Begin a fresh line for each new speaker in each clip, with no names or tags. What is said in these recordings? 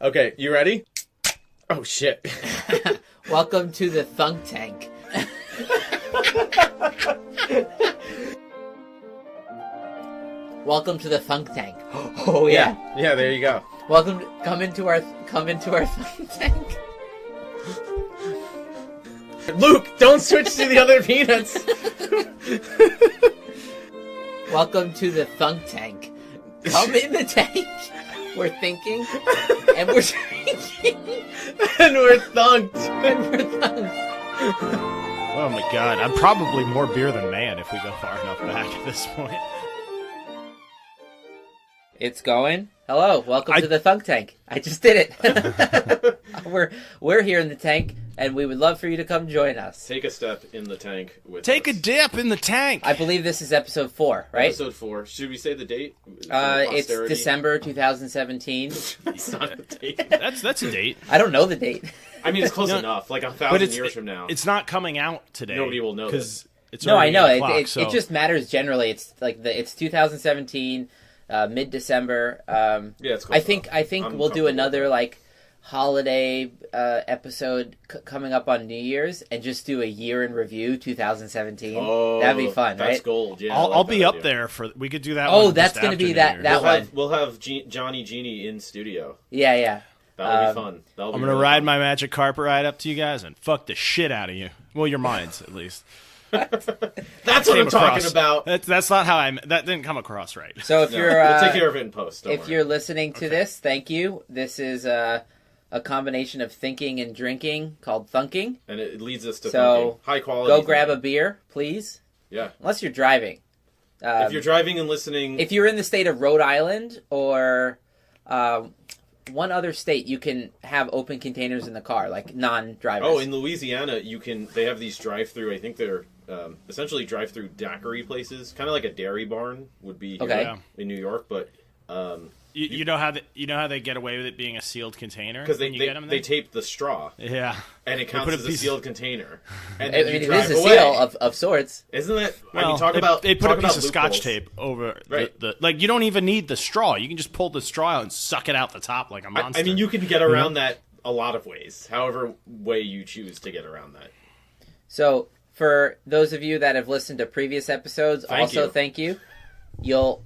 Okay, you ready? Oh, shit.
Welcome to the Thunk Tank. Welcome to the Thunk Tank. Oh yeah.
Yeah, there you go.
Come into our Thunk Tank.
Luke, don't switch to the other peanuts.
Welcome to the Thunk Tank. Come in the tank. We're thinking, and we're drinking,
And we're thunked.
and we're thunked.
Oh my god, I'm probably more beer than man if we go far enough back at this point.
It's going. Hello, welcome to the Thunk Tank. I just did it. We're here in the tank, and we would love for you to come join us.
Take a step in the tank with
Take a
us.
dip in the tank!
I believe this is episode 4, right?
Episode 4. Should we say the date?
It's December 2017.
That's not the date.
That's a date.
I don't know the date.
I mean, it's close
No,
enough. Like 1,000
But
years from now.
It's not coming out today.
Nobody will know
because it's
No, I
already
know.
8 o'clock,
It just matters generally. It's like it's 2017, mid-December.
Yeah, it's close
I think
I'm
we'll do
comfortable
another
with
like holiday episode coming up on New Year's and just do a year in review 2017.
Oh,
That'd be fun,
that's
right?
gold. Yeah, I like
I'll
that
be up
idea.
there for. We could do that.
Oh,
one
that's
just
gonna
after
be
New
that-
Year's.
that one.
We'll have Johnny Genie in studio.
Yeah.
That'll be fun. That'll be
I'm gonna
really
ride
fun.
my magic carpet ride up to you guys and fuck the shit out of you. Well, your minds at least.
That's what I'm
Came
talking
across.
about.
That's not how that didn't come across right.
So if
No,
you're
we'll take care of it in post. Don't
if
worry.
you're listening to this, thank you. This is a combination of thinking and drinking called Thunking.
And it leads us to
So,
thinking. High quality.
Go grab a
thinking.
beer, please.
Yeah.
Unless you're driving.
If you're driving and listening,
If you're in the state of Rhode Island or one other state, you can have open containers in the car, like non-drivers.
in Louisiana, they have these drive-through. I think they're essentially drive-through daiquiri places, kind of like a dairy barn would be here
Okay.
in New York, but
You know how they get away with it being a sealed container
because
when you get them
they
there?
tape the straw
Yeah,
and it
They
counts
put a
as a
piece-
sealed container. And
I
then
mean,
you
it
drive
is a
away.
seal of sorts.
Isn't it?
Well,
I mean, talk
they,
about
they put
talk
a piece
about
of scotch
loopholes.
tape over
Right.
the like. You don't even need the straw. You can just pull the straw out and suck it out the top like a monster.
I mean, you can get around that a lot of ways, however way you choose to get around that.
So, for those of you that have listened to previous episodes,
Thank you.
thank you. You'll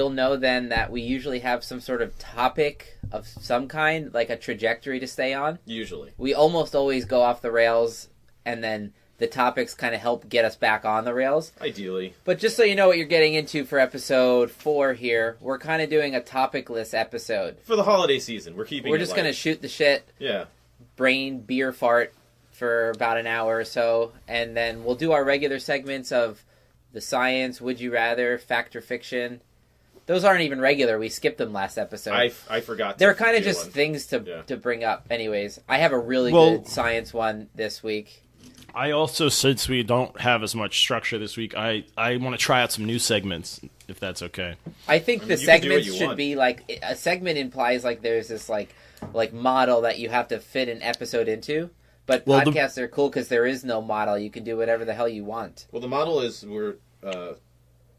know then that we usually have some sort of topic of some kind, like a trajectory to stay on.
Usually,
We almost always go off the rails, and then the topics kind of help get us back on the rails.
ideally,
But just so you know what you're getting into for episode 4 here, we're kind of doing a topicless episode.
for the holiday season, we're keeping.
We're
it
just
light.
going to shoot the shit,
Yeah.
brain, beer fart for about an hour or so, and then we'll do our regular segments of the science, would you rather, fact or fiction. Those aren't even regular. We skipped them last episode.
I forgot.
They're
to
kind of
do
just
one.
things to
Yeah.
to bring up. Anyways, I have a really
Well-
good science one this week.
I also, since we don't have as much structure this week, I want to try out some new segments, if that's okay.
I think the
mean, you can do what
segments
you
should
want.
be like a segment implies like there's this like model that you have to fit an episode into. But
Well,
podcasts are cool because there is no model. You can do whatever the hell you want.
Well, the model is we're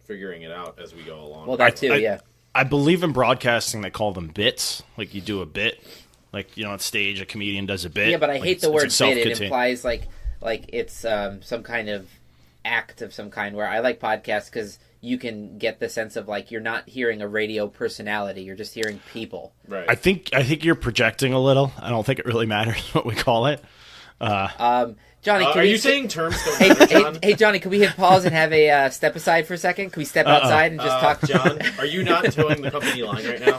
figuring it out as we go along.
Well, that too, yeah.
I believe in broadcasting they call them bits. Like you do a bit, like on stage a comedian does a bit.
Yeah, but I
Like,
hate the
it's
word
like
bit. It
self-contained.
implies like it's some kind of act of some kind. Where I like podcasts because you can get the sense of like you're not hearing a radio personality. You're just hearing people.
right.
I think you're projecting a little. I don't think it really matters what we call it.
Johnny, can
are
we,
you saying terms don't
Hey,
matter,
hey,
John? Uh-uh.
Johnny, can we hit pause and have a step aside for a second? Can we step outside and just talk?
John, are you not towing the company line right now?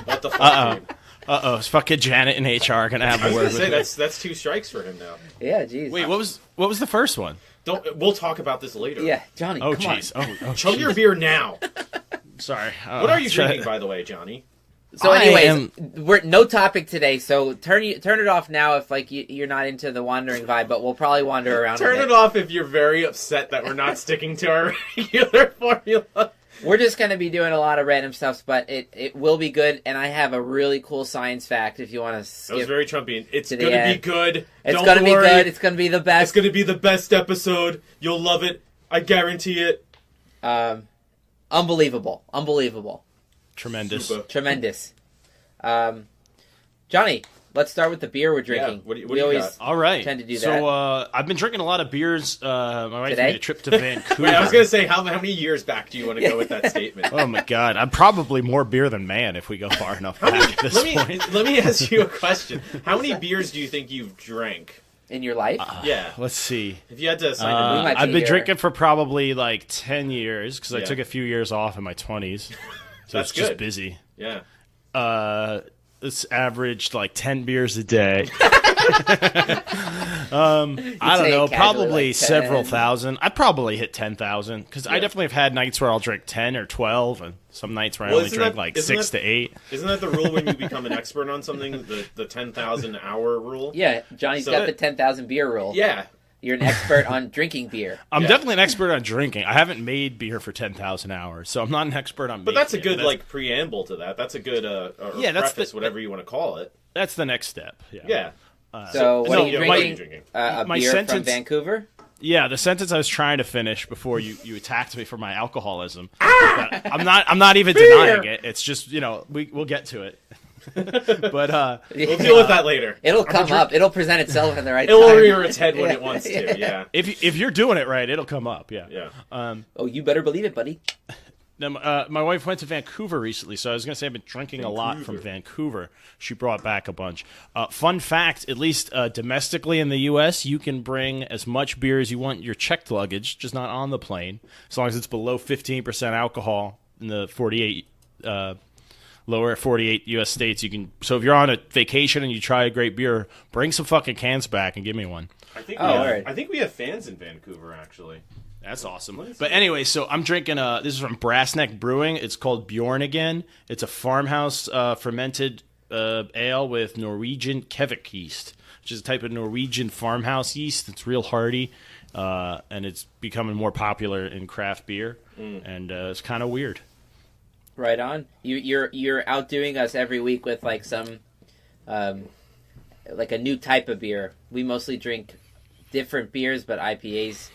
What the fuck? dude?
It's fucking Janet and HR gonna have
I
a
was
word
gonna
with
say
me.
that's 2 strikes for him now.
Yeah, jeez.
Wait, what was the first one?
We'll talk about this later.
Yeah, Johnny,
Oh
come
jeez.
on.
Oh,
Chug
jeez.
your beer now.
Sorry.
What are you drinking, by the way, Johnny?
So,
I
anyways, we're no topic today. So turn it off now if like you're not into the wandering vibe. But we'll probably wander around.
Turn
a
it
bit.
off if you're very upset that we're not sticking to our regular formula.
We're just going to be doing a lot of random stuff, but it will be good. And I have a really cool science fact if you want to
That was
skip.
very Trumpian. It's
to the
gonna be
end.
good.
It's
Don't
going to be
worry.
good. It's going to be the
It's
best.
gonna be the best episode. You'll love it. I guarantee it.
Unbelievable.
Tremendous.
Super.
Tremendous. Johnny, let's start with the beer we're drinking.
What do
we
you
always
got?
All right.
tend to do that.
So I've been drinking a lot of beers. My wife
Today?
made a trip to Vancouver.
Wait, I was going to say, how many years back do you want to go with that statement?
Oh my god, I'm probably more beer than man if we go far enough back at this point.
Let me ask you a question. How many beers do you think you've drank?
In your life?
Yeah.
Let's see.
If you had to assign a
We might
I've
be
been
here.
drinking for probably like 10 years because I
Yeah.
took a few years off in my 20s. So
That's
it's just
good.
busy.
Yeah.
It's averaged like 10 beers a day. I don't
say
know,
casually,
probably
like 10.
several thousand. I'd probably hit 10,000 because I
Yeah.
definitely have had nights where I'll drink 10 or 12 and some nights where I
Well,
only
isn't
drink
that-
like
isn't
6
that-
to 8.
Isn't that the rule when you become an expert on something? The 10,000 hour rule?
Yeah, Johnny's
So-
got the 10,000 beer rule.
Yeah.
You're an expert on drinking beer.
I'm
Yeah.
definitely an expert on drinking. I haven't made beer for 10,000 hours, so I'm not an expert on
But
making
that's a
it.
good like preamble to that. That's a good or
Yeah, that's
preface,
the-
whatever you want to call it.
That's the next step. Yeah.
Yeah.
So, what
no,
are you
yeah,
drinking? A
my
beer from
sentence-
Vancouver?
Yeah, the sentence I was trying to finish before you attacked me for my alcoholism. But I'm not even denying it. It's just, we'll get to it. But
We'll deal with that later.
It'll come up. It'll present itself in the right
It will
time.
rear its head when it wants to. Yeah.
if you're doing it right, it'll come up. Yeah.
Yeah.
Oh, you better believe it, buddy.
Now, my wife went to Vancouver recently, so I was going to say I've been drinking a lot from Vancouver. She brought back a bunch. Fun fact, at least domestically in the U.S., you can bring as much beer as you want in your checked luggage, just not on the plane, as long as it's below 15% alcohol in the 48 lower 48 U.S. states. You can. So if you're on a vacation and you try a great beer, bring some fucking cans back and give me one.
I think
all right.
I think we have fans in Vancouver actually.
That's awesome. But anyway, so I'm drinking this is from Brassneck Brewing. It's called Bjorn Again. It's a farmhouse fermented ale with Norwegian Kevik yeast, which is a type of Norwegian farmhouse yeast. It's real hearty, and it's becoming more popular in craft beer, and it's kind of weird.
Right on. You're outdoing us every week with like some, like a new type of beer. We mostly drink different beers, but IPAs.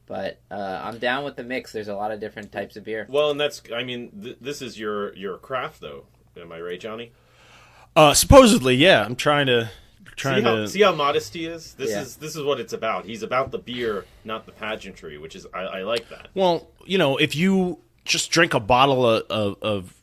But I'm down with the mix. There's a lot of different types of beer.
Well, and that's this is your craft though. Am I right, Johnny?
Supposedly, yeah. I'm trying to
See how modest he is. This
Yeah.
is what it's about. He's about the beer, not the pageantry, which is I like that.
Well, if you just drink a bottle of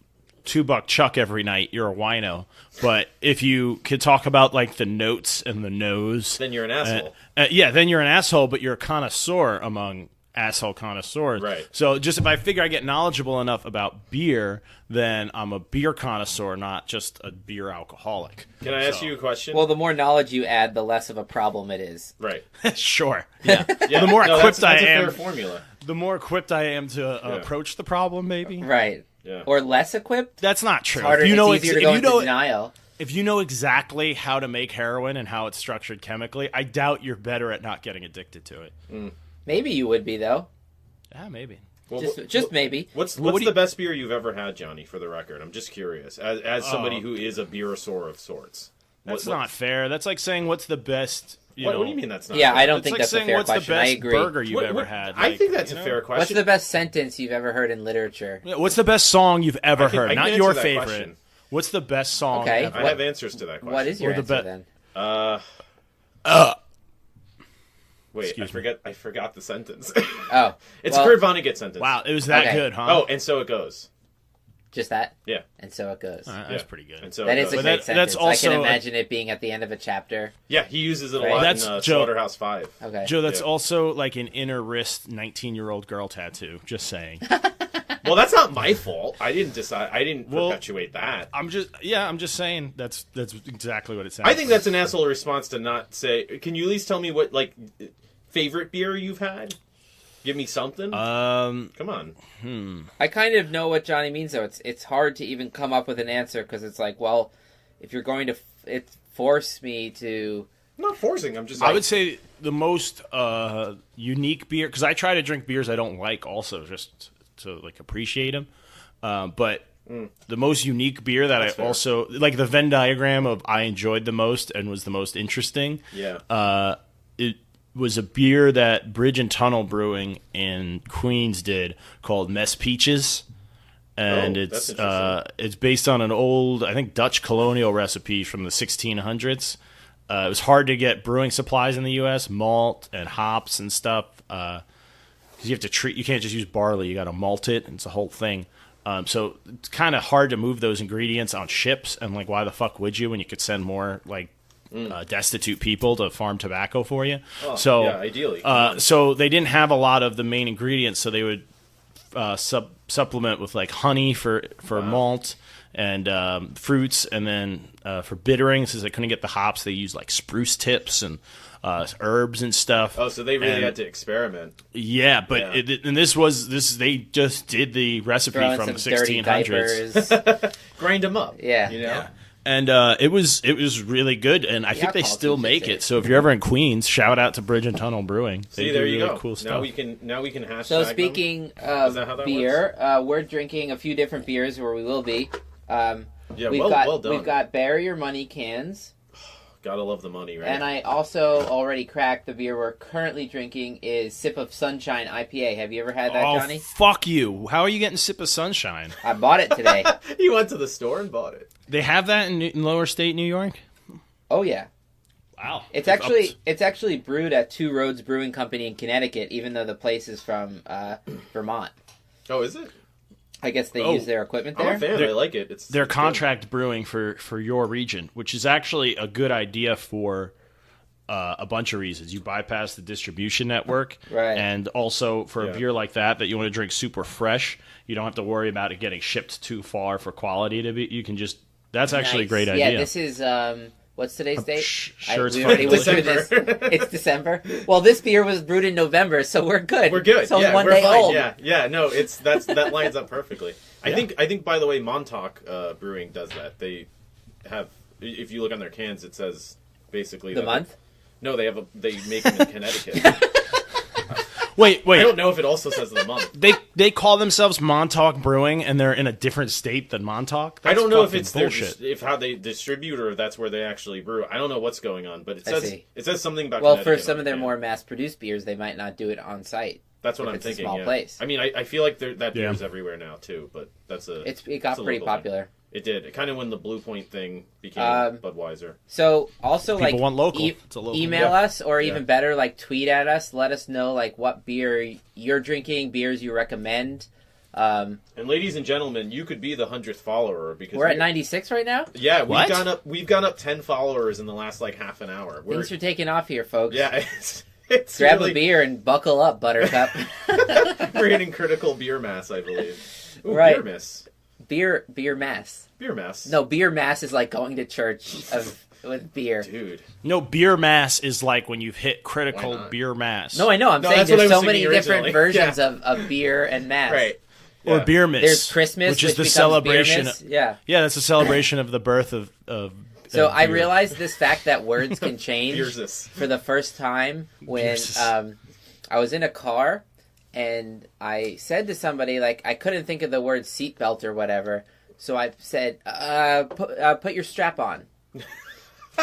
$2 Chuck every night, you're a wino. But if you could talk about like the notes and the nose,
Then you're an asshole.
yeah, then you're an asshole. But you're a connoisseur among asshole connoisseurs.
Right.
So just if I figure I get knowledgeable enough about beer, then I'm a beer connoisseur, not just a beer alcoholic.
Can I ask you a question?
Well, the more knowledge you add, the less of a problem it is.
right.
Sure. Yeah.
Yeah,
the more
no,
equipped
that's
I
a
am,
fair formula.
the more equipped I am to approach the problem. Maybe.
Right.
Yeah.
Or less equipped.
That's not true.
It's harder.
If you know
it's easier to go into denial.
If you know exactly how to make heroin and how it's structured chemically, I doubt you're better at not getting addicted to it.
Maybe you would be though.
Yeah, maybe.
Well,
Just maybe.
What's
what do
the
you-
best beer you've ever had, Johnny? For the record, I'm just curious. As somebody who is a beersaur of sorts.
That's
What-
not fair. That's like saying what's the best.
What do you mean that's not?
Yeah,
fair?
I don't
It's
think
like
that's a
saying
fair
what's
question.
the best
I agree.
burger you've
What-
ever
what-
had.
I
Like,
think that's
you
a
know?
fair
What's
question.
the best sentence you've ever heard in literature?
Yeah, what's the best song you've ever
I can-
heard?
I can
Not
answer
your
that
favorite.
question.
What's the best song?
Okay.
Ever?
I have answers to that question.
What is your
Or the
answer
be-
then?
Wait,
Excuse me.
I forgot the sentence.
Oh,
It's
well,
a Kurt Vonnegut sentence.
Wow, it was that
Okay.
good, huh?
Oh, and so it goes.
just that,
Yeah.
and so it goes.
All right,
Yeah.
that's pretty good.
And so
That
it
is a
goes.
great
that-
sentence.
that's
I can
also-
imagine it being at the end of a chapter.
Yeah, he uses it a
Right.
lot
That's
in
Joe-
Slaughterhouse 5.
Okay.
Joe, that's
Yeah.
also like an inner wrist 19-year-old girl tattoo. Just saying.
Well, that's not my fault. I didn't decide. I didn't
Well,
perpetuate that.
I'm just saying that's exactly what it sounds
I think that's an asshole response to not say. Can you at least tell me what favorite beer you've had? Give me something. Come on.
I kind of know what Johnny means, though. It's hard to even come up with an answer because it's like, well, if you're going to force me to,
I'm not forcing. I'm just.
I would say the most unique beer, because I try to drink beers I don't like also just to like appreciate them. But the most unique beer that
That's
I
fair.
also like, the Venn diagram of I enjoyed the most and was the most interesting.
Yeah.
It was a beer that Bridge and Tunnel Brewing in Queens did called Mess Peaches. and
that's interesting.
it's based on an old, I think, Dutch colonial recipe from the 1600s. It was hard to get brewing supplies in the U.S., malt and hops and stuff, because you have to you can't just use barley. You got to malt it, and it's a whole thing. So it's kind of hard to move those ingredients on ships, and like, why the fuck would you when you could send more like destitute people to farm tobacco for you?
Oh,
so
yeah, ideally.
so they didn't have a lot of the main ingredients, so they would supplement with like honey for malt and fruits, and then for bittering, since they couldn't get the hops, they used like spruce tips and herbs and stuff.
Oh, so they really had to experiment.
Yeah, but they just did the recipe
Throwing
from the
some dirty
1600s.
diapers.
Grind them up.
Yeah.
You know?
And it was really good, and I think they
alcohol
still
keeps
make
it
it. So if you're ever in Queens, shout out to Bridge and Tunnel Brewing. They
See,
do
there you
really
go.
Cool stuff.
Now we can hashtag
So
them.
speaking
Is that how
of
that
beer, we're drinking a few different beers, where we will be.
Yeah,
we've
well done.
We've got Bury Your Money cans,
Gotta love the money, right?
and I also already cracked the beer we're currently drinking is Sip of Sunshine IPA. Have you ever had that, Johnny?
Fuck you. How are you getting Sip of Sunshine?
I bought it today.
He went to the store and bought it.
They have that in Lower State, New York?
Oh yeah.
Wow.
It's actually brewed at Two Roads Brewing Company in Connecticut, even though the place is from Vermont.
Oh, is it?
I guess they use their equipment
I'm
there.
a fan. I like it. It's
They're
good.
contract brewing for your region, which is actually a good idea for a bunch of reasons. You bypass the distribution network,
Right.
and also for
Yeah.
a beer like that you want to drink super fresh, you don't have to worry about it getting shipped too far for quality to be. You can just that's actually a
Nice.
great idea.
Yeah, this is what's today's date?
Sure, it's
we already went through
December.
this. It's December. Well, this beer was brewed in November, so we're good.
We're good.
It's only
Yeah,
one
we're
day
fine.
old.
Yeah. No, that lines up perfectly. I think. By the way, Montauk Brewing does that. They have. If you look on their cans, it says basically
The
that-
month?
No, they make them in Connecticut.
Wait.
I don't know if it also says the month.
They call themselves Montauk Brewing, and they're in a different state than Montauk.
I don't know if
fucking
it's
bullshit.
if how they distribute or if that's where they actually brew. I don't know what's going on, but
I see.
it says something about.
Well, for
Connecticut
some
on
of
the
their
can.
more mass-produced beers, they might not do it on site.
That's what
if
I'm
it's
thinking.
a small
Yeah.
place.
I mean, I feel like that beer
Yeah.
is everywhere now too, but
It got
it's a
pretty
local thing.
popular.
It did. It kind of when the Blue Point thing became Budweiser.
So also
People
like
want local. It's a local
email
Yeah.
us, or
Yeah.
even better, like tweet at us. Let us know like what beer you're drinking, beers you recommend.
And ladies and gentlemen, you could be the 100th follower because
We're at 96 right now.
Yeah,
What?
we've gone up 10 followers in the last like half an hour.
Things are taking off here, folks.
Yeah, it's
Grab
really,
a beer and buckle up, Buttercup.
We're hitting critical beer mass, I believe. Ooh,
Right.
Beer miss.
beer mass.
Beer mass.
No, beer mass is like going to church with beer.
Dude.
No, beer mass is like when you've hit critical
Why not?
beer mass.
No, I know. I'm
No,
saying
that's what
there's
I
so
was
many
thinking
different
originally.
versions
Yeah.
of beer and mass.
Right.
Or
Yeah.
beer miss.
There's Christmas,
which is the
becomes
celebration.
Beer Miss. Yeah.
Yeah, that's a celebration of the birth of
So
of
I
beer.
realized this fact that words can change
Beer's this.
for the first time when
Beer's.
I was in a car and I said to somebody, like, I couldn't think of the word seatbelt or whatever. So I said, put your strap on.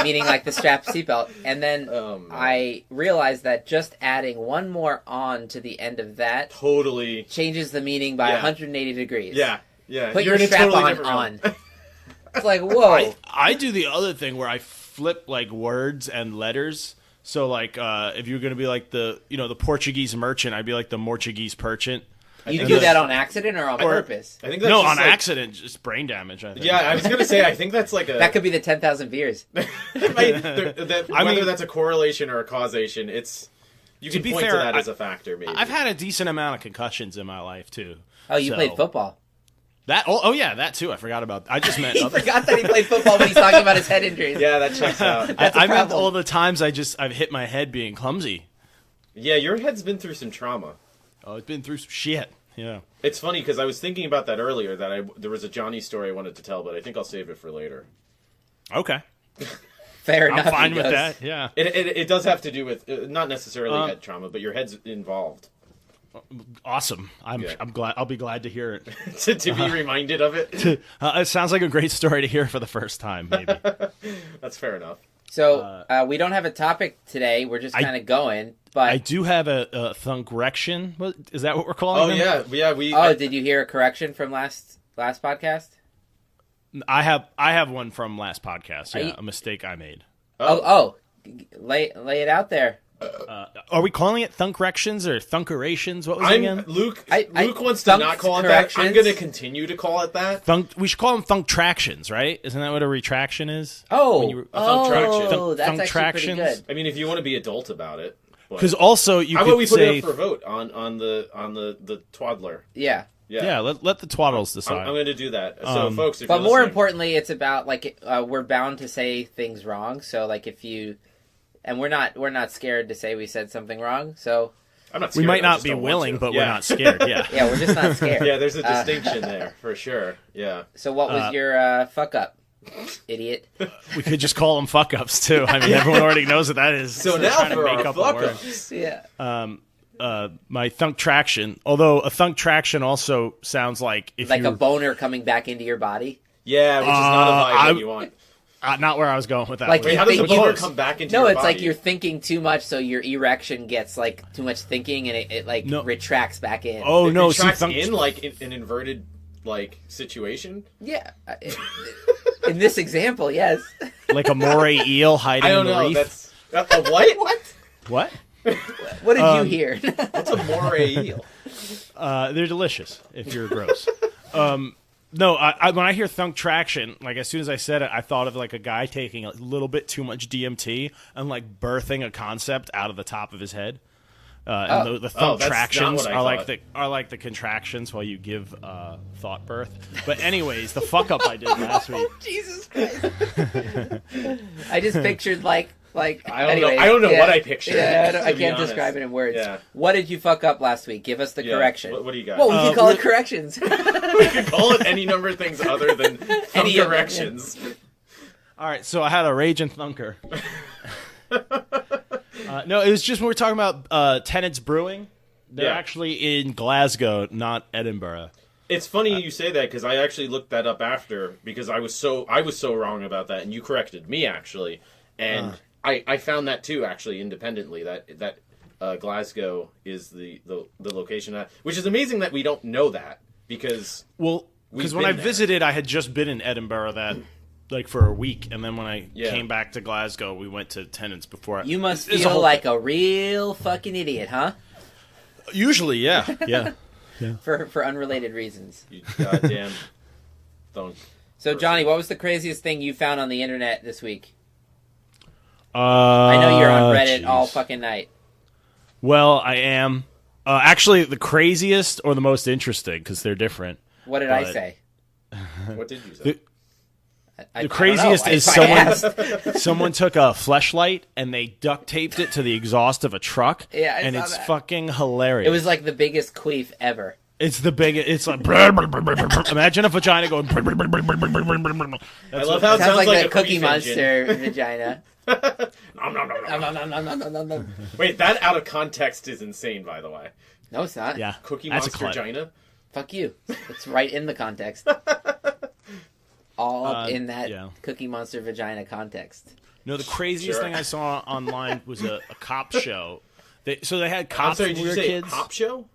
Meaning like the strap seatbelt. And then
Oh, man.
I realized that just adding one more on to the end of that
Totally.
changes the meaning by
Yeah.
180 degrees.
Yeah. Yeah.
Put
You're
your
in a
strap
totally
on
different realm.
on. It's like, whoa.
I do the other thing where I flip like words and letters. So like if you're gonna be like the Portuguese merchant, I'd be like the Portuguese merchant.
You
think
do
that's-
that on accident or on purpose?
I think that's
No,
just
on
like-
accident, just brain damage. I think.
Yeah, I was gonna say. I think that's like a.
That could be the 10,000 beers.
whether that's a correlation or a causation, it's you can
be
point
fair,
to that as a factor. Maybe
I've had a decent amount of concussions in my life too.
Oh, you
So-
played football.
That oh yeah, that too. I forgot about. I just meant.
He forgot that he played football when he's talking about his head injuries.
Yeah, that checks out.
That's a
I meant
problem.
all the times I've hit my head being clumsy.
Yeah, your head's been through some trauma.
Oh, it's been through some shit. Yeah.
It's funny because I was thinking about that earlier. That there was a Johnny story I wanted to tell, but I think I'll save it for later.
Okay.
Fair
I'm
enough.
fine
he
with
goes.
that. Yeah.
It does have to do with not necessarily head trauma, but your head's involved.
Awesome.
Yeah.
I'm glad. I'll be glad to hear it.
to be reminded of it.
It sounds like a great story to hear for the first time. Maybe.
That's fair enough.
So we don't have a topic today. We're just kind of going. But
I do have a thungrection. Is that what we're calling
Oh
them?
yeah. We.
oh, did you hear a correction from last last podcast?
I have one from last podcast. Yeah,
you-
a mistake I made.
Oh, lay it out there.
Are we calling it Thunkrections or Thunkerations? What was it again?
Luke
I-
wants to not call it that. I'm
corrections.
going to continue to call it that.
We should call them Thunktractions, right? Isn't that what a retraction is?
Oh,
Thunk
that's actually pretty
tractions?
good.
I mean, if you want to be adult about it. but-
Because also you
How
could
about we put
say,
it up for a vote on the twaddler?
Yeah.
yeah, let the twaddles decide.
I'm going to do that. So, folks, if
But
you're
more
listening-
importantly, it's about like we're bound to say things wrong. So like if you, and we're not scared to say we said something wrong. So
I'm not
we
scared,
might
I
not
just
be
don't want
willing,
to.
but
Yeah.
we're not scared. Yeah.
yeah, we're just not scared.
Yeah, there's a distinction there for sure. Yeah.
So what was your fuck up, idiot?
We could just call them fuck ups too. I mean, everyone already knows what that is.
So
They're
now
trying to
for
make
our
up a word.
fuck-ups.
Yeah,
My thunk traction. Although a thunk traction also sounds like if
like
you
a boner coming back into your body.
Yeah, which is not a vibe that you want.
not where I was going with that.
Like
one.
Wait, how does the
think
boner
you-
come back into
No,
your
it's
body?
like you're thinking too much, so your erection gets like too much thinking, and it like
No.
retracts back in.
Oh
It
no! See,
retracts
thunk,
in like in an inverted like situation.
Yeah. In this example, yes.
like a moray eel hiding
I don't
in the
know.
reef.
That's a what? What?
What?
What did you hear?
What's a moray eel?
They're delicious if you're gross. No, when I hear thunk traction, like as soon as I said it, I thought of like a guy taking a little bit too much DMT and like birthing a concept out of the top of his head. And the thunk
that's not
tractions
what I
are like the contractions while you give thought birth. But anyways, the fuck up I did last week.
Jesus Christ. I just pictured like
I don't
anyways,
know. I don't know
yeah.
what I pictured.
Yeah, I
to be
can't
honest.
describe it in words.
Yeah.
What did you fuck up last week? Give us the
Yeah.
correction.
What do you got?
Well, we can call it
we-
corrections.
We could call it any number of things other than
Any of them,
corrections.
All right, so I had a raging thunker. No, it was just when we were talking about Tennant's Brewing. They're
Yeah.
actually in Glasgow, not Edinburgh.
It's funny you say that because I actually looked that up after because I was so wrong about that and you corrected me actually, and I found that too actually independently that Glasgow is the location which is amazing that we don't know that because
Well, because
We've
when I
been there.
visited, I had just been in Edinburgh like for a week, and then when I
Yeah.
came back to Glasgow, we went to Tennant's before.
You must
It's a
feel
whole
like a real fucking idiot, huh?
Usually, yeah, yeah.
For unrelated reasons.
you goddamn don't.
So, Johnny, what was the craziest thing you found on the internet this week?
I
I know you're on Reddit all fucking night.
Well, I am. Actually, the craziest or the most interesting, because they're different.
What did I
But-
say?
What did you say?
The-
I
The
don't
craziest
know.
is
I asked.
someone took a fleshlight and they duct taped it to the exhaust of a truck.
Yeah, I
and
saw
it's
that.
fucking hilarious.
It was like the biggest queef ever.
It's the biggest. It's like imagine a vagina going.
I love how it
Sounds
sounds
like,
like
the
a
Cookie
queef
Monster vagina.
Nom, nom, nom, nom.
Nom, nom, nom, nom, nom, nom, nom.
Wait, that out of context is insane. By the way,
No, it's not.
Yeah,
Cookie
that's
Monster
a clip.
vagina.
Fuck you. It's right in the context. All up in that
yeah.
Cookie Monster vagina context.
No, the craziest
Sure.
thing I saw online was a cop show. So they had
I'm
cops
sorry,
when
did
we
you
were
say
kids.
cop show?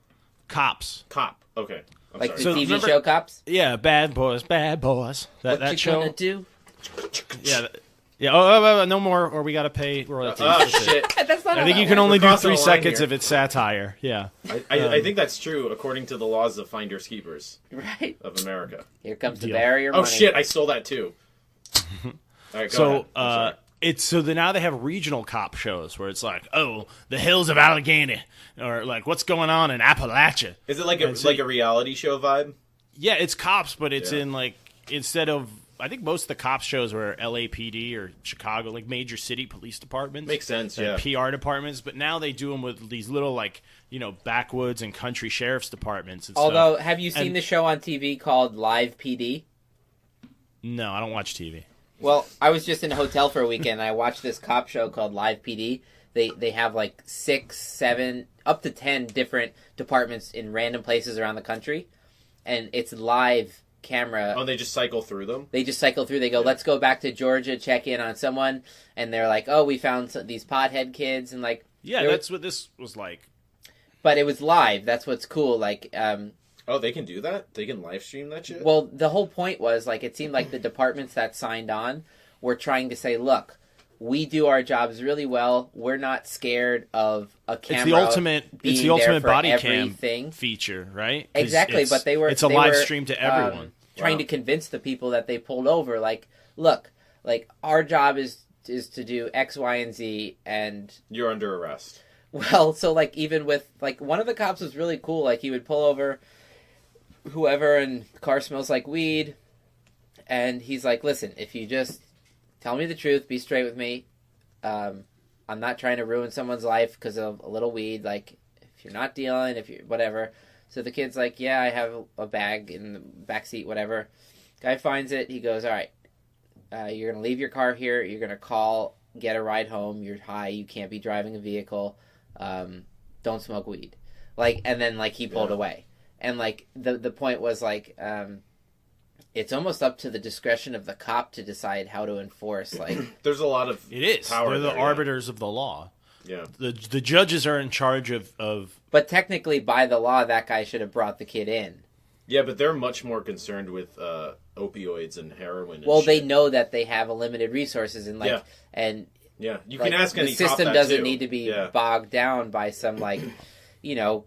Cops.
Cop. Okay. I'm
Like
sorry.
So
the TV
remember-
show Cops?
Yeah, bad boys, bad boys.
What
That
you
show.
gonna do?
Yeah, yeah. Oh, no more, or we gotta pay royalties.
Oh
That's it.
shit!
That's not
I
how
think
that
you can
works.
only do
We're crossing
3
a line
seconds
here.
if it's satire. Yeah.
I think that's true according to the laws of finders keepers
Right.
of America.
Here comes the
Deal.
barrier
Oh
money.
shit! I stole that too. All right, go
So
ahead. I'm sorry.
now they have regional cop shows where it's like, oh, the hills of Allegheny, or like what's going on in Appalachia.
Is it like
and so
a reality show vibe?
Yeah, it's cops, but it's
Yeah.
in like instead of I think most of the cop shows were LAPD or Chicago, like major city police departments.
Makes sense,
and
yeah.
PR departments, but now they do them with these little like backwoods and country sheriff's departments. And
Although,
stuff.
have you seen
And-
the show on TV called Live PD?
No, I don't watch TV.
Well, I was just in a hotel for a weekend and I watched this cop show called Live PD. They have like 6, 7, up to 10 different departments in random places around the country. And it's live camera.
Oh, they just cycle through them.
They just cycle through. They go, let's go back to Georgia, check in on someone. And they're like, oh, we found these pothead kids. And like,
Yeah,
there
that's what this was like.
but it was live. That's what's cool. Like,
Oh, they can do that? They can live stream that shit?
Well, the whole point was, like, it seemed like the departments that signed on were trying to say, look, we do our jobs really well. We're not scared of a camera.
It's the ultimate body
everything.
cam feature, right?
Exactly, but it's
a live stream to everyone.
Trying to convince the people that they pulled over, like, look, like, our job is to do X, Y, and Z, and
you're under arrest.
Well, so, like, even with, like, one of the cops was really cool. Like, he would pull over whoever, and the car smells like weed, and he's like, listen, if you just tell me the truth, be straight with me, I'm not trying to ruin someone's life because of a little weed, like, if you're not dealing, if you're, whatever. So the kid's like, yeah, I have a bag in the backseat, whatever. Guy finds it, he goes, all right, you're going to leave your car here, you're going to call, get a ride home, you're high, you can't be driving a vehicle, don't smoke weed. Like, and then, like, he pulled away. And, like, the point was, like, it's almost up to the discretion of the cop to decide how to enforce, like...
There's a lot of
It is.
power
They're the arbiters of the law.
Yeah.
The judges are in charge of...
But technically, by the law, that guy should have brought the kid in.
Yeah, but they're much more concerned with opioids and heroin and
well,
shit.
they know that they have a limited resources, and, like...
Yeah.
And...
Yeah, you
like,
can ask any
the system
cop that
doesn't
too.
need to be bogged down by some, like... You know,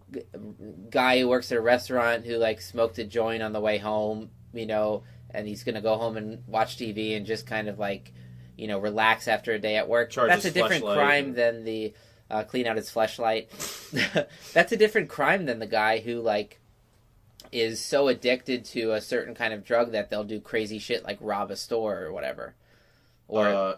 guy who works at a restaurant who, like, smoked a joint on the way home, you know, and he's going to go home and watch TV and just kind of, like, you know, relax after a day at work. That's a different crime than the clean out his fleshlight. That's a different crime than the guy who, like, is so addicted to a certain kind of drug that they'll do crazy shit like rob a store or whatever. Or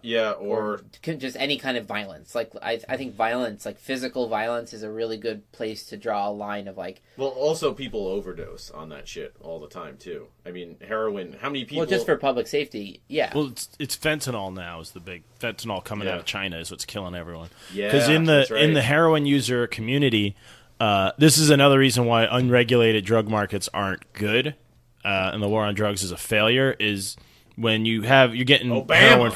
just any kind of violence. Like, I think violence, like physical violence, is a really good place to draw a line of, like...
Well, also people overdose on that shit all the time, too. I mean, heroin, how many people...
Well, just for public safety, yeah.
Well, it's fentanyl now is the big... Fentanyl coming out of China is what's killing everyone.
Yeah,
because in the heroin user community, this is another reason why unregulated drug markets aren't good, and the war on drugs is a failure, is... When you're getting heroin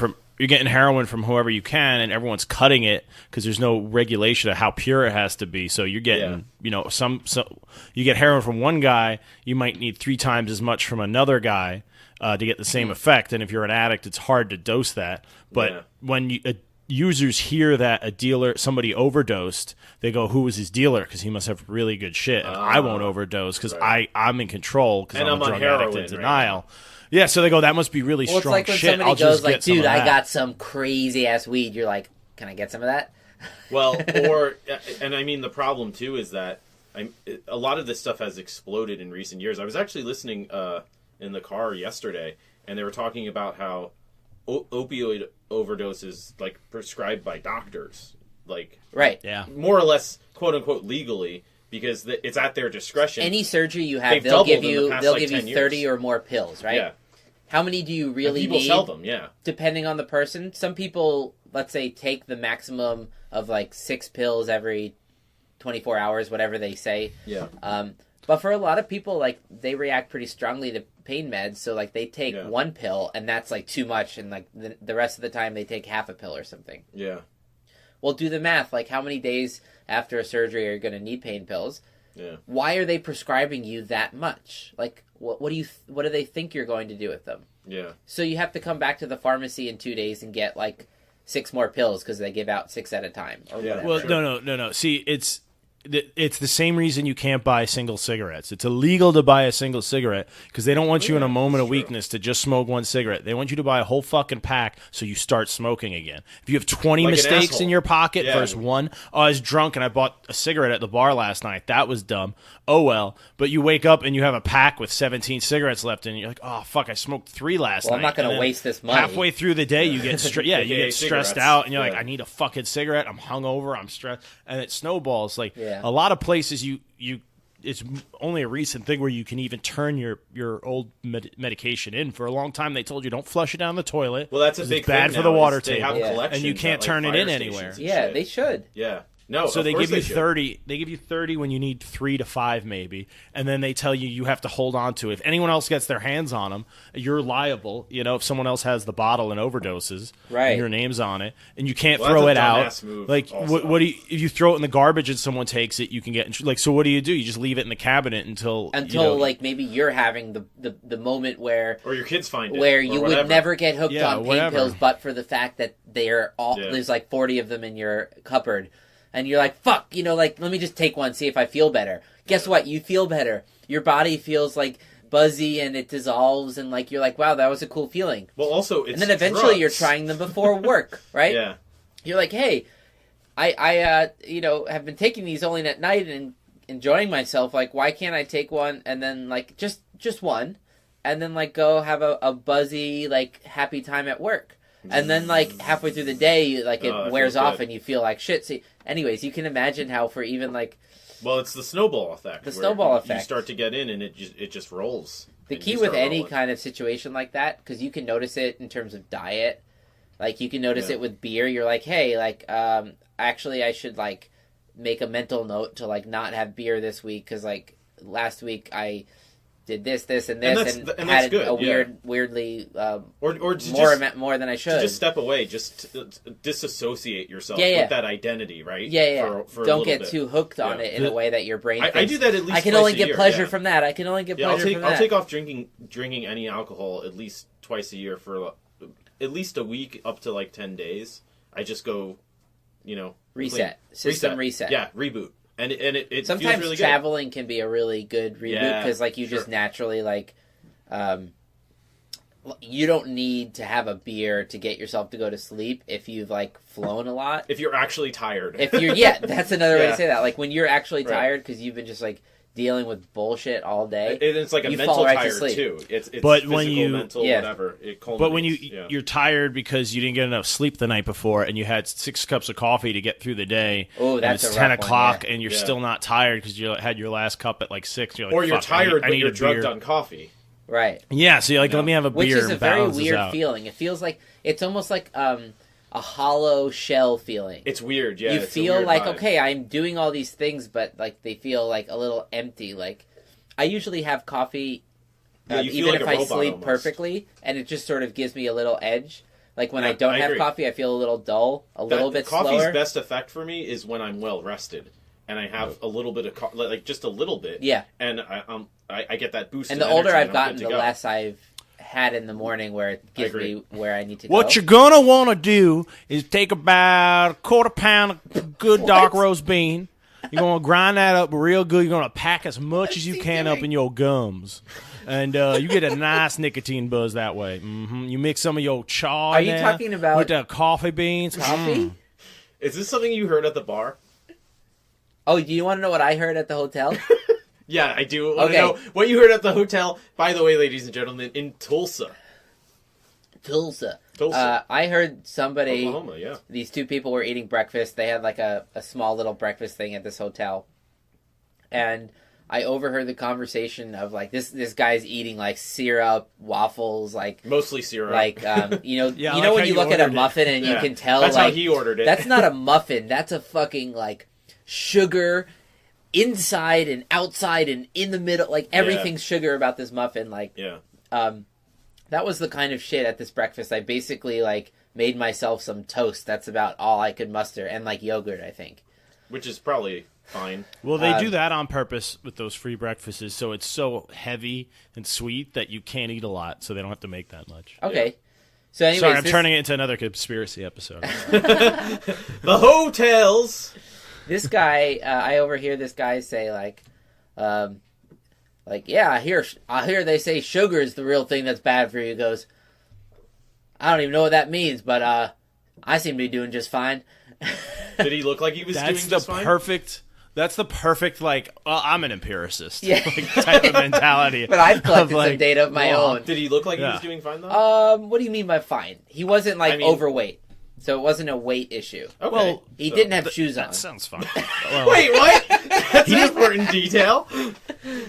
from whoever you can, and everyone's cutting it because there's no regulation of how pure it has to be. So you're getting, you get heroin from one guy, you might need 3 times as much from another guy to get the same effect. And if you're an addict, it's hard to dose that. But when users hear that somebody overdosed, they go, "Who was his dealer? Because he must have really good shit, and I won't overdose because I'm in control because I'm a drug addict in denial." Right? Yeah, so they go, that must be really strong shit. It's like when
somebody
I'll
goes
just
like, dude, I got some crazy-ass weed. You're like, can I get some of that?
Well, and I mean, the problem, too, is that a lot of this stuff has exploded in recent years. I was actually listening in the car yesterday, and they were talking about how opioid overdoses, like, prescribed by doctors. Like,
right.
Yeah.
More or less, quote-unquote, legally, because it's at their discretion.
Any surgery you have, they'll give you 30 or more pills, right?
Yeah.
How many do you really need?
People sell them, yeah.
Depending on the person. Some people, let's say, take the maximum of, like, 6 pills every 24 hours, whatever they say.
Yeah.
But for a lot of people, like, they react pretty strongly to pain meds, so, like, they take 1 pill, and that's, like, too much, and, like, the rest of the time they take half a pill or something.
Yeah.
Well, do the math. Like, how many days after a surgery are you going to need pain pills?
Yeah.
Why are they prescribing you that much? Like, what do they think you're going to do with them?
Yeah.
So you have to come back to the pharmacy in 2 days and get, like, 6 more pills because they give out 6 at a time or whatever.
Well, no. See, it's the same reason you can't buy single cigarettes. It's illegal to buy a single cigarette because they don't want you in a moment of weakness to just smoke 1 cigarette. They want you to buy a whole fucking pack so you start smoking again. If you have 20 mistakes in your pocket versus 1, I was drunk and I bought a cigarette at the bar last night. That was dumb. Oh well. But you wake up and you have a pack with 17 cigarettes left and you're like, oh fuck, I smoked 3 last night.
Well, I'm not going to waste this money.
Halfway through the day you get stressed out and you're like, I need a fucking cigarette. I'm hungover. I'm stressed. And it snowballs. Like a lot of places it's only a recent thing where you can even turn your old medication in. For a long time they told you don't flush it down the toilet.
Well, that's a big
bad
thing
for the water
table,
and you can't turn it in anywhere.
Yeah, they should.
Yeah. No,
So
of
they
course
give you
should.
30. They give you 30 when you need 3 to 5 maybe, and then they tell you have to hold on to it. If anyone else gets their hands on them, you're liable. If someone else has the bottle and overdoses,
Right.
and your name's on it, and you can't
Well,
throw
that's
it
a
out.
dumbass move
Like
also.
what do you, if you throw it in the garbage and someone takes it, you can get like. So what do? You just leave it in the cabinet until
like maybe you're having the moment where
Or your kids find it.
where
or
you
whatever.
would never get hooked
Yeah,
on pain
whatever.
pills, but for the fact that there's like 40 of them in your cupboard, and you're like, fuck, like let me just take one, see if I feel better. Guess what? You feel better. Your body feels like buzzy and it dissolves, and like you're like, wow, that was a cool feeling.
Well, also, it's
And then eventually
drugs.
you're trying them before work, right?
Yeah.
You're like, hey, I have been taking these only at night and enjoying myself. Like, why can't I take one and then like just one, and then like go have a buzzy like happy time at work, and then like halfway through the day like it
that
wears
feels
off
good.
and you feel like shit. See, anyways, you can imagine how for even like
Well, it's the snowball effect.
The
where
snowball
You
effect.
start to get in, and it just rolls.
the
And
key
you
with
start
any
rolling.
kind of situation like that, because you can notice it in terms of diet. Like you can notice
Yeah.
it with beer. You're like, hey, like actually I should like make a mental note to like not have beer this week because like last week I did this and this
that's-
and,
and
had
that's good,
a
yeah.
weirdly
or to
more than I should.
to just step away, just disassociate yourself
Yeah, yeah.
with that identity, right?
yeah.
For a
Don't
little
get
bit.
too hooked on
Yeah.
it in a way that your brain.
I
thinks,
do that at least
I can
twice
only
a
get
year,
pleasure
yeah.
from that. I can only get
Yeah,
pleasure from that.
I'll take off drinking any alcohol at least twice a year for at least a week up to like 10 days. I just go,
Reset. System reset.
Yeah, reboot, and it feels
Sometimes
really
traveling can be a really good reboot
Yeah,
because like you just
sure.
naturally like you don't need to have a beer to get yourself to go to sleep if you've like flown a lot.
good. If you're actually tired,
If you're that's another way
Yeah.
to say that. Like when you're actually
Right.
tired because you've been just like dealing with bullshit all day.
and it's like a
You
mental
fall right to
tired
sleep.
too. It's
But
physical,
when you-
mental,
Yeah.
whatever. It
But when
culminates.
you're tired because you didn't get enough sleep the night before, and you had 6 cups of coffee to get through the day,
Oh,
and
that's
it's
a
10
rough one,
o'clock,
yeah.
and you're
Yeah.
still not tired because you had your last cup at like 6. You're like,
or you're
"Fuck, I need-
tired,
I
but
need
you're
a
drugged
beer."
on coffee.
Right.
Yeah, so you're like,
No.
let me have a
Which
beer
is a
and
very
balance this
weird
out.
feeling. It feels like it's almost like a hollow shell feeling.
It's weird. Yeah,
you
it's a
feel
weird
like
vibe.
okay, I'm doing all these things, but like they feel like a little empty. Like I usually have coffee,
Yeah, you feel
even
like
if
a
I
robot
sleep
almost.
perfectly, and it just sort of gives me a little edge. Like when
Yeah,
I don't
I
have
agree.
coffee, I feel a little dull, a little bit
coffee's
slower.
best effect for me is when I'm well rested and I have a little bit of like just a little bit.
Yeah.
and I get that boost.
And
of
the older
energy
I've
and I'm
gotten,
good
the
to go.
less I've had in the morning, where it gives
agree.
me where I need to
What
go.
you're gonna want to do is take about a quarter pound of good dark roast bean. You're gonna grind that up real good. You're gonna pack as much as you can up in your gums, and you get a nice nicotine buzz that way. You mix some of your chaw.
Are
in
you
there
talking about-
with the coffee beans?
Coffee?
Is this something you heard at the bar?
Oh, do you want to know what I heard at the hotel?
Yeah, I do want
Okay.
to know what you heard at the hotel. By the way, ladies and gentlemen, in Tulsa,
Tulsa.
Tulsa.
I heard somebody.
Oklahoma. Yeah,
These two people were eating breakfast. They had like a small little breakfast thing at this hotel, and I overheard the conversation of like this guy's eating like syrup, waffles, like
mostly syrup.
Yeah,
you
I
know
like
when
how
you
you
look at a
ordered it.
muffin and you
Yeah.
can tell
That's
like
how he ordered it.
that's not a muffin. That's a fucking like sugar inside and outside and in the middle. Like everything's sugar about this muffin. Like
yeah.
that was the kind of shit at this breakfast. I basically like made myself some toast. That's about all I could muster, and like yogurt, I think.
Which is probably fine.
Well, they do that on purpose with those free breakfasts, so it's so heavy and sweet that you can't eat a lot, so they don't have to make that much.
Okay. So anyways,
Sorry, I'm
this,
turning it into another conspiracy episode.
The hotels.
this guy, I overhear this guy say like, yeah, I hear they say sugar is the real thing that's bad for you. He goes, I don't even know what that means, but I seem to be doing just fine.
Did he look like he was doing
That's
just
the
fine?
perfect. That's the perfect, like, well, I'm an empiricist,
Yeah.
like, type of mentality.
But I've collected
of, like,
some data of my
well,
own.
Did he look like he
Yeah.
was doing fine though?
What do you mean by fine? He wasn't like
I mean-
overweight, so it wasn't a weight issue.
Okay.
well,
He
So-
didn't have shoes on.
That sounds fun. Well,
Wait, what? That's an important detail.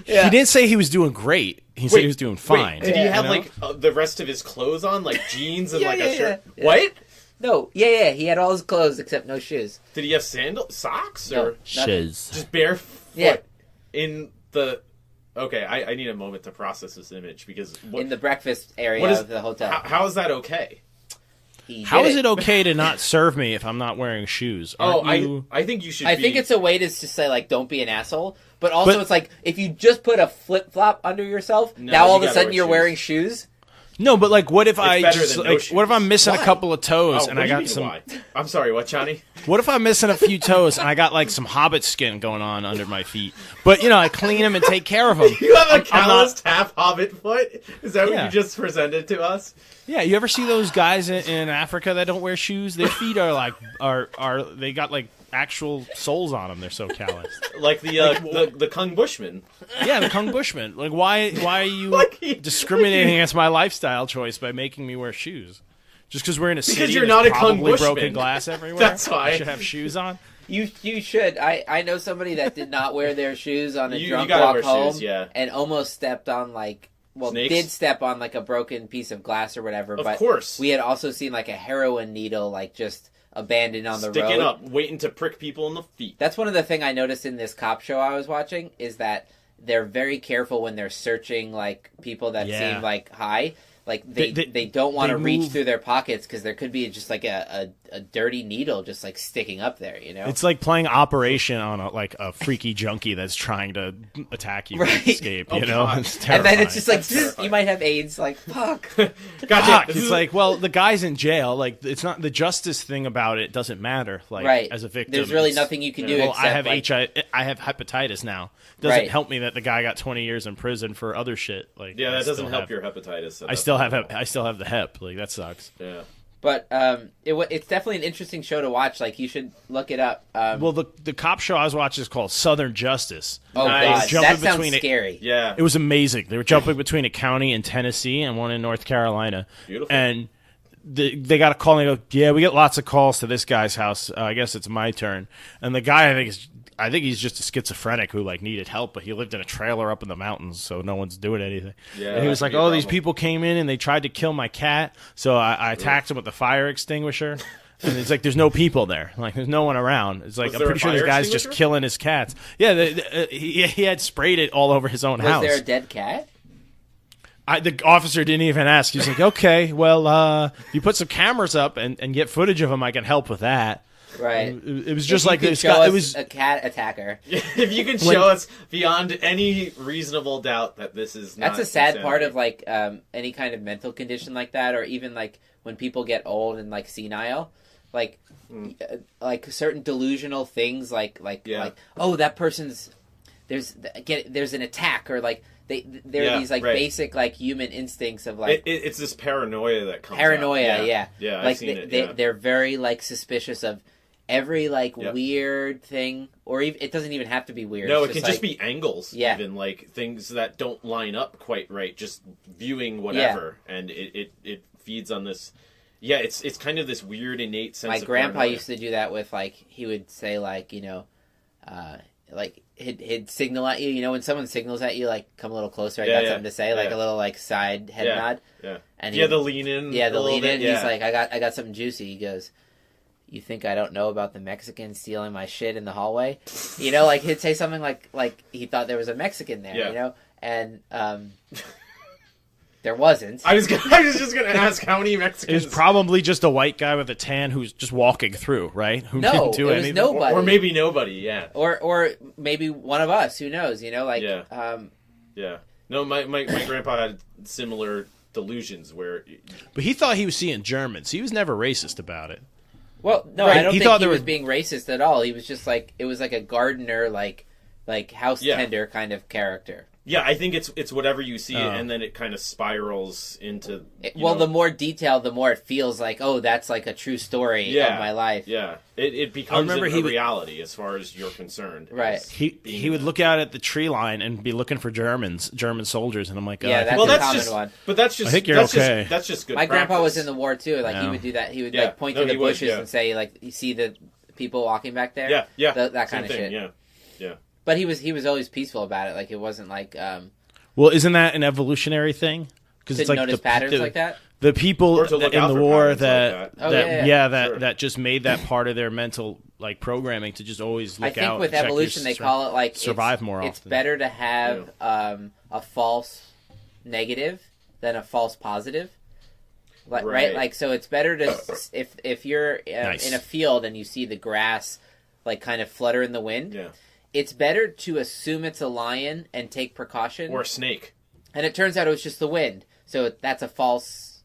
Yeah.
He didn't say he was doing great. He said
Wait,
he was doing fine.
Wait, did he
Yeah.
have
You know?
like the rest of his clothes on, like jeans and
Yeah,
like
yeah,
a shirt?
yeah.
What?
No, yeah, he had all his clothes except no shoes.
Did he have socks,
No,
or
Shiz.
just barefoot
Yeah.
in the? Okay, I need a moment to process this image because
In the breakfast area
what is-
of the hotel.
how is that okay?
How is it okay to not serve me if I'm not wearing shoes? Aren't you...
I think you should.
I think it's a way to just say, like, don't be an asshole. But also, it's like, if you just put a flip-flop under yourself, now all of a sudden you're wearing shoes.
No, but like, what if
better than no shoes.
what if I'm missing
Why?
a couple of toes
Oh,
and
what
I
do you
got
mean,
some?
why? I'm sorry, what, Johnny?
What if I'm missing a few toes and I got like some hobbit skin going on under my feet? But you know, I clean them and take care of them.
You have a
I'm not-
calloused half hobbit foot? Is that what
Yeah.
you just presented to us?
Yeah, you ever see those guys in Africa that don't wear shoes? Their feet are like are they got like actual soles on them? They're so calloused.
Like the Kung Bushman.
Yeah, the Kung Bushman. Like, why are you
Like
discriminating against my lifestyle choice by making me wear shoes? Just because we're in a city
you're
there's
not a Kung
probably
Bushman.
broken glass everywhere.
That's why.
I should have shoes on.
You should. I know somebody that did not wear their shoes on a
You
drunk
gotta
walk
wear
home,
shoes, yeah.
and almost stepped on
Snakes?
did step on like a broken piece of glass or whatever.
Of
but
course.
we had also seen like a heroin needle like just abandoned on the
Sticking
road.
up, waiting to prick people in the feet.
That's one of the things I noticed in this cop show I was watching is that they're very careful when they're searching like people that
Yeah.
seem like high. Like they
They-
don't want to
they
reach
move-
through their pockets because there could be just like a dirty needle just like sticking up there, you know?
It's like playing Operation on a freaky junkie that's trying to attack you
Right.
and escape. You
Oh,
know,
God.
it's
And
terrifying.
then it's just like
terrifying.
you might have AIDS. Like fuck.
Gotcha.
Fuck. It's like, well, the guy's in jail. Like, it's not the justice thing about it doesn't matter. Like,
Right.
as a victim,
There's really
it's-
nothing you can do.
Well,
except,
I have
like,
HIV. I have hepatitis now. Doesn't
Right.
help me that the guy got 20 years in prison for other shit. Like,
yeah,
I
that
still
doesn't help
have-
your hepatitis.
I still have the hep. Like, that sucks.
Yeah.
But it's definitely an interesting show to watch. Like you should look it up.
Well, the cop show I was watching is called Southern Justice.
Oh
Nice.
god,
Jumping
that sounds
between it-
scary.
Yeah.
It was amazing. They were jumping between a county in Tennessee and one in North Carolina.
Beautiful.
And they got a call and they go, yeah, we get lots of calls to this guy's house. I guess it's my turn. And the guy, I think he's just a schizophrenic who like needed help, but he lived in a trailer up in the mountains, so no one's doing anything.
Yeah,
and he was
that
like,
could be a
"Oh, these
problem.
people came in and they tried to kill my cat, so I attacked him with the fire extinguisher." And it's like, there's no people there. Like, there's no one around. It's like,
Was
I'm
there
pretty
a
sure this
fire
guy's just
extinguisher?
killing his cats. Yeah, he had sprayed it all over his own
Was
house.
there a dead cat?
The officer didn't even ask. He was like, okay, well, if you put some cameras up and get footage of him, I can help with that.
Right.
It was just
If you
like
could
this
show
guy.
us
It was
a cat attacker.
If you can show us beyond any reasonable doubt that this is not
That's a sad part
insanity.
of like any kind of mental condition like that, or even like when people get old and like senile, like certain delusional things, like
Yeah.
oh, that person's there's an attack, or like there are
Yeah,
these like
right.
basic like human instincts of like
It's this paranoia that comes
paranoia.
out.
Yeah,
Yeah,
like
I've seen it. Yeah.
they're very like suspicious of every like
Yep.
weird thing, or even it doesn't even have to be weird.
No,
It's
it can
like-
just be angles,
Yeah.
even like things that don't line up quite right. Just viewing whatever, and it feeds on this. Yeah, it's kind of this weird innate sense.
My
of
grandpa
paranoia.
used to do that with like he would say like like he'd signal at you, when someone signals at you like come a little closer, I
Yeah,
got
yeah,
something to say, like
yeah.
a little like side head
Yeah.
nod,
Yeah,
and
yeah, the lean in.
yeah, the
a little
lean
bit,
in.
Yeah.
He's like, I got something juicy. He goes, "You think I don't know about the Mexican stealing my shit in the hallway?" Like he'd say something like he thought there was a Mexican there,
Yeah.
and there wasn't.
I was just gonna ask how many
It
Mexicans,
was probably just a white guy with a tan who's just walking through, right? Who
No,
didn't do
it was
anything.
nobody.
or maybe nobody. Yeah,
or maybe one of us. Who knows?
Yeah. yeah. No, my grandpa had similar delusions where
But he thought he was seeing Germans. He was never racist about it.
Well, no,
Right,
I don't
he
think
thought
he
there
was
was-
being racist at all. He was just like it was like a gardener, like house
Yeah.
tender kind of character.
yeah, I think it's whatever you see,
Oh.
and then it kind of spirals into.
The more detailed, the more it feels like, oh, that's like a true story
Yeah.
of my life.
Yeah, it becomes
remember
a
he would-
reality as far as you're concerned.
Right.
as
He
being
would look out at the tree line and be looking for German soldiers, and I'm like,
Yeah,
I think
that's
well,
a
that's
common
just.
one.
But that's just.
I think you're
that's
okay.
Just, that's just good.
My grandpa was
practice.
in the war too. Like he
Yeah.
would do that. He would
Yeah.
like point
No,
to the
he would,
bushes
yeah.
and say like, "You see the people walking back there?"
Yeah, yeah,
that
same
kind of
thing,
shit.
Yeah, yeah.
But he was always peaceful about it. Like it wasn't like
well, isn't that an evolutionary thing? Because
to
it's like
notice patterns like that.
the people
Or to look
in
out
the
for
war
patterns like
that
Sure.
just made that part of their mental like programming to just always look
I think
out.
with
and check
evolution
your
they call it like
survive more
It's
often.
better to have a false negative than a false positive. Like, right? Like, so it's better to if you're
Nice.
in a field and you see the grass like kind of flutter in the wind.
Yeah.
It's better to assume it's a lion and take precaution.
Or a snake.
And it turns out it was just the wind. So that's a false.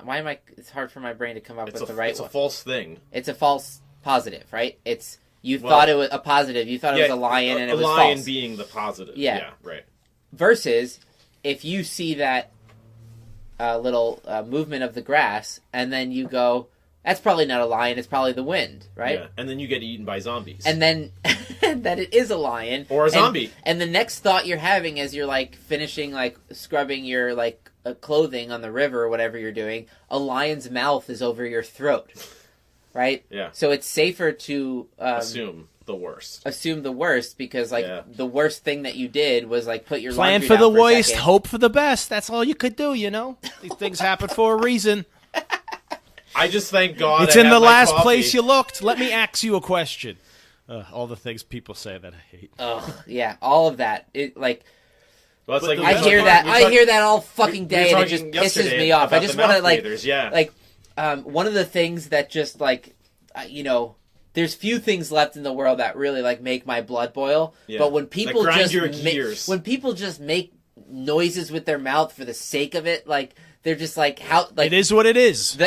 Why am I? It's hard for my brain to come up with the right
It's
one.
a false thing.
It's a false positive, right? Thought it was a positive. You thought it was a lion, and it was
a lion
false.
being the positive.
Yeah.
Right.
Versus, if you see that little movement of the grass, and then you go, "That's probably not a lion. It's probably the wind," right?
Yeah. And then you get eaten by zombies.
And then that it is a lion
Or a zombie.
And the next thought you're having as you're like finishing like scrubbing your like clothing on the river or whatever you're doing, a lion's mouth is over your throat, right?
Yeah.
So it's safer to
assume the worst.
assume the worst because like the worst thing that you did was like put your
Plan
laundry
for the
down for a
worst,
second.
hope for the best. That's all you could do, you know? These things happen for a reason.
I just thank God.
It's
I
in
have
the
my
last
coffee.
place you looked. Let me ask you a question. All the things people say that I hate.
Oh yeah, all of that. It like
Well, it's like
I
we
hear
were
that.
talking-
I hear that all fucking
we were
day, and it just
talking
pisses
yesterday
me off. I
about
just
the
want to
mouth
like,
breathers, yeah.
like, one of the things that just like, there's few things left in the world that really like make my blood boil.
Yeah.
But when people
That grind
just
your gears.
when people just make noises with their mouth for the sake of it, like they're just like how like
It is what it is.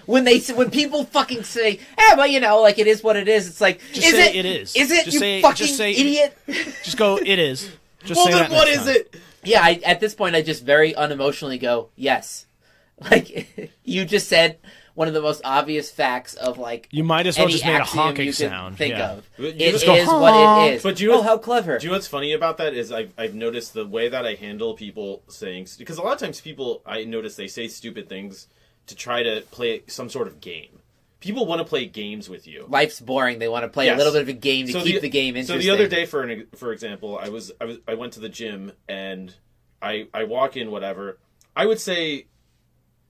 when people fucking say, but like it is what it is. It's like,
Just
is
say
it?
it is.
Is it?
Just
You
say-
fucking
just say-
idiot.
Just go, it is. Just
Well,
say
then
that
what
next
is
time.
it?
Yeah, at this point, I just very unemotionally go, yes. Like, you just said one of the most obvious facts of, like,
You might as well
any
just make a
axiom
honking
you could
sound.
think
Yeah.
of.
You
It
just
is
go,
what it
honk.
is.
But do you-
how clever.
Do you know what's funny about that is I've noticed the way that I handle people saying, because a lot of times people, I notice they say stupid things to try to play some sort of game. People want to play games with you.
Life's boring. They want to play a
Yes.
little bit of a game to
So
keep the game
So
interesting.
the other day, for example, I went to the gym and I walk in, whatever. I would say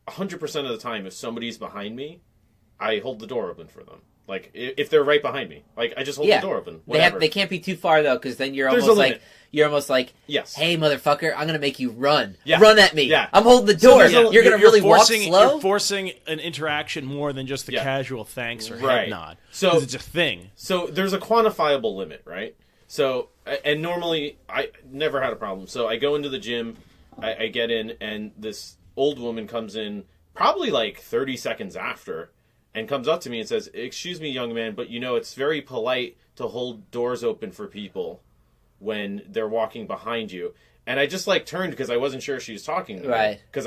100% of the time, if somebody's behind me, I hold the door open for them. Like if they're right behind me, like I just hold the door open. Whatever.
They can't be too far, though, because then you're
There's
almost
a
like...
limit.
You're almost like,
Yes.
hey, motherfucker, I'm going to make you run.
Yeah.
Run at me.
Yeah.
I'm holding the
So
door.
there's a-
You're going to really walk slow?
You're forcing an interaction more than just the
Yeah.
casual thanks or
Right.
head nod.
So-
'Cause it's a thing.
So there's a quantifiable limit, right? So, and normally I never had a problem. So I go into the gym, I get in, and this old woman comes in probably like 30 seconds after and comes up to me and says, "Excuse me, young man, but it's very polite to hold doors open for people when they're walking behind you." And I just like turned because I wasn't sure she was talking to me.
Right.
Because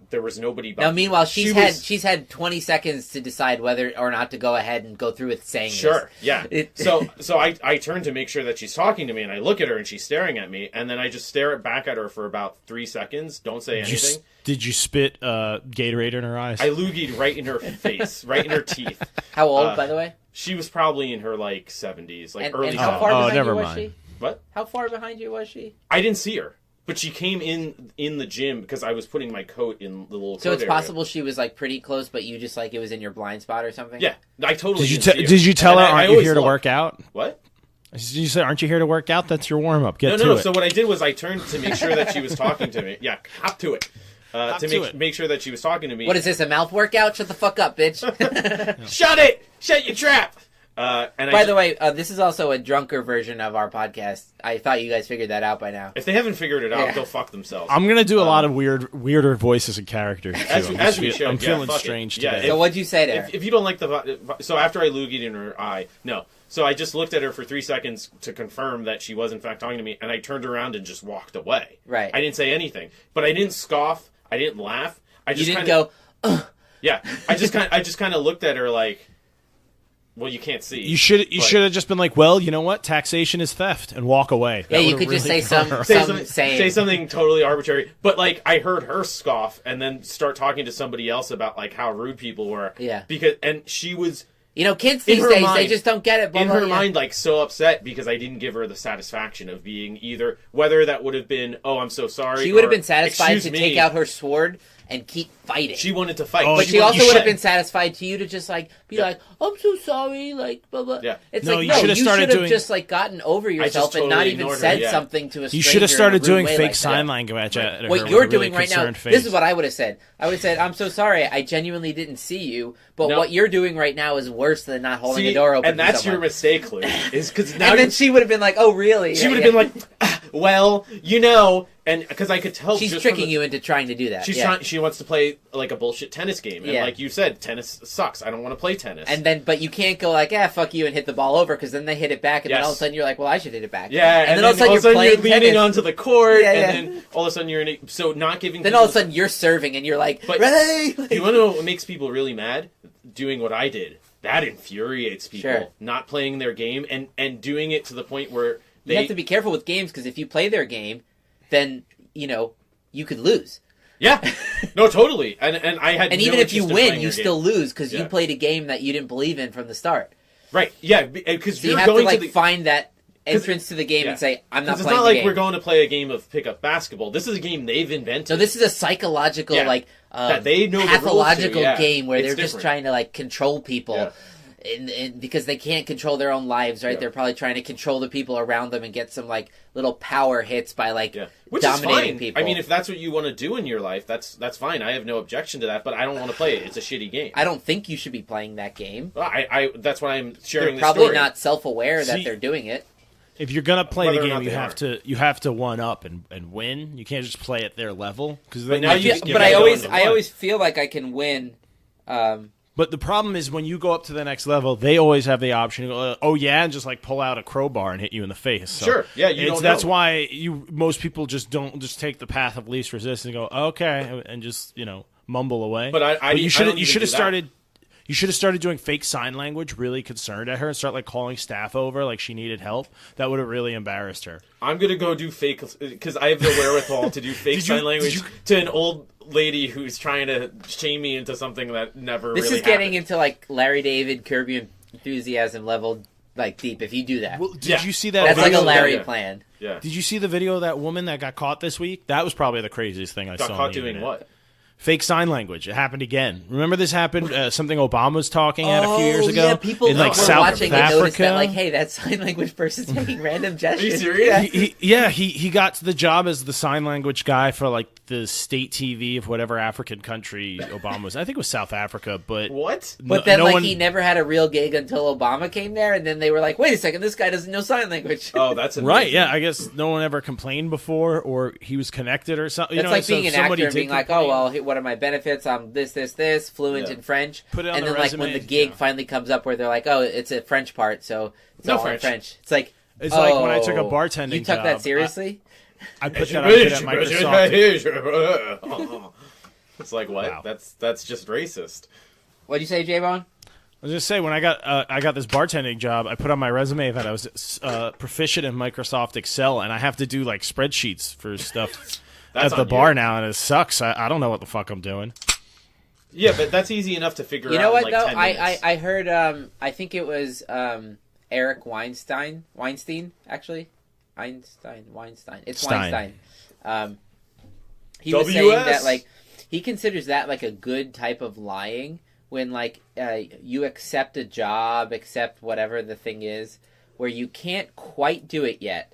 there was nobody
Now,
behind
meanwhile,
She
she's had 20 seconds to decide whether or not to go ahead and go through with saying
Sure,
this.
yeah.
It-
So I turn to make sure that she's talking to me, and I look at her, and she's staring at me, and then I just stare back at her for about 3 seconds. Don't say anything.
Did you spit Gatorade in her eyes?
I loogied right in her face, right in her teeth.
How old, by the way?
She was probably in her like 70s, like
And
early
how
70s.
far behind
never
you was
mind.
she?
What?
How far behind you was she?
I didn't see her, but she came in the gym because I was putting my coat in the little.
So
coat
it's
area.
possible she was like pretty close, but you just like it was in your blind spot or something?
Yeah, I totally.
Did you tell her, aren't you here to work out?
What?
Did you say, aren't you here to work out? That's your warm-up. Get
No,
to
no, no.
it.
So what I did was I turned to make sure that she was talking to me. Yeah, hop to it. Make sure that she was talking to me.
What is this, a mouth workout? Shut the fuck up, bitch.
Shut it! Shut your trap!
By the way, this is also a drunker version of our podcast. I thought you guys figured that out by now.
if they haven't figured it out,
Yeah.
they'll fuck themselves.
I'm going to do a lot of weirder voices and characters, too.
As we should.
I'm
Yeah,
feeling
fuck it.
strange
Yeah,
today.
So what'd you say there?
If you don't like so after I loogied in her eye, no. So I just looked at her for 3 seconds to confirm that she was in fact talking to me, and I turned around and just walked away.
Right.
I didn't say anything, but I didn't scoff. I didn't laugh. I
You
just
didn't
kinda,
go,
Yeah, I just kind of looked at her like, well, you can't see.
You should
but-
have just been like, well, you know what? Taxation is theft, and walk away.
yeah,
That
you
would've
could just
really
say
gone
some
around.
say something totally arbitrary. But like I heard her scoff and then start talking to somebody else about like how rude people were.
Yeah.
And she was
kids
in
these
her
days, they
mind-
just don't get it. Blah,
in
blah,
her
yeah.
mind like so upset because I didn't give her the satisfaction of being either whether that would have been, oh, I'm so sorry.
She would have
or,
been satisfied
"Excuse
to
me."
take out her sword and keep fighting.
She wanted to fight.
Oh,
but
She
she
wa-
also
you
would have
should-
been satisfied to you to just like be like, I'm so sorry, like blah blah.
Yeah.
It's
No,
like
you
no,
should
you
have
should
started
have
doing-
just like gotten over yourself and not
totally
even
ignored her,
said
yeah.
something to a stranger.
You should have started
in a rude
doing
way
fake
like
sign
that.
language at her
What
with
you're
a really
doing right now,
concerned face.
this is what I would have said. I would have said, I'm so sorry, I genuinely didn't see you, but
No.
what you're doing right now is worse than not holding
See,
the door open
and
for
that's
someone.
your mistake, Lou. Is because now
And then she would have been like, oh, really?
she would have been like, well, and because I could tell
she's
just from
tricking
the-
you into trying to do that.
She's
yeah.
trying. She wants to play like a bullshit tennis game, and
Yeah.
like you said, tennis sucks. I don't want to play tennis.
And then, but you can't go like, fuck you, and hit the ball over, because then they hit it back, and then
Yes.
all of a sudden you're like, well, I should hit it back.
yeah,
and then all of a sudden you're playing
leaning
tennis.
onto the court,
Yeah, yeah.
and then all of a sudden you're in. So not giving.
Then
people,
all of a sudden you're serving, and you're like,
But-
ready?
you want to know what makes people really mad? Doing what I did. That infuriates people.
Sure.
Not playing their game and doing it to the point where
You have to be careful with games, because if you play their game, then, you could lose.
Yeah, no, totally. And I had
And
no
even if you
interest in
win,
playing
you
your
still
game.
lose, because you
Yeah.
played a game that you didn't believe in from the start.
Right? Yeah, because
So you
you're
have to,
going
like,
to the
find that entrance to the game
yeah.
and say, I'm not
'Cause
playing
it's not
the
like
game.
we're going to play a game of pickup basketball. This is a game they've invented.
So this is a psychological,
Yeah. That they know the rules to,
pathological
yeah.
game where
It's
they're just
different.
trying to like control people,
Yeah.
because they can't control their own lives, right?
Yeah.
They're probably trying to control the people around them and get some like little power hits by like
Yeah. Which
dominating
is fine.
people.
I mean, if that's what you want to do in your life, that's fine. I have no objection to that, but I don't want to play it. It's a shitty game.
I don't think you should be playing that game.
Well, I that's why I'm sharing
They're
this
probably
story.
not self-aware that
See-
they're doing it.
If you're gonna play
Whether
the
or not
game,
they
you have to one up and win. You can't just play at their level because
But now you-
just
you
But
gotta
I
go
always,
into
I
one.
always feel like I can win.
But the problem is when you go up to the next level, they always have the option to go, oh yeah, and just like pull out a crowbar and hit you in the face. So
Sure. Yeah, you don't
That's
know.
why most people just don't just take the path of least resistance and go okay and just mumble away.
But
you
I
should
don't
you
even
should have
do that.
started. You should have started doing fake sign language, really concerned at her, and start like calling staff over like she needed help. That would have really embarrassed her.
I'm gonna go do fake because I have the wherewithal to do fake
Did you-
sign language
did you-
to an old lady who's trying to shame me into something that never.
This
really
is getting
happened.
into like Larry David, Curb Your Enthusiasm level, like deep. If you do that,
Well, did
Yeah.
you see that?
that's like a
video?
Larry
yeah.
plan.
Yeah.
Did you see the video of that woman that got caught this week? That was probably the craziest thing I
Got
saw. on
caught
the
doing
internet.
what?
Fake sign language. It happened again. Remember this happened? Something Obama was talking at a few years ago.
Yeah, people
in like
were
South
watching and noticed
Africa.
that, like, hey, that sign language person's making random gestures.
Are you serious?
Yeah.
he got to the job as the sign language guy for like the state TV of whatever African country Obama was. I think it was South Africa, but
What?
But then,
no
like,
one,
he never had a real gig until Obama came there, and then they were like, wait a second, this guy doesn't know sign language.
Oh, that's amazing.
right? Yeah, I guess no one ever complained before, or he was connected or something.
It's like
so
being
if
an
somebody
actor and
did
being like,
complain-
oh, well, what are my benefits? I'm this, fluent
Yeah.
in French.
Put it on
and
the
then, like, when
resume,
the gig
yeah.
finally comes up where they're like, oh, it's a French part, so it's
No
all in
French.
French. It's like,
It's like when I took a
oh,
bartending
You took
job.
that seriously?
I put that out at Microsoft.
It's like what?
Wow.
That's just racist.
What'd you say, J-Bone?
I was just say when I got this bartending job, I put on my resume that I was proficient in Microsoft Excel, and I have to do like spreadsheets for stuff
That's
at the
on
bar
you.
now, and it sucks. I don't know what the fuck I'm doing.
Yeah, but that's easy enough to figure
You
out.
know what,
in like
though?
10 minutes.
I heard, I think it was Eric Weinstein, actually. Weinstein. It's
Stein.
Weinstein. He was saying
WS?
that, like, he considers that, like, a good type of lying when, like, you accept a job, accept whatever the thing is, where you can't quite do it yet,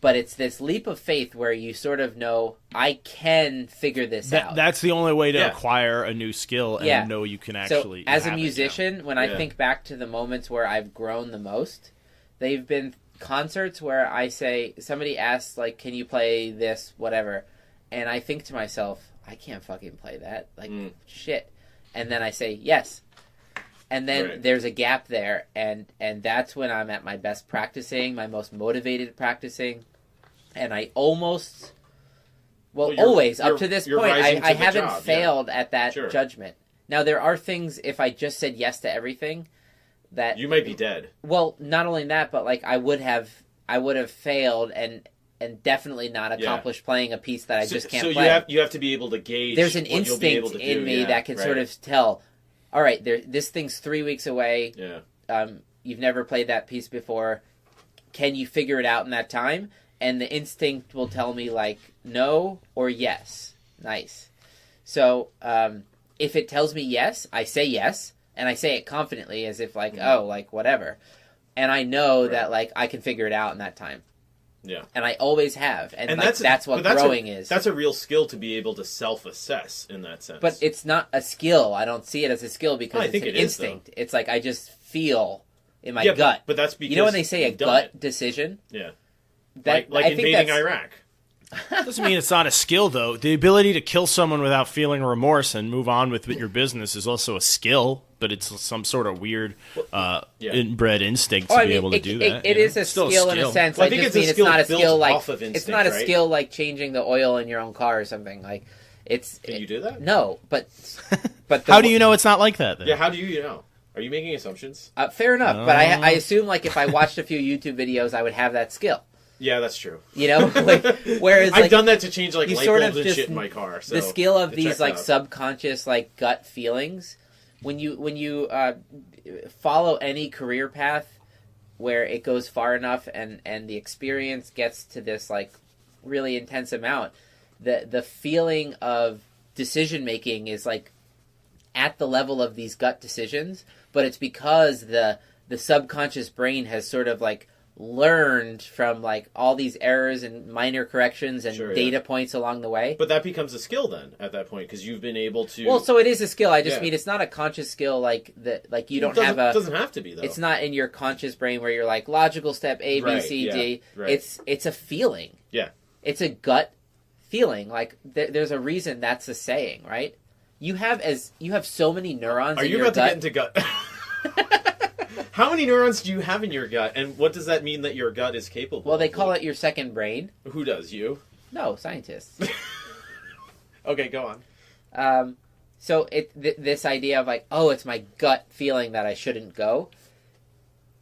but it's this leap of faith where you sort of know, I can figure this out.
That's the only way to
Yeah.
acquire a new skill and
Yeah.
know you can
So,
actually.
as a
have it,
musician, when I
Yeah.
think back to the moments where I've grown the most, they've been concerts where I say, somebody asks, like, can you play this, whatever, and I think to myself, I can't fucking play that, like, shit, and then I say, yes, and then
Right.
there's a gap there, and that's when I'm at my best practicing, my most motivated practicing, and I almost... Well,
Well,
always, up
you're-
to this
you're
point,
rising
I
to the
haven't
job, yeah.
failed at that
Sure.
judgment. Now, there are things, if I just said yes to everything, that...
You might be dead.
Well, not only that, but, like, I would have failed and definitely not accomplished playing a piece that I just can't
so
play.
you have to be able to gauge.
There's an
what you'll be able
instinct
to
in
do,
me
yeah,
that can
right.
sort of tell, all right, this thing's 3 weeks away.
Yeah.
You've never played that piece before. Can you figure it out in that time? And the instinct will tell me, like, no or yes. Nice. So if it tells me yes, I say yes, and I say it confidently as if like, oh, like whatever. And I know that like I can figure it out in that time.
Yeah.
And I always have. And like,
that's
what growing is.
That's a real skill to be able to self-assess in that sense.
But it's not a skill. I don't see it as a skill because
I think
it's an
it is,
instinct. It's like I just feel in my
Yeah,
gut.
but that's because
you know when they say a
you've done
gut
it.
decision?
Yeah.
That,
Like
I think
invading
that's,
Iraq.
Doesn't mean it's not a skill, though. The ability to kill someone without feeling remorse and move on with your business is also a skill, but it's some sort of weird inbred instinct to be able to do that.
It is a skill in a sense.
Well, I think
it's not a skill like
off of instinct,
it's not a
right?
skill like changing the oil in your own car or something. Like it's.
Can you do that?
No, but
how do you know it's not like that? Then?
Yeah, how do you know? Are you making assumptions?
Fair enough, but I assume like if I watched a few YouTube videos, I would have that skill.
Yeah, that's true.
You know, like whereas
I've
like,
done that to change like
you
light
sort
bulbs
of
and
just-
shit in my car. So
the skill of
it
these
checks
like
out.
subconscious like gut feelings when you follow any career path where it goes far enough and the experience gets to this like really intense amount, the feeling of decision making is like at the level of these gut decisions, but it's because the subconscious brain has sort of like learned from like all these errors and minor corrections and data points along the way.
But that becomes a skill then at that point because you've been able to.
Well, so it is a skill. I just mean it's not a conscious skill like that. Like you don't have a.
It doesn't have to be though.
It's not in your conscious brain where you're like logical step A, B, C, D.
Right.
It's a feeling.
Yeah.
It's a gut feeling. Like there's a reason that's a saying, right? You have so many neurons.
Are
in
you
your
about
gut.
to get into gut? How many neurons do you have in your gut, and what does that mean that your gut is capable?
Well, they call it your second brain.
Who does? You?
No, scientists.
Okay, go on.
So this idea of like, oh, it's my gut feeling that I shouldn't go.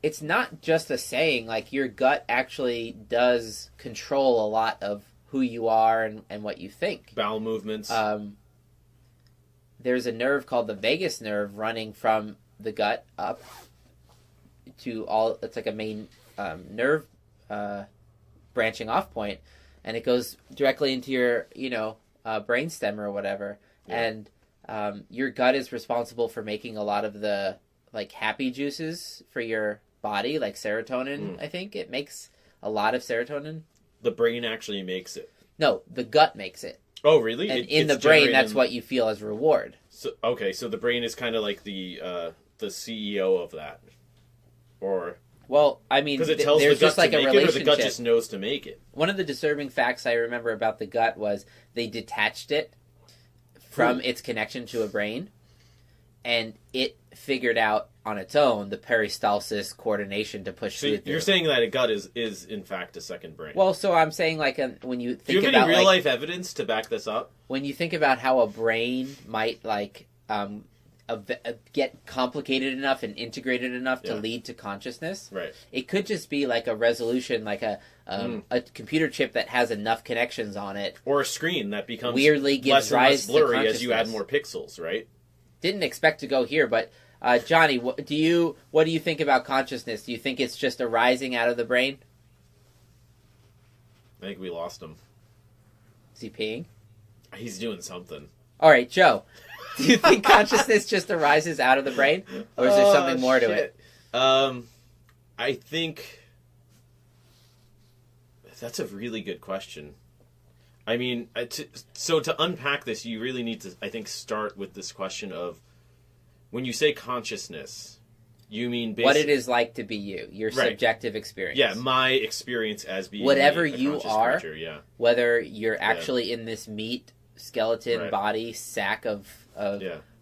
It's not just a saying. Like your gut actually does control a lot of who you are and what you think.
Bowel movements.
There's a nerve called the vagus nerve running from the gut up to all. It's like a main nerve branching off point, and it goes directly into your brainstem or whatever. Yeah. And your gut is responsible for making a lot of the like happy juices for your body, like serotonin. I think it makes a lot of serotonin.
The brain actually makes it.
No, the gut makes it.
Oh, really?
And in the brain, that's what you feel as reward.
So, okay, so the brain is kind of like the CEO of that, or
well, I mean,
because it tells the gut
just
to
like
make
a
it, or
relationship.
the gut just knows to make it.
One of the disturbing facts I remember about the gut was they detached it from its connection to a brain, and it figured out on its own the peristalsis coordination to push
So
food through.
you're saying that a gut is in fact a second brain.
Well, so I'm saying like when you think
do you have
about
any real
like,
life evidence to back this up?
when you think about how a brain might like get complicated enough and integrated enough to lead to consciousness,
Right.
it could just be like a resolution, like a computer chip that has enough connections on it.
Or a screen that becomes
Weirdly gives
less and
rise
less
to
blurry as you add
consciousness.
more pixels, right?
Didn't expect to go here, but Johnny, what do you think about consciousness? Do you think it's just arising out of the brain?
I think we lost him.
Is he peeing?
He's doing something.
All right, Joe. Do you think consciousness just arises out of the brain, or is there something more to it?
I think that's a really good question. I mean, so to unpack this, you really need to, I think, start with this question of when you say consciousness, you mean
what it is like to be you, your subjective experience.
Yeah, my experience as being
whatever
a
you are,
creature, yeah.
Whether you're actually in this meat skeleton
Right.
body sack of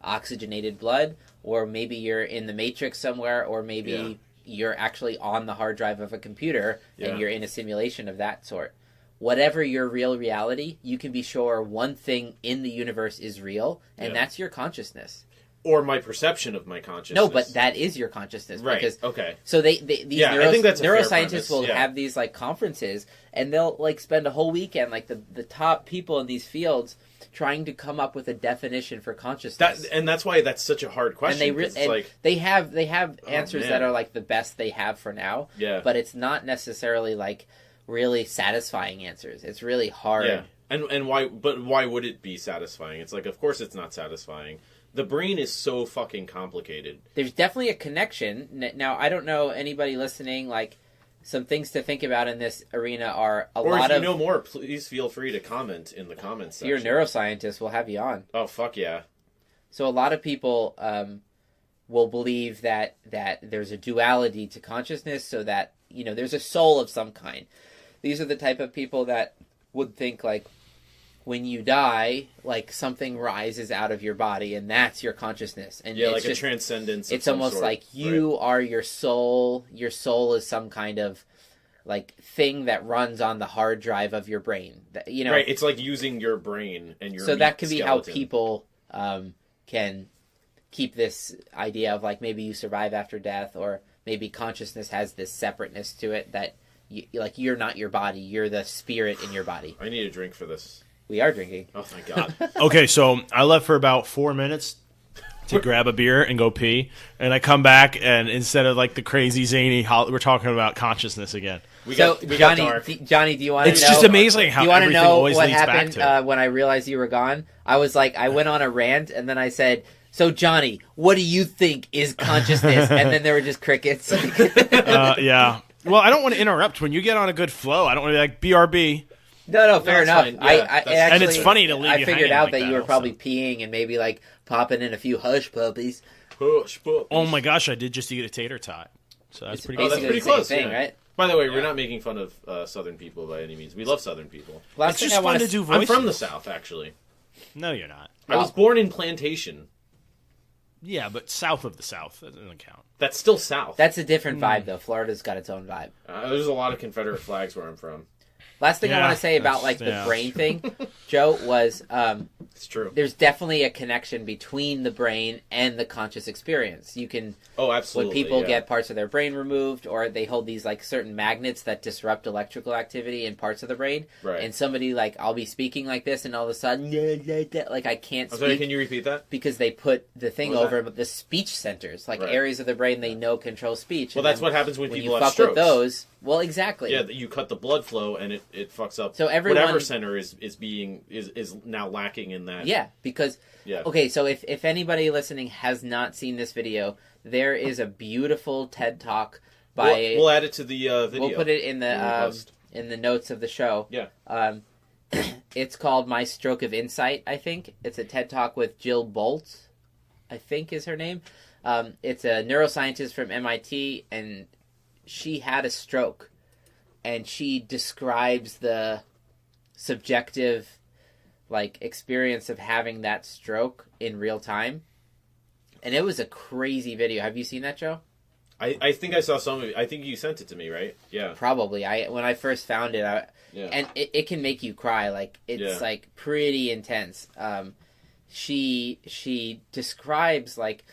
oxygenated blood, or maybe you're in the Matrix somewhere, or maybe you're actually on the hard drive of a computer and you're in a simulation of that sort. Whatever your real reality, you can be sure one thing in the universe is real, and that's your consciousness.
Or my perception of my consciousness.
No, but that is your consciousness.
Right,
Because,
okay.
So these
I think that's a fair
neuroscientists
premise,
will have these like conferences, and they'll like spend a whole weekend, like the top people in these fields, trying to come up with a definition for consciousness.
And that's why that's such a hard question.
And they have answers that are like the best they have for now.
Yeah.
But it's not necessarily like really satisfying answers. It's really hard.
Yeah. And why? But why would it be satisfying? It's like, of course, it's not satisfying. The brain is so fucking complicated.
There's definitely a connection. Now, I don't know anybody listening, like, some things to think about in this arena are a lot of...
Or if you know more, please feel free to comment in the comments section.
If you're a neuroscientist, we'll have you on.
Oh, fuck yeah.
So a lot of people will believe that there's a duality to consciousness, so that, you know, there's a soul of some kind. These are the type of people that would think, like, when you die, like, something rises out of your body, and that's your consciousness. And
Yeah,
it's
like
just,
a transcendence of
it's
some
almost
sort,
like you
right?
are your soul. Your soul is some kind of, like, thing that runs on the hard drive of your brain. You know,
Right, it's like using your brain and your
so that could be
skeleton.
how people can keep this idea of, like, maybe you survive after death, or maybe consciousness has this separateness to it that, like, you're not your body, you're the spirit in your body.
I need a drink for this.
We are drinking.
Oh, thank God.
Okay, so I left for about 4 minutes to grab a beer and go pee, and I come back, and instead of like the crazy zany, we're talking about consciousness again.
We
So,
got
Johnny,
dark.
Johnny, do you want to know?
It's just amazing how
Do you want to
everything
know
always
what
leads back
happened
to it.
when I realized you were gone? I was like, I went on a rant, and then I said, "So, Johnny, what do you think is consciousness?" And then there were just crickets.
Yeah. Well, I don't want to interrupt when you get on a good flow. I don't want to be like BRB.
No, fair
that's
enough.
fine.
I
Yeah,
actually,
and it's funny to leave
I
you
figured
hanging
out
like
that
that
you were
also.
probably peeing and maybe like popping in a few hush puppies.
Push, push.
Oh my gosh, I did just eat a tater tot. So that's pretty
Oh, that's
good.
Basically
pretty
the same
close,
thing,
yeah.
right?
By the way, we're not making fun of Southern people by any means. We love Southern people.
Last
It's
thing
just
I want
fun to do
I'm
voices.
from the South, actually.
No, you're not.
I was born in Plantation.
Yeah, but south of the South. That doesn't count.
That's still South.
That's a different vibe, though. Florida's got its own vibe.
There's a lot of Confederate flags where I'm from.
Last thing I
Yeah,
want to say about
that's-
like the
yeah,
brain
that's
thing, Joe, was
It's true.
there's definitely a connection between the brain and the conscious experience. You can,
Oh,
when
absolutely.
people
yeah.
get parts of their brain removed, or they hold these like certain magnets that disrupt electrical activity in parts of the brain,
Right.
and somebody like, I'll be speaking like this, and all of a sudden, like I can't
I'm
speak.
sorry, can you repeat that?
Because they put the thing
What was
over the speech centers, like
Right.
areas of the brain they know control speech.
Well,
and
that's
then
what happens when
when
people
you
have
fuck
strokes.
with those. Well, exactly.
Yeah, you cut the blood flow and it fucks up.
So everyone-
whatever center is now lacking in that.
Yeah, because
Yeah.
okay, so if anybody listening has not seen this video, there is a beautiful TED Talk by.
We'll add it to the video.
We'll put it in
We'll
the
post.
in the notes of the show.
Yeah.
It's called My Stroke of Insight. I think it's a TED Talk with Jill Bolt. I think is her name. It's a neuroscientist from MIT, and she had a stroke, and she describes the subjective like experience of having that stroke in real time. And it was a crazy video. Have you seen that, Joe?
I think I saw some of it. I think you sent it to me, right? Yeah.
Probably. When I first found it,
Yeah.
and it can make you cry. Like it's
Yeah.
like pretty intense. She describes like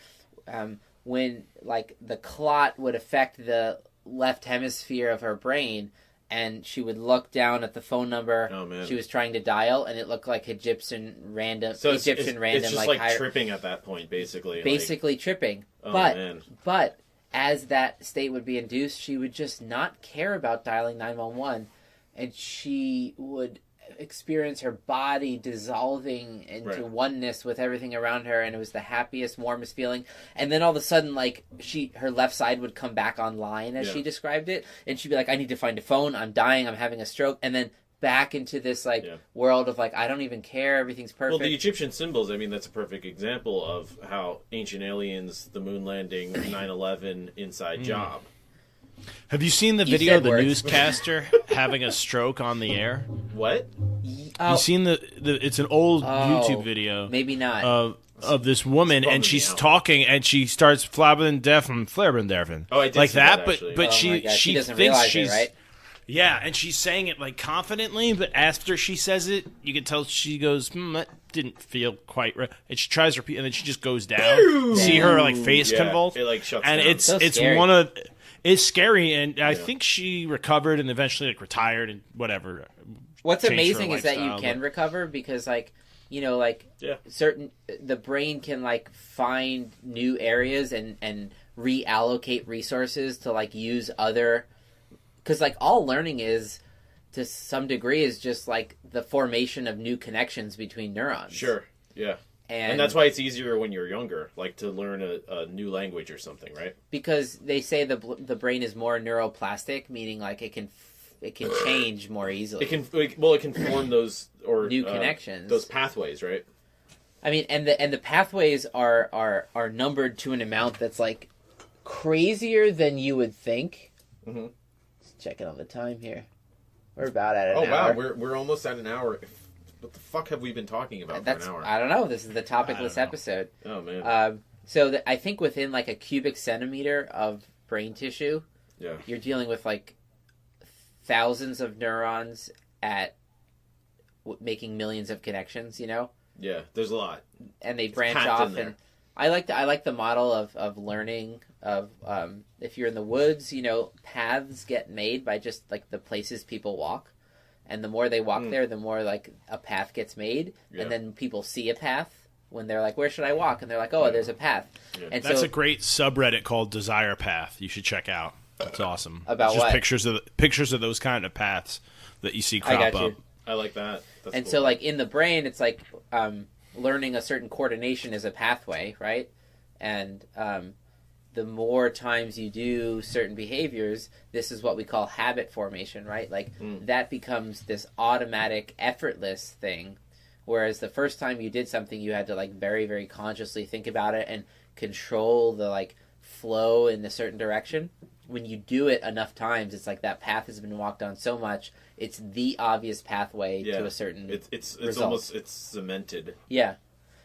when like the clot would affect the left hemisphere of her brain, and she would look down at the phone number
Oh, man.
she was trying to dial, and it looked like Egyptian random
So it's
random
just like
higher-
tripping at that point, basically.
basically tripping.
Oh,
but
man.
but as that state would be induced, she would just not care about dialing 911, and she would experience her body dissolving into
Right.
oneness with everything around her, and it was the happiest, warmest feeling. And then all of a sudden, like her left side would come back online, as
Yeah.
she described it, and she'd be like, "I need to find a phone. I'm dying. I'm having a stroke," and then back into this like
Yeah.
world of like, I don't even care. Everything's perfect.
Well, the Egyptian symbols, I mean, that's a perfect example of how ancient aliens, the moon landing, 9/11, inside job.
Have you seen the
You
video
said
of the
words.
newscaster having a stroke on the air?
What?
Oh,
You seen the it's an old
Oh,
YouTube video
maybe not.
of this woman,
bumming
and
me
she's
out.
talking, and she starts flabbing deaf and flabbing deaf.
Oh, I did
like
see that,
that, but
actually.
but
Oh my God,
she
doesn't
thinks
realize
she's
it, right?
yeah, and she's saying it like confidently, but after she says it, you can tell she goes, that didn't feel quite right, and she tries to repeat, and then she just goes down. See her like face
Yeah,
convulse,
it, like, shuts
and
down.
it's
So
it's
scary.
one of it's scary, and I think she recovered and eventually like retired and whatever.
What's
changed her
amazing is that you
lifestyle,
can
but-
recover, because like, you know, like
Yeah.
the brain can like find new areas and reallocate resources to like use other, because like all learning is to some degree is just like the formation of new connections between neurons.
Sure. Yeah. And that's why it's easier when you're younger, like to learn a new language or something, right?
Because they say the brain is more neuroplastic, meaning like it can change more easily.
It can form those or
new connections,
those pathways, right?
I mean, and the pathways are numbered to an amount that's like crazier than you would think.
Mm-hmm.
Just checking on the time here. We're about at an hour.
Oh wow, we're almost at an hour. What the fuck have we been talking about for an hour?
I don't know. This is the topicless episode.
Oh man.
So I think within like a cubic centimeter of brain tissue,
yeah,
you're dealing with like thousands of neurons at making millions of connections. You know.
Yeah, there's a lot,
and they branch off. And I like the model of learning of if you're in the woods, you know, paths get made by just like the places people walk. And the more they walk there, the more like a path gets made, and then people see a path when they're like, "Where should I walk?" And they're like, "Oh, there's a path."
Yeah.
And that's a great subreddit called Desire Path. You should check out. That's awesome.
About
just
what?
Pictures of those kind of paths that you see crop up.
I like that. That's
and
cool.
so, like in the brain, it's like learning a certain coordination is a pathway, right? And the more times you do certain behaviors, this is what we call habit formation, right? Like that becomes this automatic, effortless thing. Whereas the first time you did something, you had to like very, very consciously think about it and control the like flow in a certain direction. When you do it enough times, it's like that path has been walked on so much, it's the obvious pathway to a certain
it's
result.
almost it's cemented.
Yeah.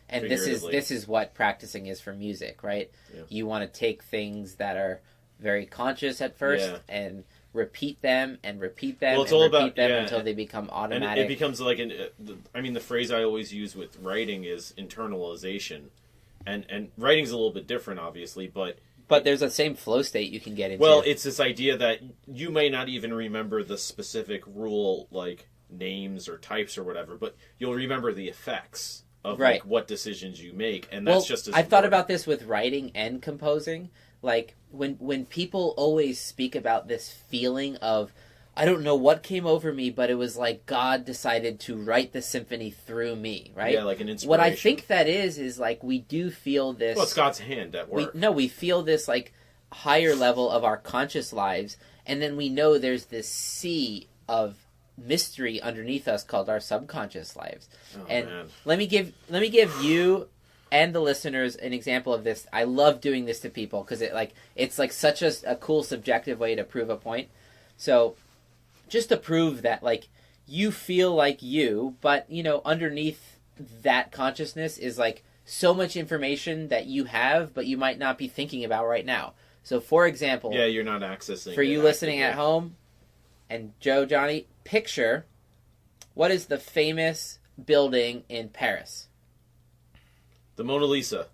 And this is what practicing is for music, right?
Yeah.
You want to take things that are very conscious at first and repeat them and repeat them until they become automatic.
And it becomes like the phrase I always use with writing is internalization. And writing's a little bit different, obviously, but
there's a same flow state you can get into.
Well, it's this idea that you may not even remember the specific rule, like names or types or whatever, but you'll remember the effects of like what decisions you make, and that's just as
I've thought about this with writing and composing. Like when people always speak about this feeling of, I don't know what came over me, but it was like God decided to write the symphony through me, right?
Yeah, like an inspiration.
What I think that is like we do feel this.
Well, it's God's hand at work.
We feel this like higher level of our conscious lives, and then we know there's this sea of mystery underneath us called our subconscious lives.
Man.
let me give you and the listeners an example of this. I love doing this to people because it's like such a cool subjective way to prove a point. So just to prove that like you feel like you, but you know underneath that consciousness is like so much information that you have but you might not be thinking about right now. So for example,
you're not accessing
for you listening at home, and Johnny, picture what is the famous building in Paris?
The Mona Lisa.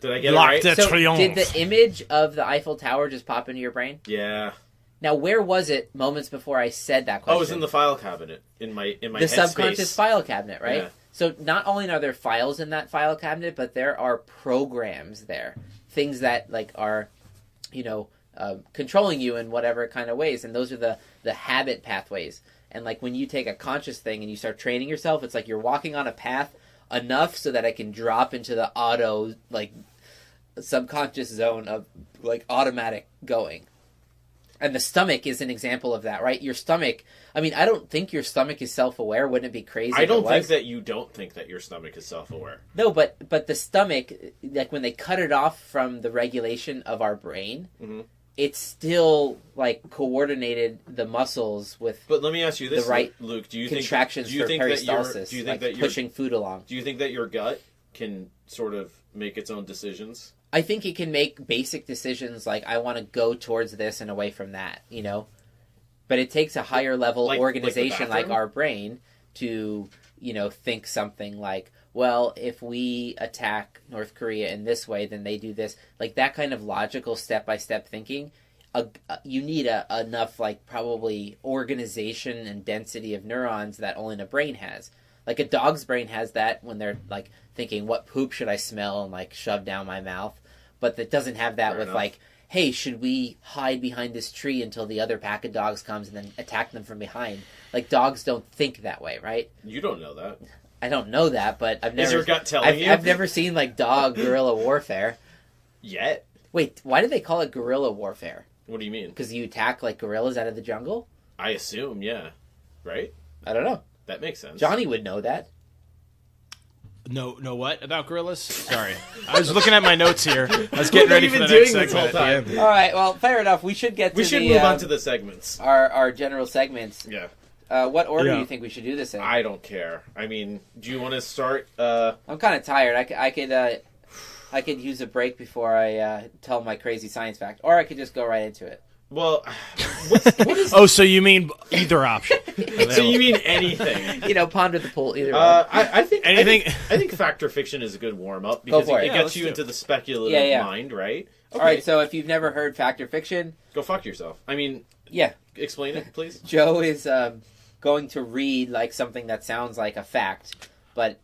Did I get
L'Arc
it right?
de
So
Triomphe.
did the image of the Eiffel Tower just pop into your brain?
Yeah.
Now, where was it moments before I said that question?
Oh, it was in the file cabinet in my
the subconscious file cabinet, right?
Yeah.
So not only are there files in that file cabinet, but there are programs there, things that like are, you know, controlling you in whatever kind of ways, and those are the habit pathways. And like when you take a conscious thing and you start training yourself, it's like you're walking on a path enough so that I can drop into the auto like subconscious zone of like automatic going. And the stomach is an example of that, right? Your stomach, I mean, I don't think your stomach is self-aware. Wouldn't it be crazy?
I don't think that you don't think that your stomach is self-aware.
No, but the stomach, like when they cut it off from the regulation of our brain, it's still like coordinated the muscles with.
But let me ask you this,
the right
Luke. Do you
contractions
think,
for peristalsis?
do you
like
think that
pushing food along?
Do you think that your gut can sort of make its own decisions?
I think it can make basic decisions like I want to go towards this and away from that, you know? But it takes a higher level organization like our brain to, you know, think something like, well, if we attack North Korea in this way, then they do this. Like that kind of logical step-by-step thinking, you need enough like probably organization and density of neurons that only a brain has. Like a dog's brain has that when they're like thinking, what poop should I smell and like shove down my mouth? But that doesn't have that with like, hey, should we hide behind this tree until the other pack of dogs comes and then attack them from behind? Like, dogs don't think that way, right?
You don't know that.
I don't know that, but I've never...
Is your gut telling you?
I've never seen, like, dog guerrilla warfare.
Yet?
Wait, why do they call it guerrilla warfare?
What do you mean?
Because you attack, like, gorillas out of the jungle?
I assume, yeah. Right?
I don't know.
That makes sense.
Johnny would know that.
No, what about gorillas? Sorry, I was looking at my notes here. I was getting
What have
ready
you
for the
been
next
doing this
segment.
whole
at the
time?
end.
All right, well, fair enough. We should get to
We should
the,
move on to the segments.
our general segments.
Yeah.
What order
Yeah.
do you think we should do this in?
I don't care. I mean, do you want to start?
I'm kind of tired. I could use a break before I tell my crazy science fact, or I could just go right into it.
Well, what is...
Oh, so you mean either option?
So you mean anything?
You know, ponder the pool either way.
I think
Anything-
I think fact or fiction is a good warm up because
for it.
it
Yeah,
gets
let's
you
do
into
it.
the speculative
Yeah.
mind, right? Okay.
All right, so if you've never heard fact or fiction,
Go fuck yourself. I mean,
yeah,
explain it, please.
Joe is going to read like something that sounds like a fact, but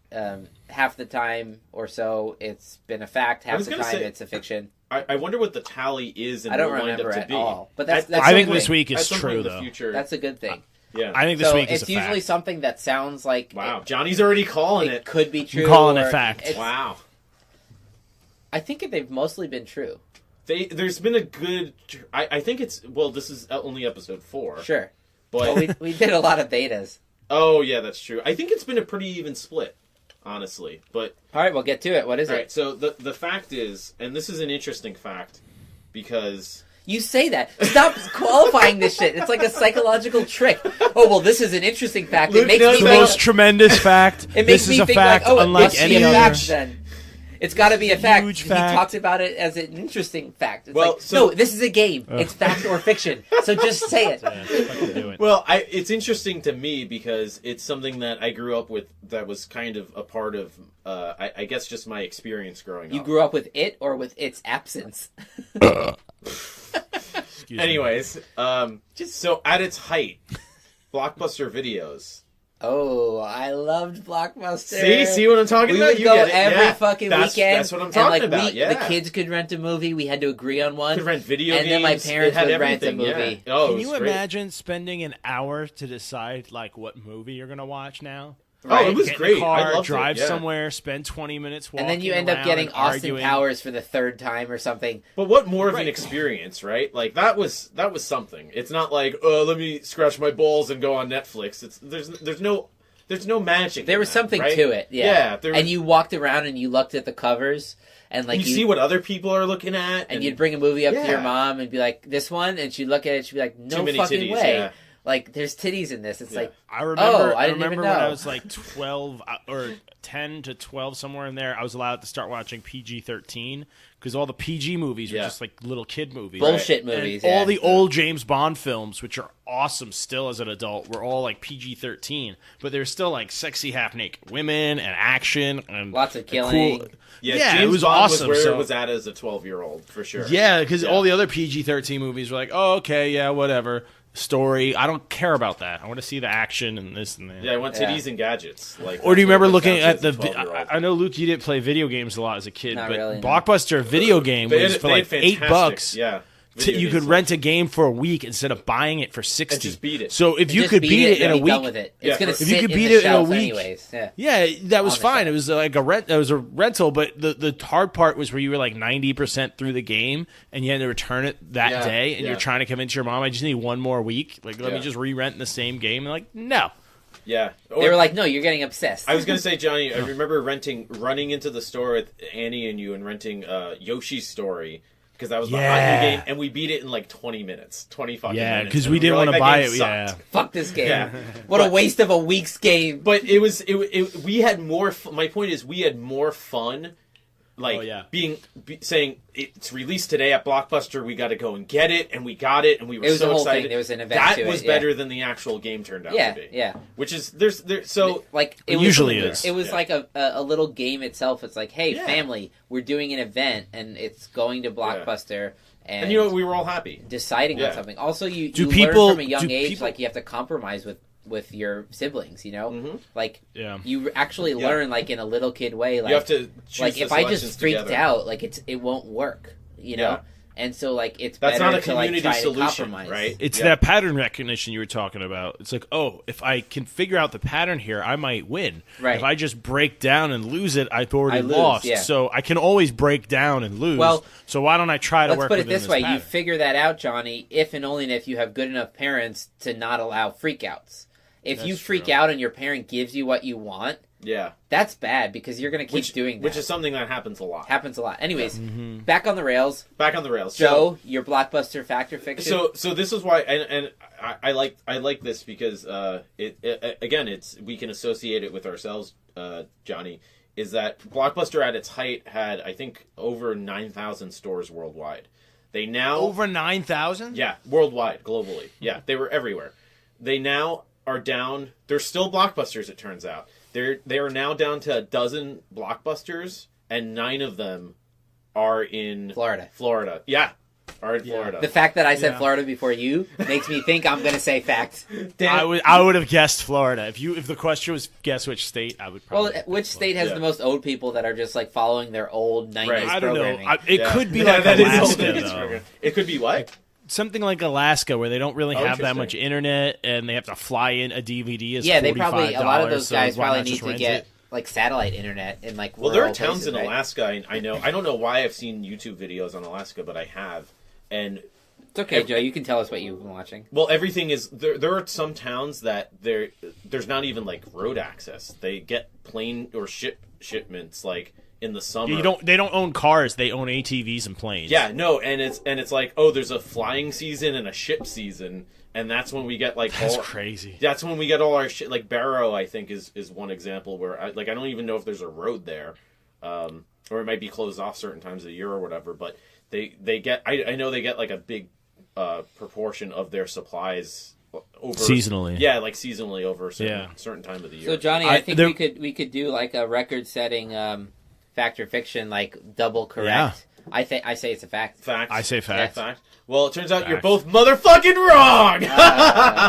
half the time or so it's been a fact, half
was
the
gonna
time
say-
it's a fiction.
I wonder what the tally is and
I don't
will wind
remember
up to
at
be.
all, but that's
I think
something-
this week
At
is
some point
true
in the
though.
future.
That's a good thing.
Yeah.
I think this
So
week is
it's
a
usually
fact.
something that sounds like
Wow, Johnny's already calling
it
it.
could be true.
calling it
or
fact.
it's-
Wow.
I think they've mostly been true.
There's been a good. I think it's this is only episode 4.
Sure,
But
we did a lot of betas.
oh yeah, that's true. I think it's been a pretty even split, honestly. But
All right, we'll get to it. What is
all
it?
right, so the fact is, and this is an interesting fact, because
You say that. Stop qualifying this shit. It's like a psychological trick. Oh well, this is an interesting fact.
Luke
It makes
knows
me
The
that-
think.
most tremendous fact.
It
This
makes me
is a
think
fact
like, oh, it
unlike
must
any
be a
other.
fact then. It's got to be a fact.
Huge
He
fact.
talks about it as an interesting fact. It's
Well,
like,
so-
no, this is a game. It's fact or fiction. So just say it.
Yeah, fucking do it.
well, it's interesting to me because it's something that I grew up with. That was kind of a part of, I guess, just my experience growing
You
up.
grew up with it or with its absence.
Excuse me.
Anyways, so at its height, Blockbuster Videos.
Oh, I loved Blockbuster.
See what I'm talking
We
about?
would
You
go
get it.
every
Yeah.
fucking
That's-
weekend.
That's what I'm
and
talking
like
about. Yeah,
the kids could rent a movie. We had to agree on one.
could rent video
and
games.
then my
It
parents
had
would rent a
everything,
movie.
Yeah. Oh, it
Can
was
you
great.
imagine spending an hour to decide like what movie you're gonna watch now?
Oh, it was
Get in
great.
the car,
I loved
drive
it. Yeah.
somewhere, spend 20 minutes walking
And then you end up
around
getting
and
Austin
arguing.
Powers for the third time or something.
But what more of an
Right.
experience, right? Like that was something. It's not like, let me scratch my balls and go on Netflix. There's no magic.
There
in
was
that,
something
right?
to it, yeah.
Yeah, there was,
And you walked around and you looked at the covers and like
you see what other people are looking at,
and you'd bring a movie up to your
Yeah.
mom and be like, "This one," and she'd look at it, she'd be like, "No
Too many
fucking
titties,
way!"
yeah.
Like, there's titties in this. It's
Yeah.
like,
I remember.
Oh, I didn't even
when I
know.
was like 12 or 10 to 12, somewhere in there. I was allowed to start watching PG-13 because all the PG movies were
Yeah.
just like little kid movies.
bullshit
And
movies.
all
yeah.
the old James Bond films, which are awesome still as an adult, were all like PG-13, but there's still like sexy half-naked women and action and
Lots of
and
killing.
Cool.
Yeah,
it
James
was
Bond
awesome.
was where
so-
it was at as a 12-year-old for sure.
Yeah, because
Yeah.
all the other PG-13 movies were like, oh, okay, yeah, whatever. Story, I don't care about that. I want to see the action and this and that.
Yeah, I want
Yeah.
titties and gadgets. Like,
Or do you
that's
remember
what it
looking
comes
at
down
the?
to as a 12-year-old.
I know Luke, you didn't play video games a lot as a kid,
Not
but
really, no.
Blockbuster video game
They
was
had-
for
they
like
had
$8.
fantastic- Yeah, video
You could
games.
rent a game for a week instead of buying it for 60.
And just beat it.
So if you
Just
could beat it in
and
a
be
week,
done with it. It's
Yeah,
gonna
if
you
sit
could
in
beat
the
it in a
shelf
week-
anyways. Yeah.
yeah, that was
On the
fine.
shelf.
It was like a rent. It was a rental, but the hard part was where you were like 90% through the game and you had to return it that
Yeah,
day, and
yeah.
you're trying to convince your mom, I just need one more week. Like, let me
Yeah.
just re-rent the same game. And like, no.
Yeah.
They were like, "No, you're getting obsessed."
I was gonna say, Johnny, I remember running into the store with Annie and you and renting Yoshi's Story because that was my hot
Yeah.
new game, and we beat it in like 20 minutes, 20 fucking
Yeah,
minutes.
because
and
we didn't
were
want
like,
to
"That
buy
game
it.
sucked."
Yeah.
Fuck this game.
Yeah.
What a
But-
waste of a week's game.
But it was we had more. My point is, we had more fun. Like
Oh, yeah.
saying it's released today at Blockbuster, we got to go and get it, and we got it, and we were
It was
so
a whole
excited.
thing. There was an event
that
to
was
it,
better
yeah.
than the actual game turned out
Yeah,
to be.
yeah.
Which is there's so
Like
It
was
usually
something
is.
there.
It was
Yeah.
like a little game itself. It's like, hey,
Yeah.
family, we're doing an event, and it's going to Blockbuster,
and you know we were all happy.
deciding
Yeah.
on something. Also, you
Do
learn
people-
from a young
do
age,
people-
like you have to compromise with your siblings. You know,
Mhm.
like
Yeah.
you actually
Yeah.
learn like in a little kid way. Like
You have to choose
like
the
if I just
selections
freaked
together.
out, like it won't work. You know, and so like it's
That's
better
not a
to like
community
try to
solution,
compromise.
right?
It's
Yeah.
that pattern recognition you were talking about. It's like, oh, if I can figure out the pattern here, I might win.
Right.
If I just break down and lose it, I've already
I lose,
lost.
yeah.
So I can always break down and lose.
Well,
so why don't I try to
Let's
work
put it
within
this way: you
pattern?
figure that out, Johnny, if and only if you have good enough parents to not allow freakouts. If you
That's
freak
true.
out and your parent gives you what you want,
Yeah.
that's bad because you're going to keep doing that.
Which is something that happens a lot.
Happens a lot. Anyways,
Mm-hmm.
back on the rails.
Back on the rails.
Joe, your blockbuster factor fiction.
So this is why, and I like this because again, we can associate it with ourselves, Johnny. Is that Blockbuster at its height had, I think, over 9,000 stores worldwide. They now
Over 9,000?
yeah, worldwide, globally. Yeah, they were everywhere. They now are down. They're still Blockbusters, it turns out. They are now down to a dozen Blockbusters, and 9 of them are in
Florida.
Yeah, are in Florida.
The fact that I said
Yeah.
Florida before you makes me think I'm going to say fact.
I would have guessed Florida. If the question was guess which state, I would probably.
Well, which state has
Yeah.
the most old people that are just like following their old 90s
Right.
I don't know.
programming?
It
Yeah.
could be
Yeah,
like
that is
Alaska,
old.
though.
It could be what?
Something like Alaska, where they don't really have that
interesting.
much internet, and they have to fly in a DVD. Is
Yeah, they probably, a lot of
$45,
those
so
guys
why
probably
not
need
just
to
rent
get
it?
like satellite internet in like
Well, there are
rural
towns
places,
in
right?
Alaska. I know. I don't know why I've seen YouTube videos on Alaska, but I have. And
It's okay, Joe. You can tell us what you've been watching.
well, everything is there. There are some towns that there's not even like road access. They get plane or shipments like in the summer.
They don't own cars. They own ATVs and planes.
Yeah, no, and it's like, oh, there's a flying season and a ship season, and that's when we get like
That's
all,
crazy.
That's when we get all our shit. Like Barrow, I think is one example where I don't even know if there's a road there, or it might be closed off certain times of the year or whatever. But they get I know they get like a big proportion of their supplies over
Seasonally.
Yeah, like seasonally over a
Yeah.
certain time of the year.
So, Johnny, I think
there-
we could do like a record-setting factor fiction, like double correct. I say it's a fact.
fact.
I say fact.
Fact. Well, it turns out you're
Fact.
both motherfucking wrong.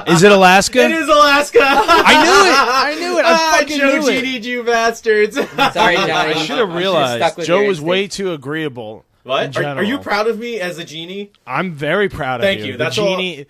Is it Alaska?
It is Alaska.
I knew it. I fucking
Joe
knew it.
cheated you bastards.
Sorry, Johnny.
I should have
stuck
realized.
with
Joe
your
was way
instinct.
too agreeable. in
What? Are you
general.
proud of me as a genie?
I'm very proud of
Thank
you.
you.
The
That's all-
genie.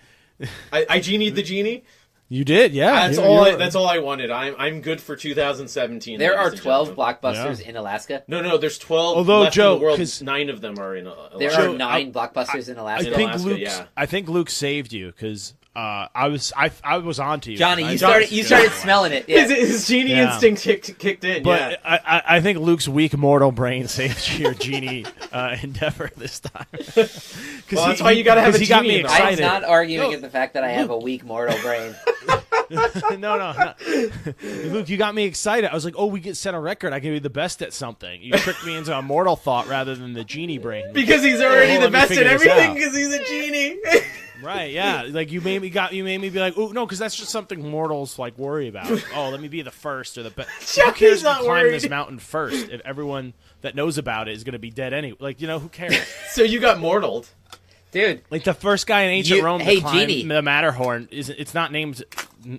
I genied the genie.
You did, yeah.
That's
You-
all.
you're-
That's all I wanted. I'm good for 2017.
There are
ladies and
12
gentlemen.
blockbusters in Alaska.
No. There's 12.
Although,
left
Joe,
in the world,
'cause-
9 of them are in.
There
Alaska.
are 9 blockbusters in
I
Alaska.
think
Alaska,
Luke.
yeah.
I think Luke saved you because I was on to you.
Johnny,
I
you
thought-
started smelling it. Yeah.
His genie
Yeah.
instinct kicked in.
But
yeah.
I think Luke's weak mortal brain saved your genie endeavor this time.
Well, that's why you gotta have a
he got
genie
me
in the
I'm
excited.
not arguing
No.
at the fact that I have a weak mortal brain.
no. Luke, you got me excited. I was like, oh, we get set a record. I can be the best at something. You tricked me into a mortal thought rather than the genie brain.
Because he's already
Well,
the
let me
best at
figure this
everything.
out.
Because he's a genie.
Right, yeah. Like you made me be like, oh no, because that's just something mortals like worry about. Oh, let me be the first or the best. Who
Johnny's
cares if
not
you climb
worried.
this mountain first if everyone that knows about it is going to be dead anyway? Like, who cares?
So you got mortaled.
Dude,
Like the first guy in ancient Rome
hey,
to climb
Genie.
the Matterhorn it's not named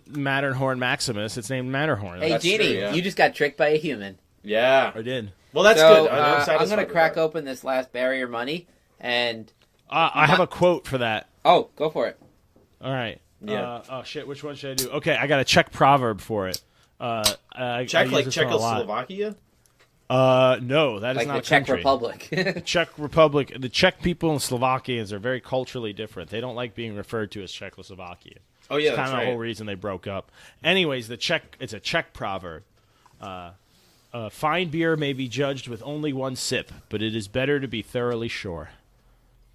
Matterhorn Maximus. It's named Matterhorn.
hey,
That's
Genie,
true, yeah.
you just got tricked by a human.
Yeah.
I did.
Well, that's
So
good. I'm
I'm
satisfied
going to
with
crack
that.
open this last barrier money, and
I have a quote for that.
oh, go for it.
All right.
Yeah.
Oh shit! Which one should I do? Okay, I got a Czech proverb for it. I
Czech
use
like
this one a lot.
Czechoslovakia.
No, that is
Like
not
the
a
Czech
country.
Republic.
Czech Republic. The Czech people and Slovakians are very culturally different. They don't like being referred to as Czechoslovakia.
Oh yeah,
It's
that's
kind of the
right.
whole reason they broke up. Anyways, it's a Czech proverb. Fine beer may be judged with only one sip, but it is better to be thoroughly sure.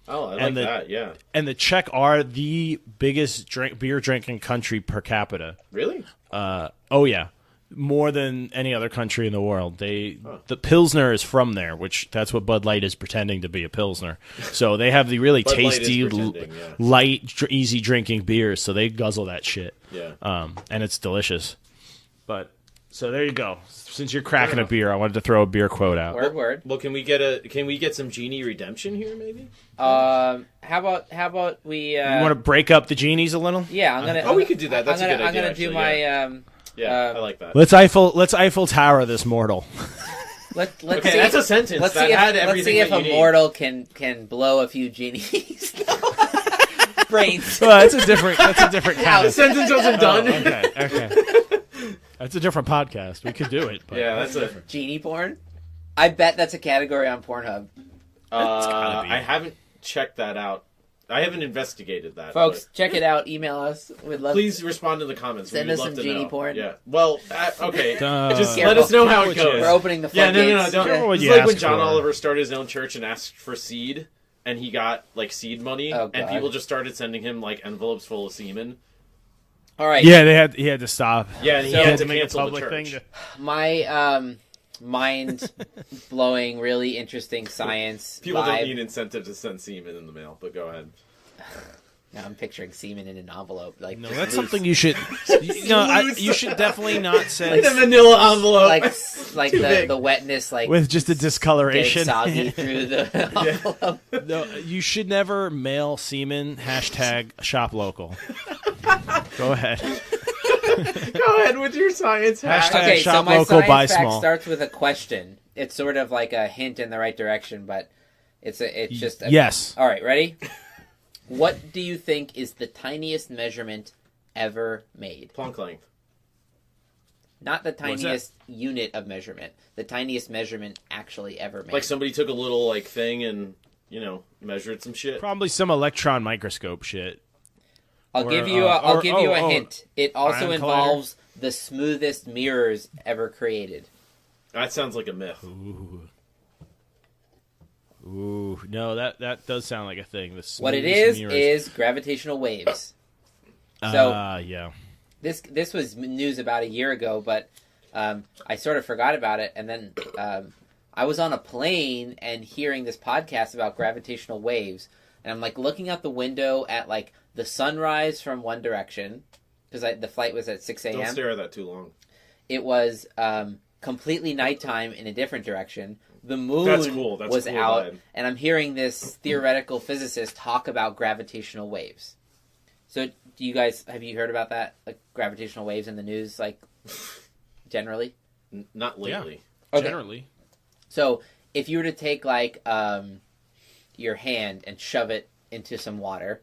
Oh, I like
And the-
that. Yeah.
And the Czech are the biggest beer drinking country per capita.
Really?
Oh yeah, more than any other country in the world. The Pilsner is from there, which that's what Bud Light is pretending to be, a Pilsner. So they have the really
Bud Light is
tasty,
pretending, yeah.
light, easy drinking beers. So they guzzle that shit.
Yeah.
And it's delicious. But so there you go. Since you're cracking
Fair
a beer, I wanted to throw a beer quote out.
Word.
Well, can we get some genie redemption here, maybe?
How about we?
You want to break up the genies a little?
Yeah, I'm gonna.
Oh, we could do that. That's
I'm
a
gonna,
good idea,
I'm gonna do
actually,
my.
Yeah, I like that.
Let's Eiffel Tower this mortal.
Let's
Okay,
see.
that's a sentence.
Let's
that
see if,
had
let's
everything
see if
that
a
you need.
mortal can blow a few genies. Brains.
Well, that's a different kind
The
of.
sentence wasn't done.
Okay. That's a different podcast. We could do it. But
Yeah, that's a.
Genie porn? I bet that's a category on Pornhub.
gotta be.
I haven't checked that out. I haven't investigated that.
Folks, check it out. Email us. We'd
but
love
please respond in the comments.
Send
We'd
us
love
some
to
genie
know.
porn.
Yeah. Well, okay. Just
Careful.
let us know how it
Careful,
goes.
We're opening the
Yeah,
floodgates.
Don't.
Careful what
It's
you
like when
ask
John
for.
Oliver started his own church and asked for seed, and he got like seed money,
Oh,
and
God.
people just started sending him like envelopes full of semen.
All right.
Yeah, he had to stop.
Yeah, and he
So-
had to
make a
cancel the
public
church.
thing.
My mind-blowing, really interesting science
People
vibe.
don't need incentive to send semen in the mail, but go ahead.
Now I'm picturing semen in an envelope. Like
No,
just
that's
loose.
something you should. You should definitely not send
Like a manila envelope.
like
Too
the
big.
wetness like
with just a
getting
discoloration.
soggy through the envelope.
No, you should never mail semen. #shop local. Go ahead.
Go ahead with your science hack.
Hashtag-
Okay, so
shop
my
local,
science
buy
fact
small.
starts with a question. It's sort of like a hint in the right direction, but it's just a,
Yes.
All right, ready? What do you think is the tiniest measurement ever made?
Planck length.
Not the
What's that?
tiniest unit of measurement. The tiniest measurement actually ever made.
Like somebody took a little like thing and measured some shit.
Probably some electron microscope shit.
I'll
or,
give you
or-
a hint. It also
ion
involves the smoothest mirrors ever created.
That sounds like a myth.
Ooh, no, that does sound like a thing.
What it is gravitational waves.
yeah.
This was news about a year ago, but I sort of forgot about it, and then I was on a plane and hearing this podcast about gravitational waves, and I'm like looking out the window at like the sunrise from one direction because the flight was at 6
Don't
a.m.
stare at that too long.
It was completely nighttime in a different direction. The moon
That's cool. That's
was
a cool
out,
vibe.
and I'm hearing this theoretical physicist talk about gravitational waves. So, do you guys have you heard about that? Like gravitational waves in the news, like generally.
Not lately.
Okay.
Generally.
So, if you were to take like your hand and shove it into some water,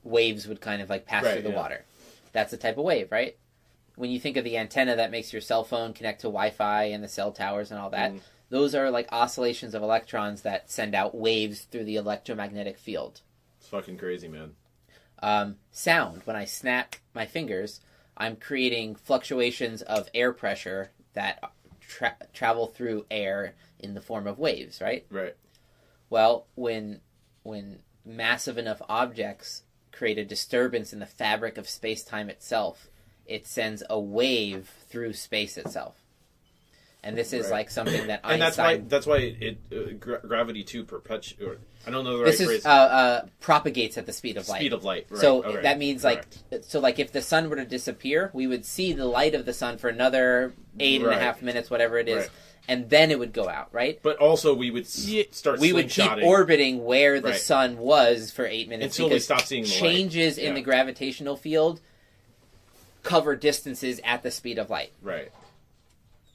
waves would kind of like pass
Right,
through the
yeah.
water. That's the type of wave, right? When you think of the antenna that makes your cell phone connect to Wi-Fi and the cell towers and all that, those are like oscillations of electrons that send out waves through the electromagnetic field.
It's fucking crazy, man.
Sound, when I snap my fingers, I'm creating fluctuations of air pressure that travel through air in the form of waves, right?
Right.
Well, when massive enough objects create a disturbance in the fabric of space-time itself, it sends a wave through space itself. And this is
Right.
like something that
And
Einstein...
that's why gravity too perpetuates. I don't know the
This
right
is
phrase.
Propagates at the speed of light.
Speed of light. Right.
So
Okay.
that means
Correct.
like if the sun were to disappear, we would see the light of the sun for another 8.5 minutes, whatever it is,
Right.
and then it would go out, right?
But also, we would start.
We would keep
slingshotting.
orbiting where the
Right.
sun was for 8 minutes
Until we
because
stop seeing the light.
changes in
Yeah.
the gravitational field cover distances at the speed of light.
Right.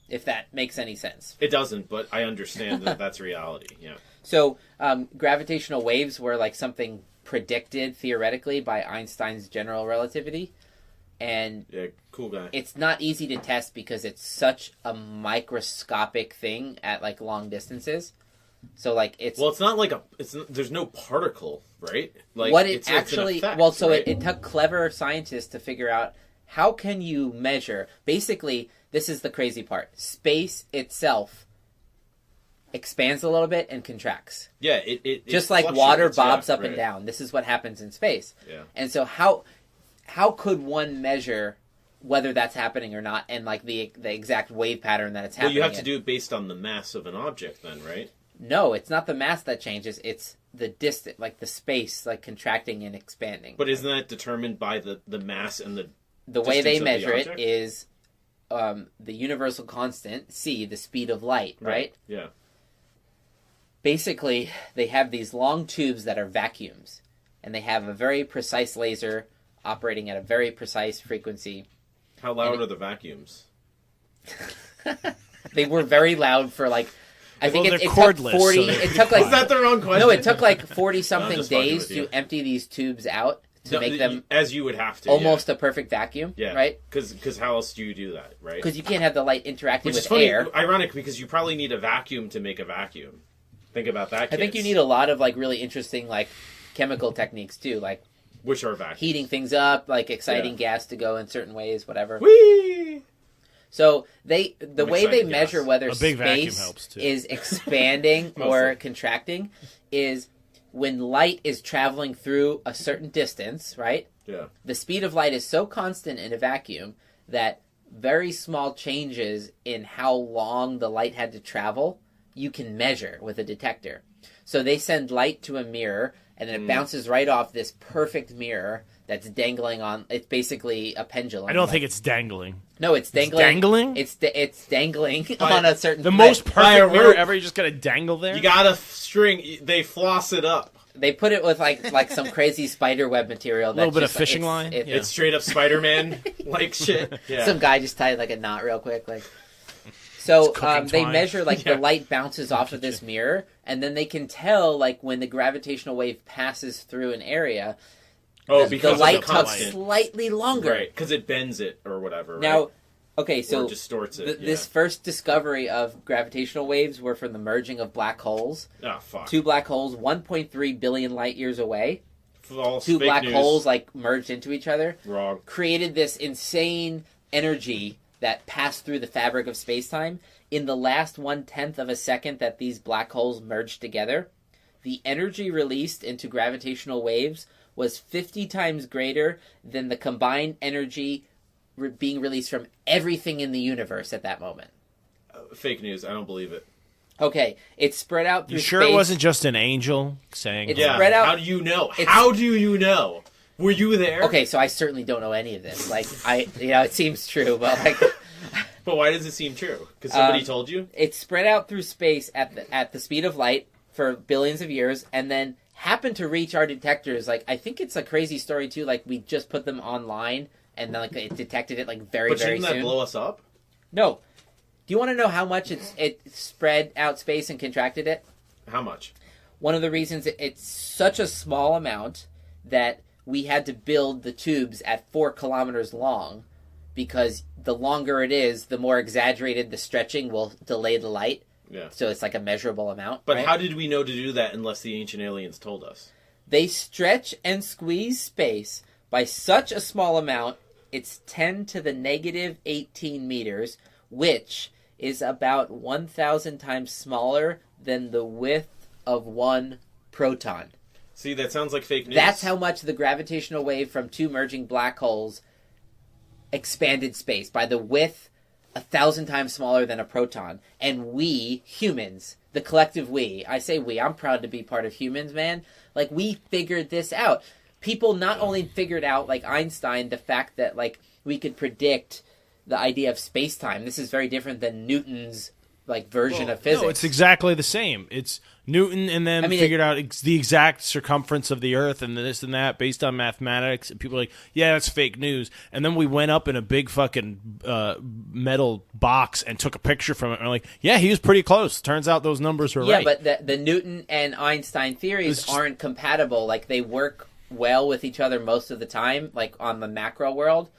If that makes any sense.
It doesn't, but I understand that that's reality. Yeah.
So gravitational waves were like something predicted theoretically by Einstein's general relativity, and
Yeah. Cool guy.
it's not easy to test because it's such a microscopic thing at like long distances. So like it's
Well, it's not like there's no particle, right? Like
what it
it's an
actually
effect,
well so
right?
it took clever scientists to figure out how can you measure basically this is the crazy part. Space itself expands a little bit and contracts.
Yeah, it
Just like water
fluctuates,
bobs
yeah,
up and
right.
down. This is what happens in space.
Yeah.
And so how could one measure whether that's happening or not and like the exact wave pattern that it's
Well,
happening
you have to
in?
do it based on the mass of an object, then, right?
No, it's not the mass that changes, it's the distance, like the space like contracting and expanding.
But isn't that determined by the mass and
The way they
distance of the
measure it
object?
is the universal constant, c, the speed of light, right?
Yeah.
Basically, they have these long tubes that are vacuums, and they have a very precise laser operating at a very precise frequency.
How loud are the vacuums?
They were very loud for like I think
Well,
it
they're
took
cordless,
40.
so they're
It
pretty
took like
Is that the wrong question?
no. It took like 40 something
just fucking
days
with you.
to empty these tubes out to
No,
make them
as you would have to.
almost a perfect vacuum.
Yeah.
Right.
Because how else do you do that, right?
Because you can't have the light interacting
Which
with
is funny,
air.
ironic, because you probably need a vacuum to make a vacuum. Think about that.
I think
kids.
you need a lot of like really interesting like chemical techniques too, like
Which are vacuums.
heating things up, like exciting gas to go in certain ways, whatever.
Whee!
So the
I'm
way they
excited,
measure
yes.
whether
A big vacuum
space
helps, too.
is expanding or
Mostly.
contracting is when light is traveling through a certain distance, right?
Yeah.
The speed of light is so constant in a vacuum that very small changes in how long the light had to travel, you can measure with a detector. So they send light to a mirror, and then it bounces right off this perfect mirror that's dangling on. It's basically a pendulum.
I don't think it's dangling.
No, it's dangling.
dangling?
It's dangling on a certain.
The
thread.
most
By a
perfect mirror
rope.
ever. You just got to dangle there.
You gotta string. They floss it up.
They put it with like some crazy spider web material.
A little
that's
bit of
just,
fishing
it's-
line?
it-
Yeah.
It's straight up Spider-Man like shit. Yeah.
Some guy just tied like a knot real quick, like. So
It's cooking
they
twine.
measure like
Yeah.
the light bounces off of this mirror, and then they can tell like when the gravitational wave passes through an area,
Oh,
the
because
light
of the
takes
constant.
slightly longer.
Right, because it bends it or whatever.
Now,
right?
okay, so
or distorts it.
this first discovery of gravitational waves were from the merging of black holes.
Oh fuck.
Two black holes, 1.3 billion light years away.
False,
Two
fake
black
news.
holes like merged into each other.
Wrong.
Created this insane energy that passed through the fabric of space-time. In the last 1/10 of a second that these black holes merged together, the energy released into gravitational waves was 50 times greater than the combined energy being released from everything in the universe at that moment.
Fake news. I don't believe it.
Okay, it's spread out through
You sure
space.
it wasn't just an angel saying?
It's
Yeah.
spread out-
How do you know?
it's-
How do you know? Were you there?
Okay, so I certainly don't know any of this. Like, it seems true, but like...
But why does it seem true? Because somebody told you?
It's spread out through space at the speed of light for billions of years, and then happened to reach our detectors. Like, I think it's a crazy story too. Like, we just put them online, and then like it detected it like very
But
very
shouldn't
soon.
that blow us up?
No, do you want to know how much it spread out space and contracted it?
How much?
One of the reasons it's such a small amount that we had to build the tubes at 4 kilometers long, because the longer it is, the more exaggerated the stretching will delay the light.
Yeah.
So it's like a measurable amount.
But
right?
how did we know to do that unless the ancient aliens told us?
They stretch and squeeze space by such a small amount, it's 10 to the negative 18 meters, which is about 1,000 times smaller than the width of one proton.
See, that sounds like fake news.
That's how much the gravitational wave from two merging black holes expanded space, by the width 1,000 times smaller than a proton. And we, humans, the collective we, I say we, I'm proud to be part of humans, man. Like, we figured this out. People not only figured out, like Einstein, the fact that, like, we could predict the idea of space-time. This is very different than Newton's, like, version of physics.
No, it's exactly the same. It's Newton and them
I mean,
figured out the exact circumference of the Earth and this and that based on mathematics. And people are like, yeah, that's fake news. And then we went up in a big fucking metal box and took a picture from it. And we're like, yeah, he was pretty close. Turns out those numbers were right.
Yeah, but the Newton and Einstein theories
It's just-
aren't compatible. Like, they work well with each other most of the time, like on the macro world.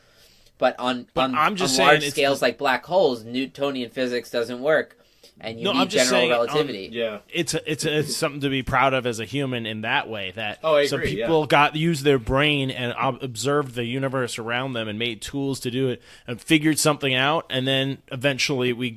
But on
I'm just
on
saying
large
it's
scales
the-
like black holes, Newtonian physics doesn't work, and you
No,
need
I'm just
general
saying,
relativity.
Yeah.
It's something to be proud of as a human in that way. That
Oh, I
some
agree,
people used their brain and observed the universe around them and made tools to do it and figured something out. And then eventually we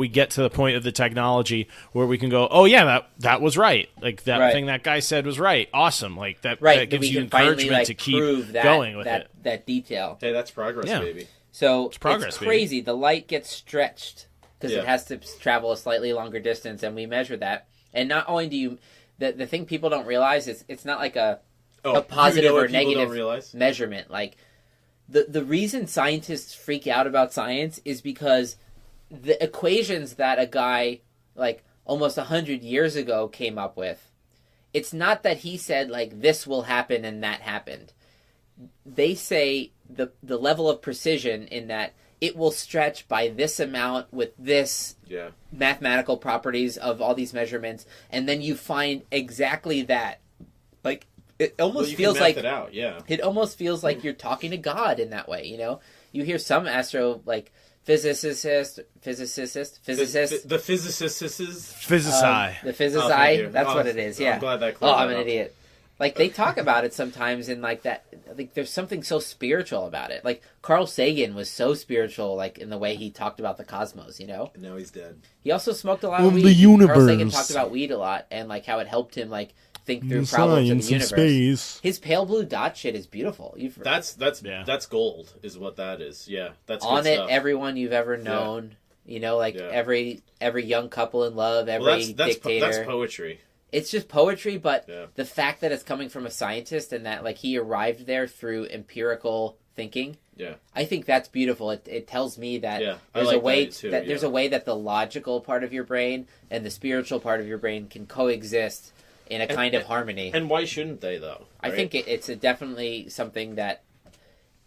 get to the point of the technology where we can go, oh yeah, that was right. Like that
Right.
thing that guy said was right. Awesome. Like that
Right,
that gives
we
you
can finally
encouragement
like
to keep
prove that,
going with
that,
it.
that detail.
Hey, that's progress,
Yeah.
baby.
So it's
progress, baby.
crazy. The light gets stretched because
Yeah.
it has to travel a slightly longer distance, and we measure that. And not only do you, the thing people don't realize is it's not like a positive
you know
or
what people
negative
don't realize?
measurement. Like the reason scientists freak out about science is because the equations that a guy like almost 100 years ago came up with, it's not that he said like this will happen and that happened. They say the level of precision in that it will stretch by this amount with this
Yeah.
mathematical properties of all these measurements, and then you find exactly that. Like, it almost
you
feels
can math
like
it out. Yeah.
it almost feels like you're talking to God in that way. You know, you hear some physicists,
The physicists.
the
Physici.
physicists.
thank you.
That's
Oh,
what it is. Yeah.
I'm glad that cleared
I'm
that
an
up.
idiot. Like, they talk about it sometimes in, like, that, like, there's something so spiritual about it. Like, Carl Sagan was so spiritual, like, in the way he talked about the cosmos, you know?
And now he's dead.
He also smoked a lot
Of
of weed.
the
Carl Sagan
universe.
talked about weed a lot, and, like, how it helped him, like, think through problems of the universe.
space.
His pale blue dot shit is beautiful.
That's gold, is what that is. Yeah, that's
On
good
it,
stuff.
everyone you've ever known. You know, like,
Yeah.
every young couple in love, every
Well, that's
dictator.
poetry.
It's just poetry, but
Yeah.
the fact that it's coming from a scientist and that, like, he arrived there through empirical thinking,
Yeah.
I think that's beautiful. It tells me that
Yeah, I
there's
like
a way
that too,
there's
yeah.
a way that the logical part of your brain and the spiritual part of your brain can coexist in a kind of harmony.
And why shouldn't they, though?
I
right?
think it's definitely something that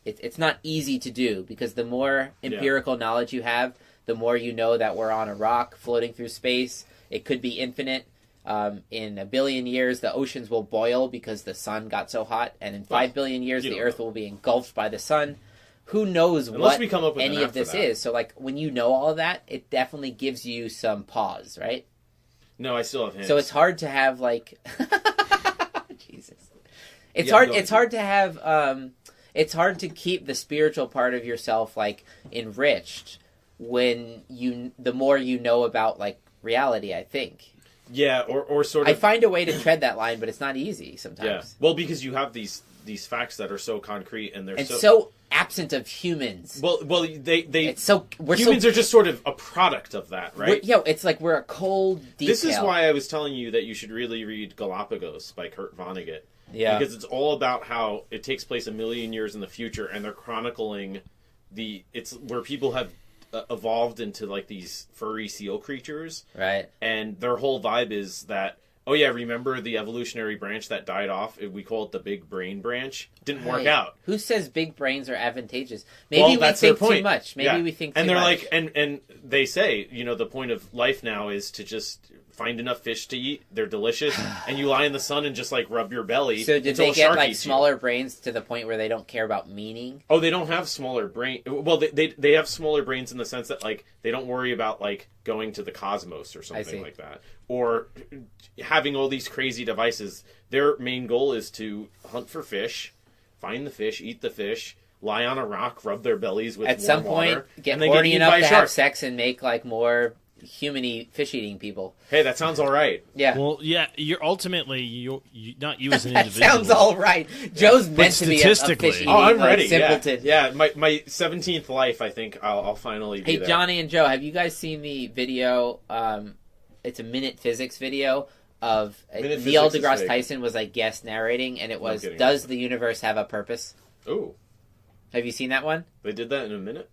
it's not easy to do, because the more empirical knowledge you have, the more you know that we're on a rock floating through space. It could be infinite. In 1 billion years, the oceans will boil because the sun got so hot, and in 5 billion years,
you
the
don't
Earth
know.
will be engulfed by the sun. Who knows
Unless
what
we come up with an
any
app
of
for
this
that.
is? So, like, when you know all of that, it definitely gives you some pause, right?
No, I still have hands.
So it's hard to have, like, Jesus. It's
Yeah,
hard.
go
It's
ahead.
hard to have. It's hard to keep the spiritual part of yourself, like, enriched when the more you know about, like, reality. I think
Yeah, or sort
I
of.
find a way to tread that line, but it's not easy sometimes.
Yeah. Well, because you have these facts that are so concrete and they're
And
so.
so absent of humans.
well, they
It's so we're
humans
so
are just sort of a product of that, right?
it's like we're a cold detail.
This is why I was telling you that you should really read Galapagos by Kurt Vonnegut.
Yeah.
Because it's all about how it takes place 1 million years in the future, and they're chronicling it's where people have evolved into, like, these furry seal creatures,
right.
and their whole vibe is that, oh yeah, remember the evolutionary branch that died off? We call it the big brain branch. Didn't work
Right.
out.
Who says big brains are advantageous? Maybe
Well,
we
that's
think
their point.
too much. Maybe
Yeah.
we think
and
too
they're
much.
like, and they say, the point of life now is to just find enough fish to eat. They're delicious, and you lie in the sun and just, like, rub your belly.
So did
until
they
a
get,
shark
like,
eats you.
smaller brains to the point where they don't care about meaning?
Oh, they don't have smaller brain. Well, they have smaller brains in the sense that, like, they don't worry about, like, going to the cosmos or
see.
something like that, or having all these crazy devices. Their main goal is to hunt for fish, find the fish, eat the fish, lie on a rock, rub their bellies with
At
warm
some
water,
point, get
and then
horny
eaten
enough
by a
to
shark.
have sex and make, like, more human-y, fish-eating people.
Hey, that sounds all right.
Yeah.
Well, yeah, you're ultimately you not you as an
That
individual.
sounds all right. Joe's meant to be a
statistically-
fish-eating,
Oh, I'm
like,
ready.
simpleton.
Yeah, my 17th life. I think I'll finally be
Hey,
there.
Johnny and Joe, have you guys seen the video? It's a Minute Physics video of
Minute
Neil
Physics is
deGrasse
fake.
Tyson was, like, guest narrating, and it was,
kidding.
does the universe have a purpose?
Ooh,
Have you seen that one?
they did that in a minute.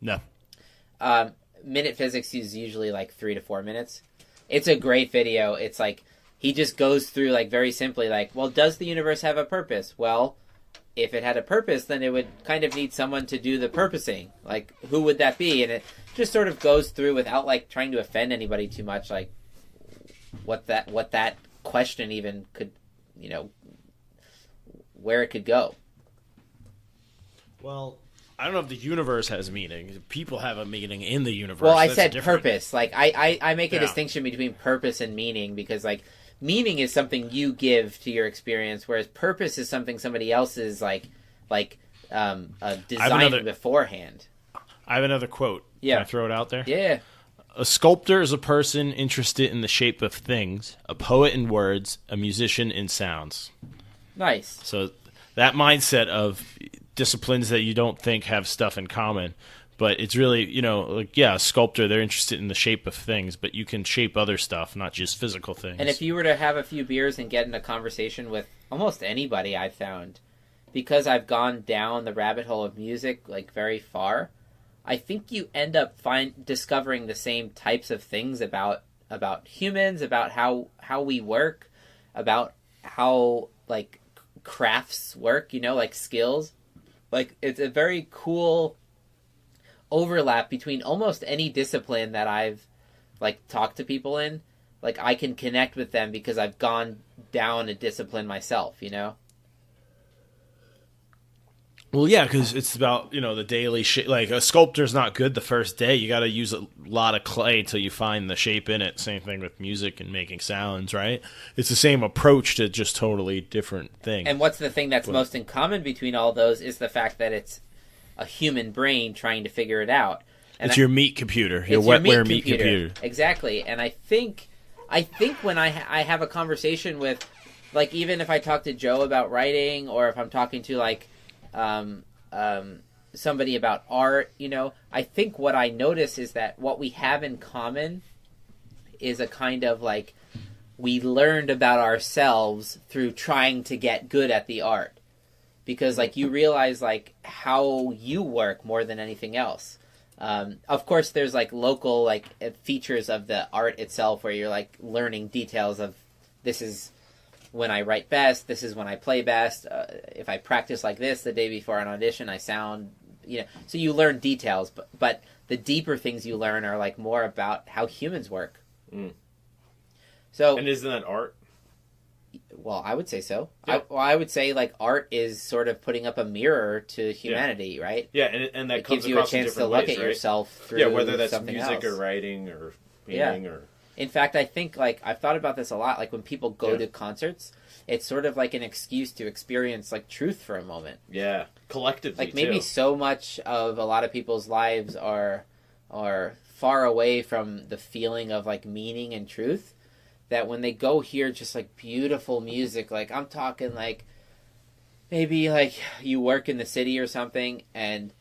No.
Minute Physics is usually like 3 to 4 minutes. It's a great video. It's like he just goes through, like, very simply, like, well, does the universe have a purpose? Well, if it had a purpose, then it would kind of need someone to do the purposing. Like, who would that be? And it just sort of goes through without, like, trying to offend anybody too much, like what that question even could, where it could go.
Well, I don't know if the universe has meaning. People have a meaning in the universe.
Well, I
That's
said
different.
purpose. Like, I make a
Yeah.
distinction between purpose and meaning, because, like, meaning is something you give to your experience, whereas purpose is something somebody else is designed beforehand.
I have another quote.
Yeah.
Can I throw it out there?
Yeah.
A sculptor is a person interested in the shape of things, a poet in words, a musician in sounds.
Nice.
So that mindset of disciplines that you don't think have stuff in common, but it's really, a sculptor, they're interested in the shape of things, but you can shape other stuff, not just physical things.
And if you were to have a few beers and get in a conversation with almost anybody, I've found, because I've gone down the rabbit hole of music, like, very far, I think you end up discovering the same types of things about humans, about how we work, about how, like, crafts work, like, skills. Like, it's a very cool overlap between almost any discipline that I've like talked to people in. Like I can connect with them because I've gone down a discipline myself, you know?
Well, yeah, because it's about, the daily shape. Like, a sculptor's not good the first day. You got to use a lot of clay until you find the shape in it. Same thing with music and making sounds, right? It's the same approach to just totally different things.
And what's the thing that's most in common between all those is the fact that it's a human brain trying to figure it out. And
it's your meat computer, your wetware meat computer.
Exactly. And I think when I have a conversation with, like, even if I talk to Joe about writing, or if I'm talking to, like, somebody about art, I think what I notice is that what we have in common is a kind of like we learned about ourselves through trying to get good at the art, because like you realize like how you work more than anything else. Of course there's like local like features of the art itself where you're like learning details of this is when I write best, this is when I play best. If I practice like this the day before an audition, I sound, so you learn details, but the deeper things you learn are like more about how humans work.
Mm.
So,
and isn't that art?
Well, I would say so.
Yeah.
I would say like art is sort of putting up a mirror to humanity, right?
Yeah, and that
it
comes
gives you a
across in
chance to
different
look
ways,
at
right?
yourself through
whether that's
something
music
else.
or writing or painting or...
In fact, I think, like, I've thought about this a lot. Like, when people go to concerts, it's sort of like an excuse to experience, like, truth for a moment.
Yeah, collectively,
like, maybe
too.
so much of a lot of people's lives are far away from the feeling of, like, meaning and truth, that when they go hear just, like, beautiful music, like, I'm talking, like, maybe, like, you work in the city or something, and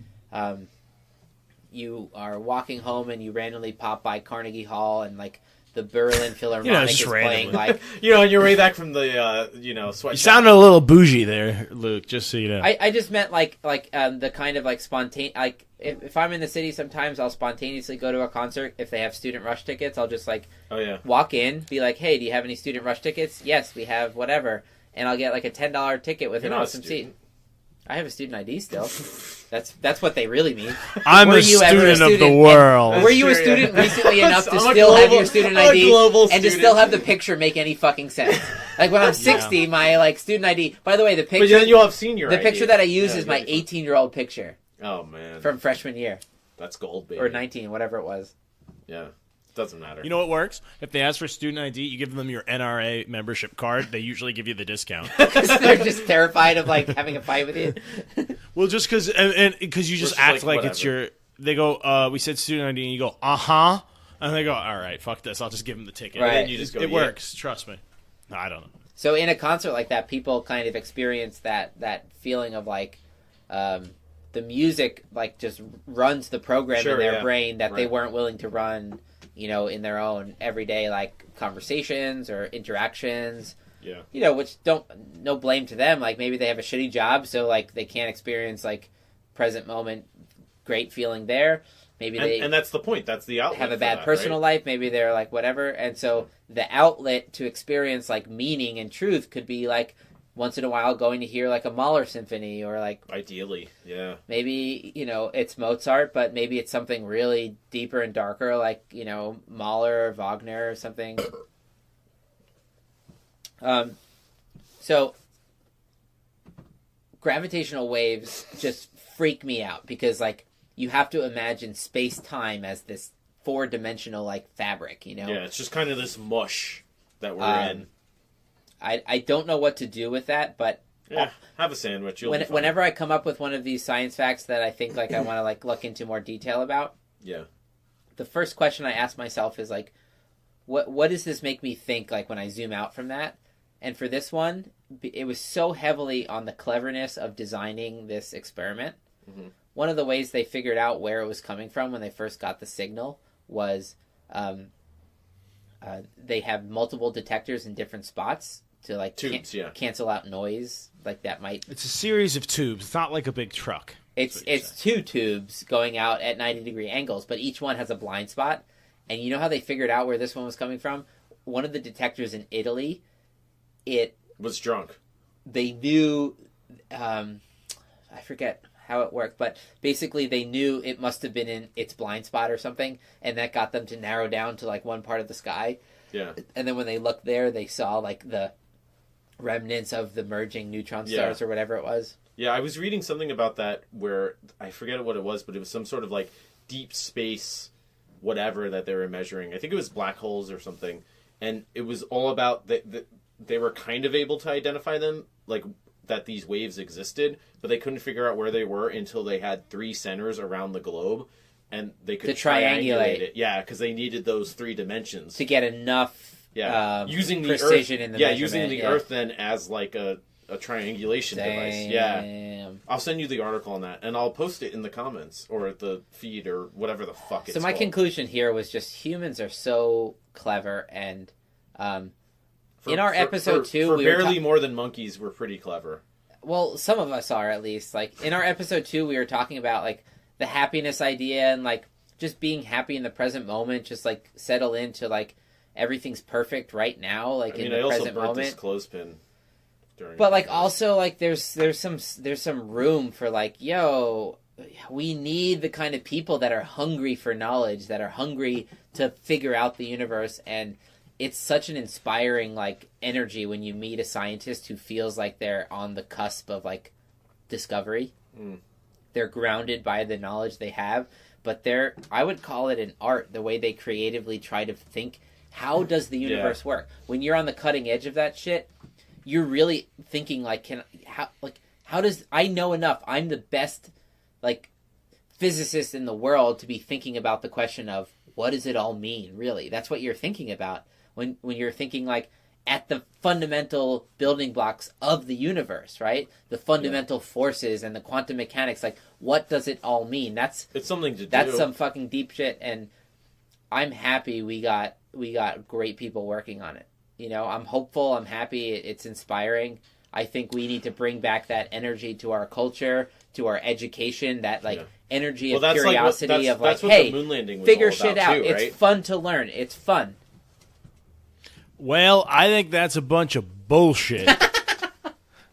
you are walking home and you randomly pop by Carnegie Hall and, like, the Berlin Philharmonic is playing, like...
on your way back from the, sweatshop.
You sounded a little bougie there, Luke, just so you know.
I just meant, like the kind of, like, spontaneous... Like, if I'm in the city, sometimes I'll spontaneously go to a concert. If they have student rush tickets, I'll just, like, walk in, be like, hey, do you have any student rush tickets? Yes, we have whatever. And I'll get, like, a $10 ticket with an awesome seat. I have a student ID still. That's what they really mean.
I'm a student of the world.
Were you a student recently enough to still have your student ID and to still have the picture make any fucking sense? Like when I'm 60, my like student ID. By the way, the picture.
But then you'll have senior ID.
The picture that I use is my 18-year-old picture.
Oh man.
From freshman year.
That's gold, baby.
Or 19, whatever it was.
Yeah. Doesn't matter.
You know what works? If they ask for student ID, you give them your NRA membership card. They usually give you the discount.
Because they're just terrified of like having a fight with you.
Well, just because you just act like it's your. They go, we said student ID, and you go, and they go, all right, fuck this. I'll just give them the ticket.
Right.
And then you just go,
it works. Trust me. No, I don't know.
So in a concert like that, people kind of experience that feeling of like. The music like just runs the program in their brain that they weren't willing to run, in their own everyday like conversations or interactions.
Yeah.
Which no blame to them. Like maybe they have a shitty job, so like they can't experience like present moment great feeling there. Maybe
and that's the point. That's the outlet.
Have a bad personal life. Maybe they're like whatever. And so the outlet to experience like meaning and truth could be like once in a while going to hear like a Mahler symphony or like
ideally, yeah.
Maybe, it's Mozart, but maybe it's something really deeper and darker like, Mahler or Wagner or something. So gravitational waves just freak me out because like you have to imagine space-time as this 4-dimensional like fabric,
Yeah, it's just kind of this mush that we're in.
I don't know what to do with that, but
have a sandwich.
Whenever I come up with one of these science facts that I think like I want to like look into more detail about, the first question I ask myself is like, what does this make me think like when I zoom out from that? And for this one, it was so heavily on the cleverness of designing this experiment. Mm-hmm. One of the ways they figured out where it was coming from when they first got the signal was they have multiple detectors in different spots to like
tubes,
cancel out noise like that might.
It's a series of tubes. It's not like a big truck.
It's 2 tubes going out at 90-degree angles, but each one has a blind spot. And you know how they figured out where this one was coming from? One of the detectors in Italy, it
was drunk.
They knew, I forget how it worked, but basically they knew it must have been in its blind spot or something, and that got them to narrow down to like one part of the sky.
Yeah.
And then when they looked there, they saw like the remnants of the merging neutron stars or whatever it was.
Yeah, I was reading something about that where I forget what it was, but it was some sort of like deep space whatever that they were measuring. I think it was black holes or something. And it was all about they were kind of able to identify them, like that these waves existed, but they couldn't figure out where they were until they had 3 centers around the globe, and they could triangulate it. Yeah, because they needed those 3 dimensions
to get enough
using
precision
the Earth,
in the measurement.
using the Earth then as like a triangulation device. Yeah, I'll send you the article on that, and I'll post it in the comments or the feed or whatever the fuck it's
So my
called.
conclusion here was just humans are so clever, and in our episode 2, we
barely more than monkeys, we're pretty clever.
Well, some of us are, at least. Like in our episode 2, we were talking about like the happiness idea and like just being happy in the present moment, just like settle into like everything's perfect right now, like in the present moment. I also burnt this
clothespin.
But like also like there's some room for like, yo, we need the kind of people that are hungry for knowledge, that are hungry to figure out the universe, and it's such an inspiring like energy when you meet a scientist who feels like they're on the cusp of like discovery. They're grounded by the knowledge they have, but I would call it an art, the way they creatively try to think, how does the universe work? When you're on the cutting edge of that shit, you're really thinking like, how does I know enough? I'm the best like physicist in the world to be thinking about the question of what does it all mean, really? That's what you're thinking about when you're thinking like at the fundamental building blocks of the universe, right? The fundamental forces and the quantum mechanics, like what does it all mean?
It's something to do.
That's some fucking deep shit, and I'm happy we got great people working on it. You know, I'm hopeful, I'm happy, it's inspiring. I think we need to bring back that energy to our culture, to our education, that like energy of curiosity of like, hey,
the moon landing was
figure
all
shit
about
out.
too, right?
It's fun to learn. It's fun.
Well, I think that's a bunch of bullshit.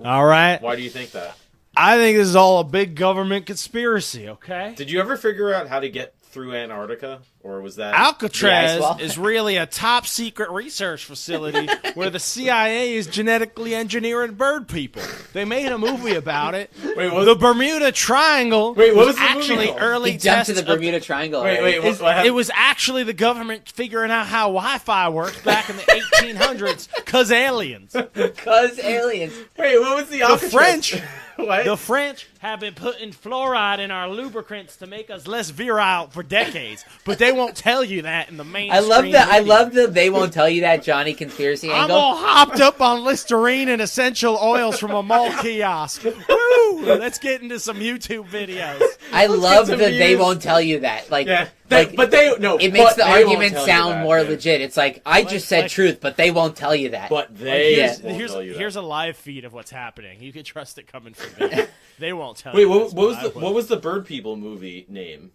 All right?
Why do you think that?
I think this is all a big government conspiracy, okay?
Did you ever figure out how to get through Antarctica? Or was that...
Alcatraz is really a top-secret research facility where the CIA is genetically engineering bird people. They made a movie about it.
Wait,
the Bermuda Triangle
what was the
actually
movie called?
early
He jumped
tests
to the Bermuda Triangle.
Wait, what happened?
It was actually the government figuring out how Wi-Fi worked back in the 1800s because aliens.
Because aliens.
Wait, what was the Alcatraz?
French...
What?
The French have been putting fluoride in our lubricants to make us less virile for decades, but they won't tell you that in the mainstream
I love that. I
media.
love the they won't tell you that Johnny conspiracy
I'm
angle.
all hopped up on Listerine and essential oils from a mall kiosk. Woo! Let's get into some YouTube videos.
I love
some
that they
views.
won't tell you that. Like,
Yeah,
like
but they no.
it makes
but
the
they won't
argument
tell you
sound
that,
more
man.
legit. It's like I just said truth, but they won't tell you that.
But they
Here's,
won't
here's,
tell you that.
here's a live feed of what's happening. You can trust it coming from me. They won't tell
Wait,
you.
what was the Bird People movie name?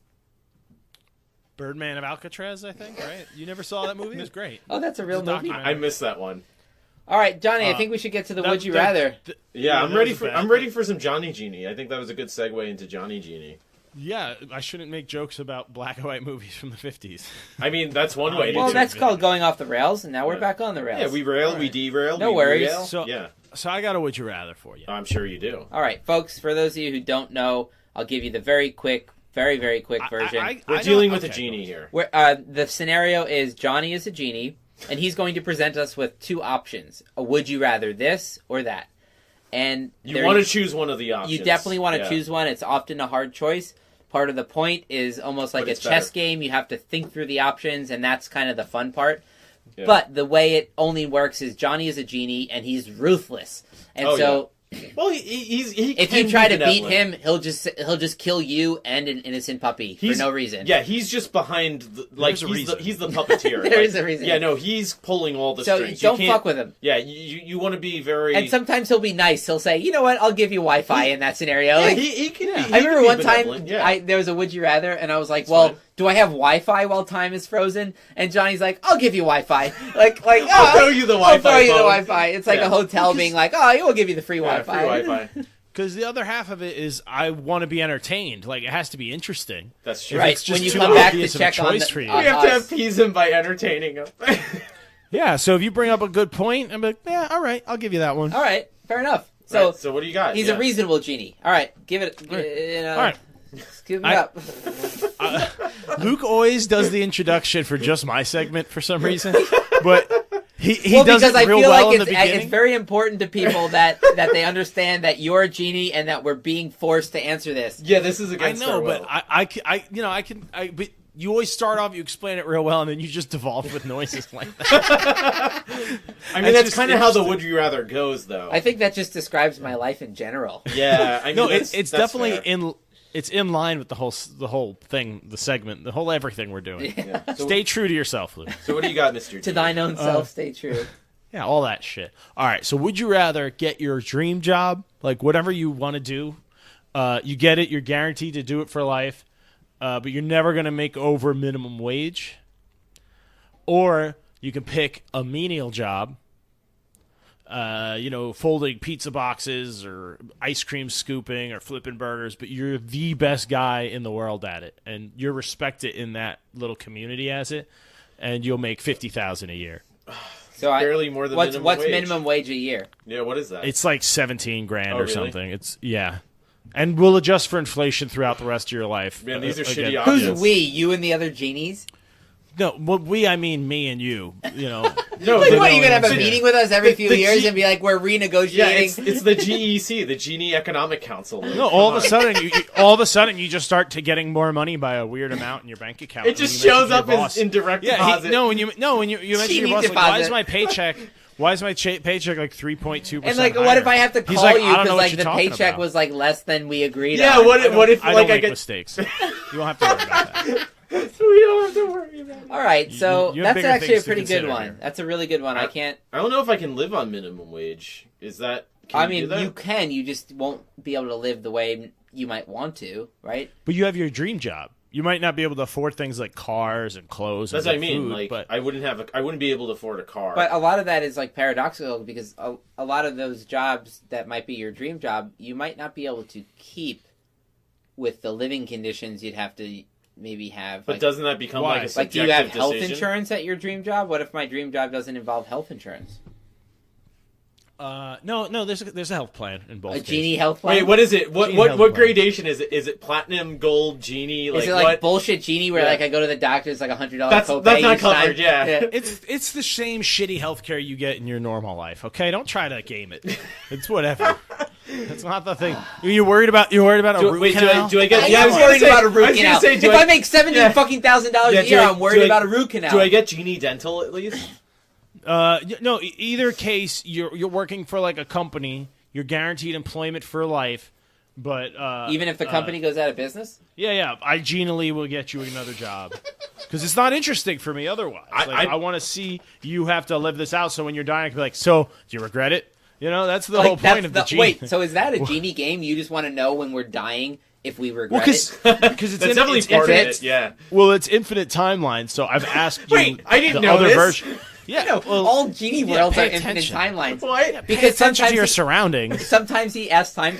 Birdman of Alcatraz, I think, right? You never saw that movie? It was great.
Oh, that's a real
It's a
movie.
documentary.
I missed that one.
All right, Johnny. I think we should get to the Would You Rather.
Yeah, I'm
that
ready
was
for
bad.
I'm ready for some Johnny Genie. I think that was a good segue into Johnny Genie.
Yeah, I shouldn't make jokes about black and white movies from the 50s.
I mean, that's one way to
Well,
do
that's
it.
called going off the rails, and now we're back on the rails.
Yeah, we rail, we derail,
No
we
worries.
rail.
So-
yeah,
So I got a Would You Rather for you.
I'm sure you do.
All right, folks. For those of you who don't know, I'll give you the very quick version.
We're dealing with a genie here.
Where the scenario is Johnny is a genie, and he's going to present us with two options: a would you rather this or that. And
You want to choose one of the options.
You definitely want to
Yeah.
choose one. It's often a hard choice. Part of the point is almost like
But
a
it's
chess
better.
game. You have to think through the options, and that's kind of the fun part.
Yeah.
But the way it only works is Johnny is a genie, and he's ruthless. And
Oh,
so
Well, he
if
can
you try
be
to beat
benevolent.
him, he'll just kill you and an innocent puppy for no reason.
Yeah, he's just behind. Like
There's a
he's the,
reason.
he's the puppeteer.
There is a reason.
Yeah, no, he's pulling all the
So
strings.
don't
you can't,
fuck with him.
Yeah, you want to be very.
And sometimes he'll be nice. He'll say, "You know what? I'll give you Wi-Fi in that scenario."
yeah,
Like,
he can.
I
He
remember
can be
one time
benevolent, Yeah.
there was a would you rather, and I was like,
It's
"Well,
fine.
do I have Wi-Fi while time is frozen?" And Johnny's like, "I'll give you Wi-Fi." Like,
I'll throw you the
I'll throw
Wi-Fi
you the
phone.
Wi-Fi. It's like
Yeah.
a hotel being like, "Oh, we'll give you the free
Yeah,
Wi-Fi."
free Wi-Fi.
Because the other half of it is I want to be entertained. Like, it has to be interesting.
That's true.
Right.
It's just
When you
too
come back to
obvious of a
check on
choice
the,
for you.
We have to
us.
appease him by entertaining him.
Yeah, so if you bring up a good point, I'm like, yeah, all right, I'll give you that one.
All right, fair enough. So,
Right, so what do you got?
he's
Yeah.
a reasonable genie. All right, give it.
All right.
Give it up.
Luke always does the introduction for just my segment for some reason, but he
Well,
does
because
it
I
real
feel
well
like
in the beginning.
it's very important to people that they understand that you're a genie and that we're being forced to answer this.
Yeah, this is
I
against
know,
our
but
will.
but you always start off, you explain it real well, and then you just devolve with noises like that.
I mean, that's
just
kind of how the
interesting.
would you rather goes, though.
I think that just describes my life in general.
Yeah, I mean,
No,
that's
it's
that's
definitely
fair.
it's in line with the whole thing, the segment, the whole everything we're doing.
Yeah. So,
Stay true to yourself, Luke.
so what do you got, Mr.
To
G?
thine own self, stay true.
Yeah, all that shit. All right, so would you rather get your dream job, like whatever you want to do, you get it, you're guaranteed to do it for life, but you're never going to make over minimum wage, or you can pick a menial job, folding pizza boxes or ice cream scooping or flipping burgers, but you're the best guy in the world at it, and you're respected in that little community as it, and you'll make $50,000 a year.
So
Barely more than
what's
minimum wage.
minimum wage a year?
Yeah, what is that?
It's like 17 grand
Oh,
or
really?
something. It's and we'll adjust for inflation throughout the rest of your life.
Man, these are
Again.
shitty
Who's
options.
we? You and the other genies?
No, well, I mean me and you. You know,
No,
Like,
the-
what, are you going to have a
yeah.
meeting with us every few
the
years
G-
and be like, we're renegotiating?
yeah, it's the GEC, the Genie Economic Council.
no. All of a sudden, you just start to getting more money by a weird amount in your bank account.
It
and
just
you
shows
mention
up
your boss.
in direct
Yeah,
deposit.
when you mention your
Genie
boss, like, why
deposit.
is my paycheck? Why is my paycheck like 3.2%?
And like, what if I have to
He's
call
like,
you
I don't know
because
what
like
you're
the
talking
paycheck
about.
was like less than we agreed
Yeah,
on?
what if
I
like
don't
I
make
get
mistakes. You don't have to worry about that.
we don't have to worry about it.
All right, so
you have
that's
bigger
actually a
things to
pretty good
consider
one.
here.
That's a really good one. I can't.
I don't know if I can live on minimum wage. Is that? Can
I
you
mean,
do that?
you can. You just won't be able to live the way you might want to, right?
But you have your dream job. You might not be able to afford things like cars and clothes.
That's
and
what I mean.
Food,
Like,
but
I wouldn't be able to afford a car.
But a lot of that is like paradoxical because a lot of those jobs that might be your dream job, you might not be able to keep with the living conditions you'd have to maybe have.
But
like,
doesn't that become
Why?
like a
like,
subjective
do you have health
decision?
insurance at your dream job? What if my dream job doesn't involve health insurance?
no. There's a health plan in both.
A
cases.
genie health plan?
Wait, what is it? What
Genie
what
health
what
plan.
gradation is it? Is it platinum, gold, genie? Like
Is it like
what?
bullshit genie where
Yeah.
like I go to the doctor, it's like $100
That's
copay
not
each time?
covered. Yeah.
It's the same shitty healthcare you get in your normal life. Okay, don't try to game it. It's whatever. That's not the thing. You're worried about a root
Wait,
canal?
do I get?
I
Yeah, I
am
was gonna
worried
say-
about a
I
root
was gonna
canal.
say, do
If I make $70 fucking thousand dollars
Yeah,
a year,
do I-
I'm worried
do I-
about a root canal.
Do I get genie dental at least?
No, either case, you're working for like a company. You're guaranteed employment for life, but
Even if the company goes out of business?
yeah, I genially will get you another job because it's not interesting for me otherwise. I want to see you have to live this out. So when you're dying, I can be like, so do you regret it? You know, that's the whole point of the genie.
Wait, so is that a genie game? You just want to know when we're dying if we regret
because
it?
it's
That's definitely part of
infinite.
it. Yeah.
Well, it's infinite timeline. So I've asked you.
Wait, I didn't
the
know
other
this.
version. Yeah,
No,
well,
all genie worlds
pay
are infinite
attention.
timelines.
What?
pay
Because
attention to your
sometimes
surroundings.
sometimes he asks time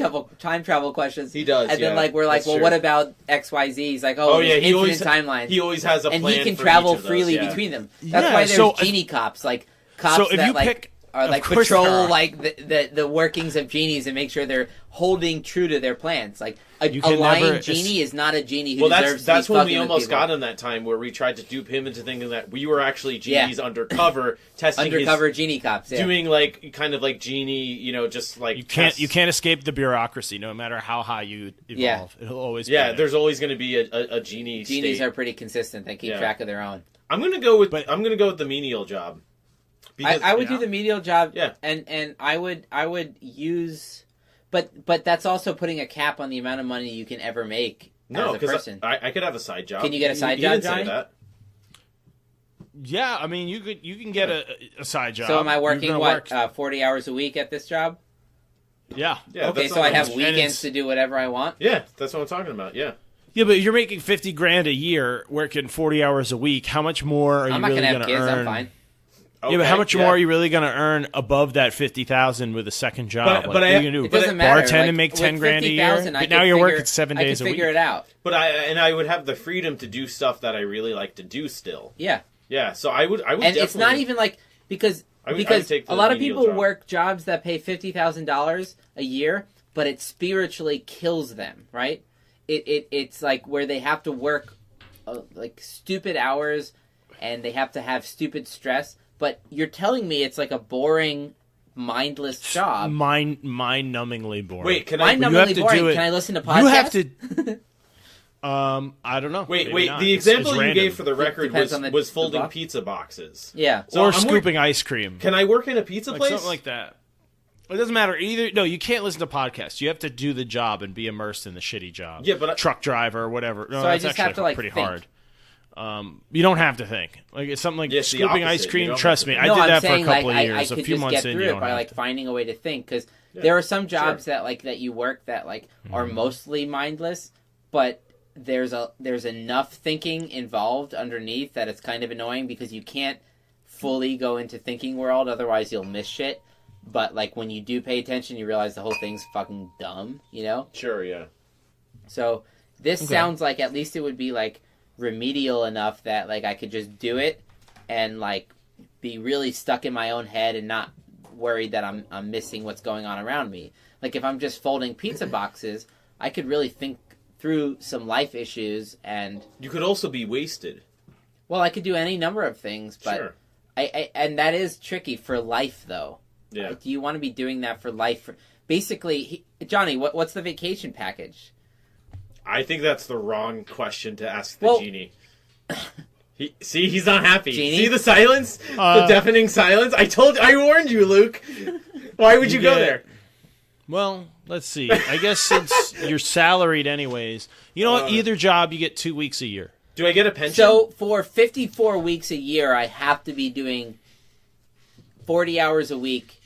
travel questions.
He does,
and then
yeah.
like we're like,
That's
well,
true.
what about XYZ? He's like, oh,
Oh yeah,
there's
he
infinite
always
timelines.
He always has a
and
plan
he can
for
travel
each of those,
freely
yeah.
between them. That's
Yeah,
why there's
so if-
genie cops, like cops
So if
that
you
like
pick-
are
of
like
course there
patrol
are.
like the workings of genies and make sure they're holding true to their plans. Like a
You can
lying
never-
genie is not a genie who
Well,
deserves
that's
to be
when we
fucking with
almost
people.
got him that time where we tried to dupe him into thinking that we were actually
Yeah.
genies undercover testing
Undercover genie cops.
his,
Yeah.
doing like kind of like genie, you know, just like
You can't
tests.
escape the bureaucracy, no matter how high you evolve.
Yeah.
It'll always be
Yeah,
there.
there's always going to be a genie.
Genies
state.
are pretty consistent. They keep
Yeah.
track of their own.
I'm gonna go with
But-
the menial job.
I would
yeah.
do the medial job,
Yeah.
and I would use, but that's also putting a cap on the amount of money you can ever make
No,
as a
because
person.
I could have a side job.
Can you get a side
He
job,
didn't say
Johnny?
that.
Yeah, I mean, you can get a side job.
So am I
You're
working
gonna
40 hours a week at this job?
Yeah,
Yeah,
Okay,
that's
so
not
I have
much.
And
weekends
it's-
to do whatever I want.
Yeah, that's what I'm talking about. Yeah.
yeah, but you're making $50,000 a year, working 40 hours a week. How much more are you
I'm not
really
gonna have
going to
kids.
earn?
I'm fine.
Yeah, but how much
yeah.
more are you really going to earn above that 50,000 with a second job?
But
what
I-
are you going to do?
It doesn't matter.
Bartend and
Like,
make
with
10 grand a year?
50,000, I
But
could
now you're
figure-
working 7 days a
I could
week.
figure it out.
But I would have the freedom to do stuff that I really like to do still.
Yeah.
Yeah, so I would
And
definitely...
it's not even like because
I would take the
a lot of
menial
people
job.
work jobs that pay $50,000 a year, but it spiritually kills them, right? It's like where they have to work like stupid hours and they have to have stupid stress. But you're telling me it's like a boring, mindless job.
Mind-numbingly boring.
Wait, can I...
you have
Mind-numbingly
to
boring.
do it-
Can I listen to podcasts?
You have to... I don't know.
Wait,
Maybe not.
the
It's
example you
random.
gave for the record
depends on
was
the
folding
box.
pizza boxes.
Yeah.
So
or
I'm
scooping ice cream.
Can I work in a pizza
Like
place?
something like that. It doesn't matter either. No, you can't listen to podcasts. You have to do the job and be immersed in the shitty job.
Yeah, but
truck driver or whatever. No,
So I
that's
just
actually
have to, like,
pretty
think.
hard. You don't have to think. Like it's something like
Yes, the
scooping
opposite.
ice
You
cream.
don't
Trust
have
me,
to
I
No,
did
I'm
that for a
saying,
couple
like,
of years.
I
A
could
few
just
months
get
in,
through
you
it
don't
by
have
like
to.
finding a way to think because there are some jobs that like that you work that like are
Mm-hmm.
mostly mindless, but there's enough thinking involved underneath that it's kind of annoying because you can't fully go into thinking world, otherwise you'll miss shit. But like when you do pay attention, you realize the whole thing's fucking dumb, you know?
Sure, yeah.
So this
Okay.
sounds like at least it would be like remedial enough that like I could just do it and like be really stuck in my own head and not worried that I'm missing what's going on around me. Like if I'm just folding pizza boxes, I could really think through some life issues and
You could also be wasted.
well, I could do any number of things, but
Sure.
I and that is tricky for life though.
Yeah.
Like, do you want to be doing that for life? Basically, Johnny, what's the vacation package?
I think that's the wrong question to ask the
Well-
genie. He's not happy.
Genie?
See the silence? The deafening silence? I warned you, Luke. Why would you go
get-
there?
Well, let's see. I guess since you're salaried anyways, you know what? Either job you get 2 weeks a year.
Do I get a pension?
So for 54 weeks a year, I have to be doing 40 hours a week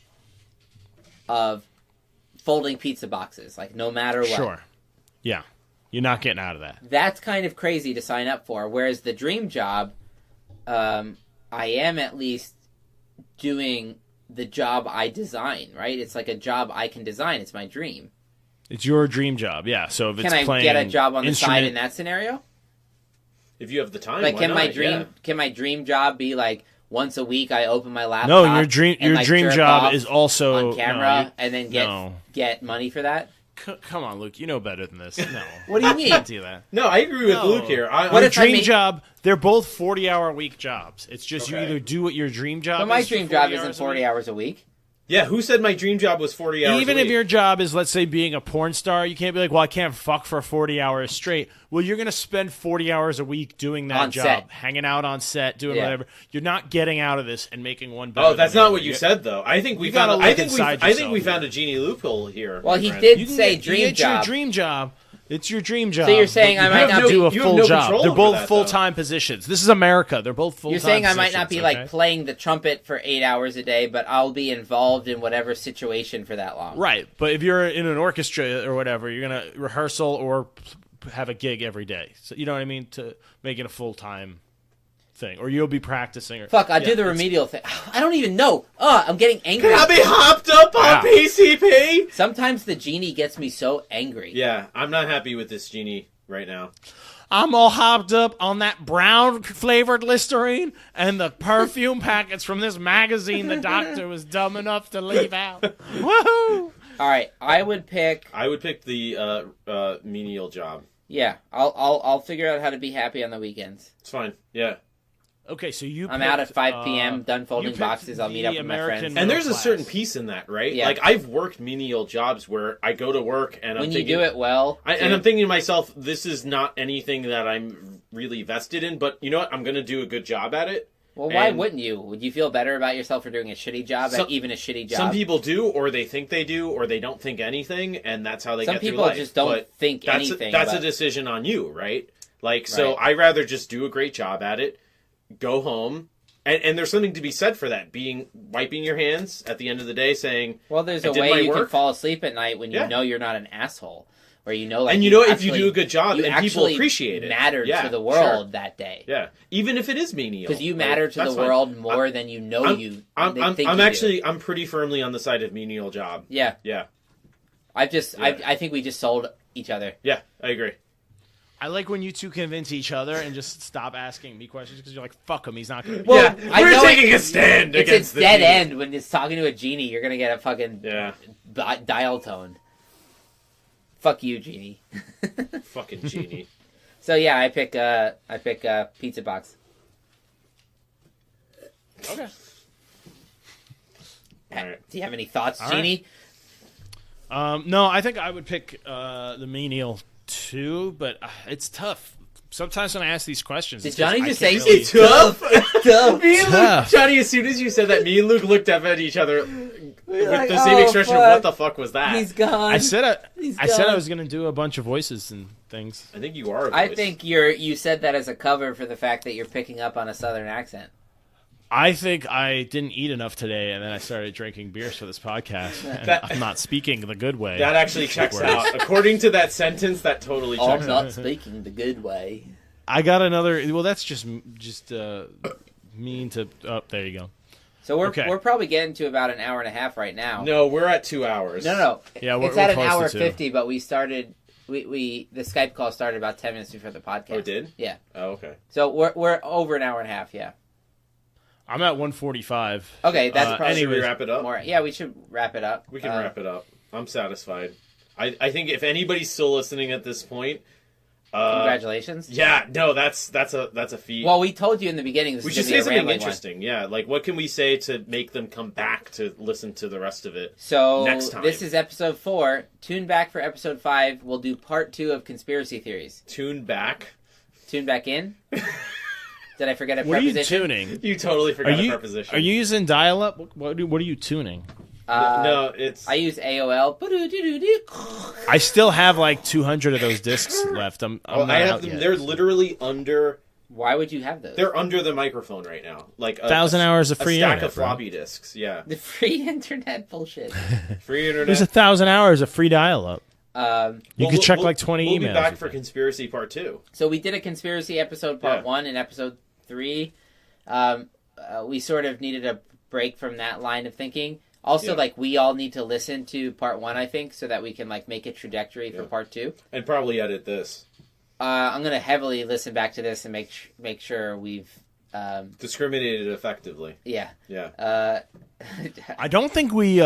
of folding pizza boxes, like no matter what.
Sure. Yeah. You're not getting out of that.
That's kind of crazy to sign up for. Whereas the dream job, I am at least doing the job I design, right? It's like a job I can design. It's my dream.
It's your dream job, yeah. So if it's
Can I
playing
get a job on the side
instrument-
in that scenario?
if you have the time,
Like,
why
can my
not?
dream
Yeah.
can my dream job be like once a week I open my laptop?
No, your dream
and, like, jerk
job
off
is also
on camera
no,
and then
no.
get money for that.
Come on, Luke. You know better than this. No.
What do you mean?
Can't do that.
No, I agree with
No.
Luke here.
What
Your
if I
dream
make-
job, they're both 40-hour week jobs. It's just you
Okay.
either do what your dream job
But my
is for
dream job
40
isn't
hours a
40
week.
hours a week.
Yeah, who said my dream job was 40 hours
Even
a
if
week?
your job is, let's say, being a porn star, you can't be like, well, I can't fuck for 40 hours straight. Well, you're going to spend 40 hours a week doing that
On
job,
set.
hanging out on set, doing
Yeah.
whatever. You're not getting out of this and making one better.
Oh, that's
than the
not
other.
what you said, though. I think we
You gotta
found.
look
I think
inside
I think we
yourself
found a genie loophole here.
Well,
my
he
friend.
did
You can
say
get,
dream
you get
job.
your dream job. It's your dream job.
So you're saying
but
I
you
might
have
not
to
be-
do a
you have
full
no
job.
control
They're
over
both
that, though.
full-time positions. This is America. They're both full-time
You're saying I might
positions,
not be
okay?
like playing the trumpet for 8 hours a day, but I'll be involved in whatever situation for that long.
Right, but if you're in an orchestra or whatever, you're gonna rehearsal or have a gig every day. So you know what I mean, to make it a full-time thing, or you'll be practicing. Or,
Fuck, I'll
yeah,
do the
it's-
remedial thing. I don't even know. I'm getting angry.
Can I be hopped up on
Wow.
PCP?
Sometimes the genie gets me so angry.
Yeah, I'm not happy with this genie right now.
I'm all hopped up on that brown flavored Listerine and the perfume packets from this magazine the doctor was dumb enough to leave out. Woohoo!
All right, I would pick.
I would pick the menial job.
Yeah, I'll figure out how to be happy on the weekends.
It's fine. Yeah.
Okay, so you
I'm
picked,
out at 5 p.m. Done
you
folding
picked
boxes. I'll meet
the
up with my
American
friends.
And there's a
class.
certain piece in that, right?
Yeah.
Like I've worked menial jobs where I go to work and
When
I'm
you
thinking,
do it well,
and I'm thinking to myself, this is not anything that I'm really vested in, but you know what? I'm going to do a good job at it.
well, why
and-
wouldn't you? Would you feel better about yourself for doing a shitty job
Some-
at even a shitty job?
Some people do, or they think they do, or they don't think anything, and that's how they
Some
get through
people
life.
just don't
But
think
that's
anything,
that's
but-
a decision on you, right? Like, so
Right.
I rather just do a great job at it, go home, and there's something to be said for that. Wiping your hands at the end of the day, saying,
Well, there's
I
a
did
way
my
you can
work.
fall asleep at night when you
Yeah.
know you're not an asshole. where you know, like,
and you know if you do a good job and people appreciate it,
matter to the world that day.
Yeah, even if it is menial,
because you matter to the world more than you know you.
I'm pretty firmly on the side of menial job.
Yeah,
yeah.
I think we just sold each other.
Yeah, I agree.
I like when you two convince each other and just stop asking me questions because you're like, fuck him, he's not going to...
Well, we're taking a stand against the
It's a dead end when it's talking to a genie. You're going to get a fucking dial tone. Fuck you, genie.
Fucking genie.
So yeah, I pick Pizza Box.
Okay.
Right.
Do you have any thoughts, Genie?
Right. No, I think I would pick the menial too, but it's tough. Sometimes when I ask these questions,
did Johnny just say
really...
it's tough? It's tough.
Me and Luke, Johnny, as soon as you said that, me and Luke looked up at each other with like, the same expression of what the fuck was that?
He's gone.
I said I was going to do a bunch of voices and things.
I think you are a voice.
I think you said that as a cover for the fact that you're picking up on a southern accent.
I think I didn't eat enough today, and then I started drinking beers for this podcast. And I'm not speaking the good way.
That actually checks out. According to that sentence, that totally checks out.
I'm not speaking the good way.
I got another... Well, that's just mean to... Oh, there you go.
So we're probably getting to about an hour and a half right now.
No, we're at 2 hours.
No.
Yeah,
it's at an hour 50, but we started... the Skype call started about 10 minutes before the podcast.
Oh, it did?
Yeah.
Oh, okay.
So we're over an hour and a half, yeah.
I'm at 145.
Okay, that's probably...
Should we wrap it up?
Yeah, we should wrap it up.
We can wrap it up. I'm satisfied. I think if anybody's still listening at this point...
congratulations.
Yeah, no, that's a feat.
Well, we told you in the beginning
we should say something interesting. Yeah, like what can we say to make them come back to listen to the rest of it? So next time.
This is episode 4. Tune back for episode 5. We'll do part 2 of conspiracy theories.
Tune back
in. Did I forget a
preposition?
What
are you tuning?
You totally forgot a preposition.
Are you using dial-up? What are you tuning?
No, it's...
I use AOL.
I still have like 200 of those discs left.
I have them. Yet. They're literally under...
Why would you have those?
They're under the microphone right now. Like
1,000 hours of free internet.
A stack of floppy disks, yeah.
The free internet bullshit.
Free internet.
There's 1,000 hours of free dial-up. You could check like 20 emails.
We'll be back for Conspiracy Part 2.
So we did a Conspiracy episode Part 1 and Episode 3. We sort of needed a break from that line of thinking. Also, like, we all need to listen to Part 1, I think, so that we can, like, make a trajectory for Part 2.
And probably edit this.
I'm going to heavily listen back to this and make sure we've...
discriminated effectively.
Yeah.
Yeah.
I don't think we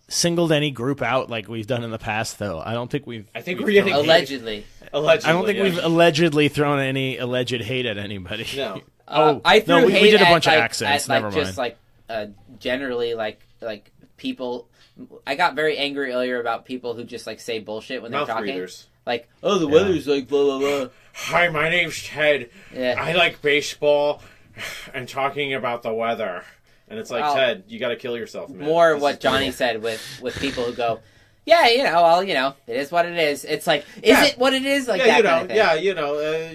singled any group out like we've done in the past, though. I don't think we're
getting
allegedly.
I don't think we've allegedly thrown any alleged hate at anybody.
No.
I threw hate
we did a
at,
bunch of
like,
accents.
At, like,
Never mind.
just like generally like people. I got very angry earlier about people who just like say bullshit when they're talking.
Readers.
Like, the weather's like blah blah blah.
Hi, my name's Ted.
Yeah.
I like baseball and talking about the weather. And it's like, Ted, you got to kill yourself, man.
More what Johnny said with people who go, yeah, it is what it is. It's like, is it what it is? Like that kind of thing.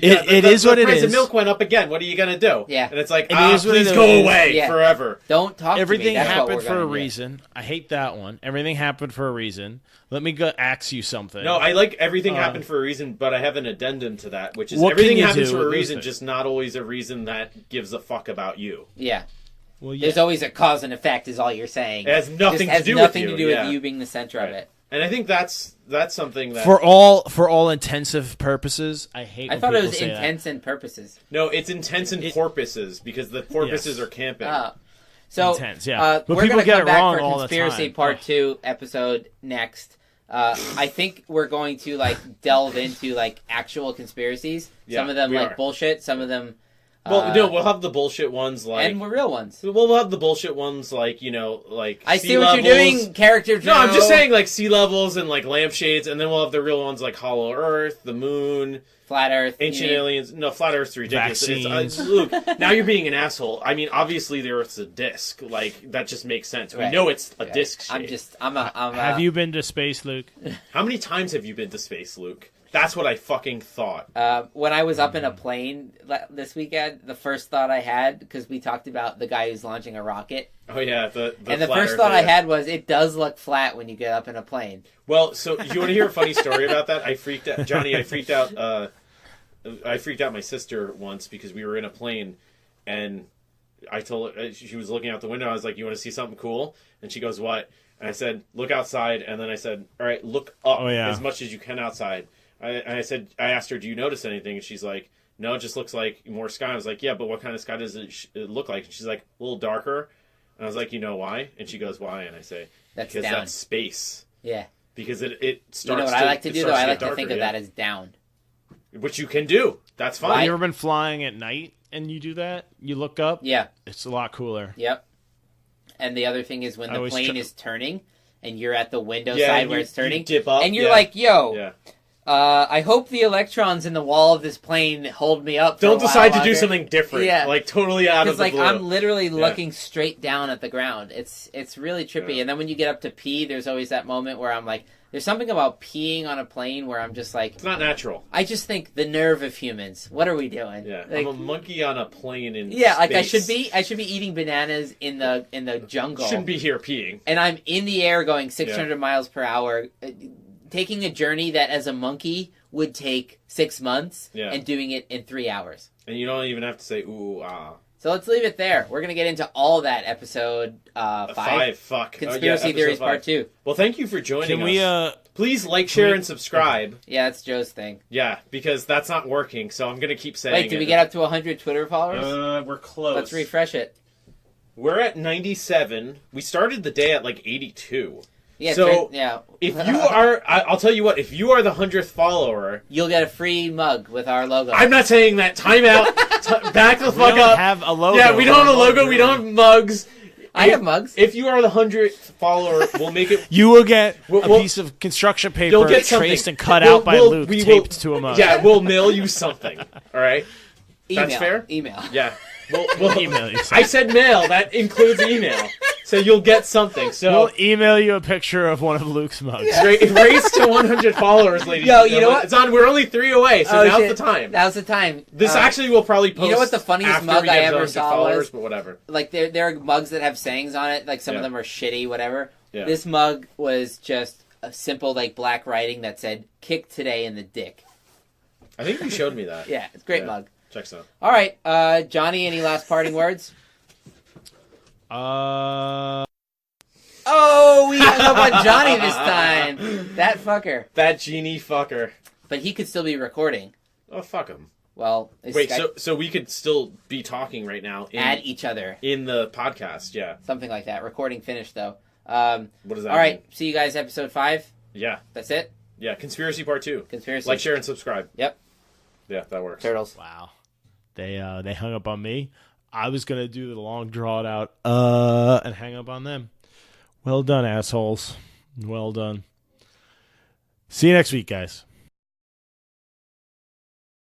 It is what it is.
The price of milk went up again. What are you going to do?
Yeah.
And it's like, please go away forever.
Don't talk
Everything
to me.
happened for a reason. I hate that one. Everything happened for a reason. Let me go ask you something.
No, I like everything happened for a reason, but I have an addendum to that, which is
what
everything happens for a reason, just not always a reason that gives a fuck about you.
Yeah.
Well,
There's always a cause and effect, is all you're saying.
It has nothing to do
with you being the center of it.
And I think that's something that
for all intensive purposes, I hate.
I thought it was intents and purposes.
No, it's intents and porpoises because the porpoises are camping.
So
intense, yeah. But
we're
people
going to
get
come
it
back
wrong
for
all
Conspiracy
the time.
Part 2 episode next. I think we're going to like delve into like actual conspiracies. Some of them like bullshit. Some of them.
Well, no, we'll have the bullshit ones like...
And we're real ones.
We'll have the bullshit ones like, like
I
sea
see what
levels.
you're doing, character Joe.
No, I'm just saying like sea levels and like lampshades, and then we'll have the real ones like Hollow Earth, the Moon...
Flat Earth.
Ancient aliens. No, Flat Earth's ridiculous.
Vaccines.
Luke, now you're being an asshole. I mean, obviously the Earth's a disc. Like, that just makes sense. We know it's a disc shape.
Have you been to space, Luke?
How many times have you been to space, Luke? That's what I fucking thought.
When I was up in a plane this weekend, said, the first thought I had, because we talked about the guy who's launching a rocket,
Oh yeah, the
and the
flat
first
Earth,
thought I
yeah.
had was, it does look flat when you get up in a plane.
Well, so you want to hear a funny story about that? I freaked out, Johnny. I freaked out my sister once because we were in a plane, and I told her, she was looking out the window. I was like, "You want to see something cool?" And she goes, "What?" And I said, "Look outside." And then I said, "All right, look up as much as you can outside." I asked her, "Do you notice anything?" And she's like, "No, it just looks like more sky." I was like, "Yeah, but what kind of sky does it look like?" And she's like, "A little darker." And I was like, "You know why?" And she goes, "Why?" And I say,
That's
"Because
down.
that's space."
Yeah.
Because it starts.
You know what I like to do, though? I like to think of that as down.
Which you can do. That's fine.
Have you ever been flying at night and you do that? You look up?
Yeah.
It's a lot cooler.
Yep. And the other thing is when
I
the
always
plane
try-
is turning and you're at the window
Yeah,
side
you-
where it's turning,
you dip up,
and you're
yeah.
like, yo,
Yeah.
I hope the electrons in the wall of this plane hold me up for
Don't
a while
decide to do
longer.
something different.
Yeah.
Like totally out of
Because
the
like
blue.
I'm literally looking straight down at the ground. It's really trippy.
Yeah.
And then when you get up to pee, there's always that moment where I'm like, there's something about peeing on a plane where I'm just like,
It's not natural.
I just think the nerve of humans. What are we doing?
Yeah.
Like,
I'm a monkey on a plane in
yeah, like
space.
I should be eating bananas in the jungle.
Shouldn't be here peeing.
And I'm in the air going 600 miles per hour, taking a journey that as a monkey would take 6 months
Yeah.
and doing it in 3 hours.
And you don't even have to say ooh ah.
So let's leave it there. We're going to get into all that episode 5.
Fuck.
Conspiracy
episode
Theories
5.
Part 2.
Well, thank you for joining
Can we,
us. Please like, share, and subscribe.
Yeah, that's Joe's thing.
Yeah, because that's not working, so I'm going to keep saying
Wait, did we get up to 100 Twitter followers?
We're close.
Let's refresh it.
We're at 97. We started the day at like 82.
Yeah,
So,
yeah.
If you are, I'll tell you what, if you are the 100th follower,
You'll get a free mug with our logo.
I'm not saying that. Time out. Back the
We
fuck
don't
up.
have a logo.
Yeah, we don't have a logo. We don't have mugs.
I have mugs.
If you are the 100th follower, we'll make it.
You will get a
We'll-
piece of construction
You'll
paper
get something.
traced and cut
We'll-
out by
we'll-
Luke,
we
taped
will-
to a mug.
Yeah, we'll mail you something. All right.
Email.
That's fair?
Email.
Yeah. We'll
Email you
I said mail. That includes email. So you'll get something. So
We'll email you a picture of one of Luke's mugs.
race to 100 followers, ladies.
Yo,
and
you know
gentlemen.
what?
It's on. We're only 3 away, so
Oh,
now's
shit.
the time.
Now's the time.
This actually will probably post.
You know what the funniest
after
mug
we
I
get
ever
100
saw
followers,
was?
but whatever.
Like there are mugs that have sayings on it. Like some of
Yeah.
them are shitty, whatever.
Yeah.
This mug was just a simple like black writing that said "Kick today in the dick."
I think you showed me that.
Yeah, it's a great
Yeah.
mug.
Checks out.
All right, Johnny, any last parting words? Oh, we hung up on Johnny this time. That fucker.
That genie fucker.
But he could still be recording.
Oh, fuck him.
Well, is
Wait,
Skype-
so we could still be talking right now
add each other,
in the podcast, yeah.
something like that. Recording finished though.
What does that
All right,
mean?
see you guys episode 5.
Yeah,
That's it.
yeah. Conspiracy Part 2.
Conspiracy.
Like, share, and subscribe.
Yep.
Yeah, that works.
Turtles.
Wow. They hung up on me. I was gonna do the long draw it out and hang up on them. Well done, assholes. Well done. See you next week, guys.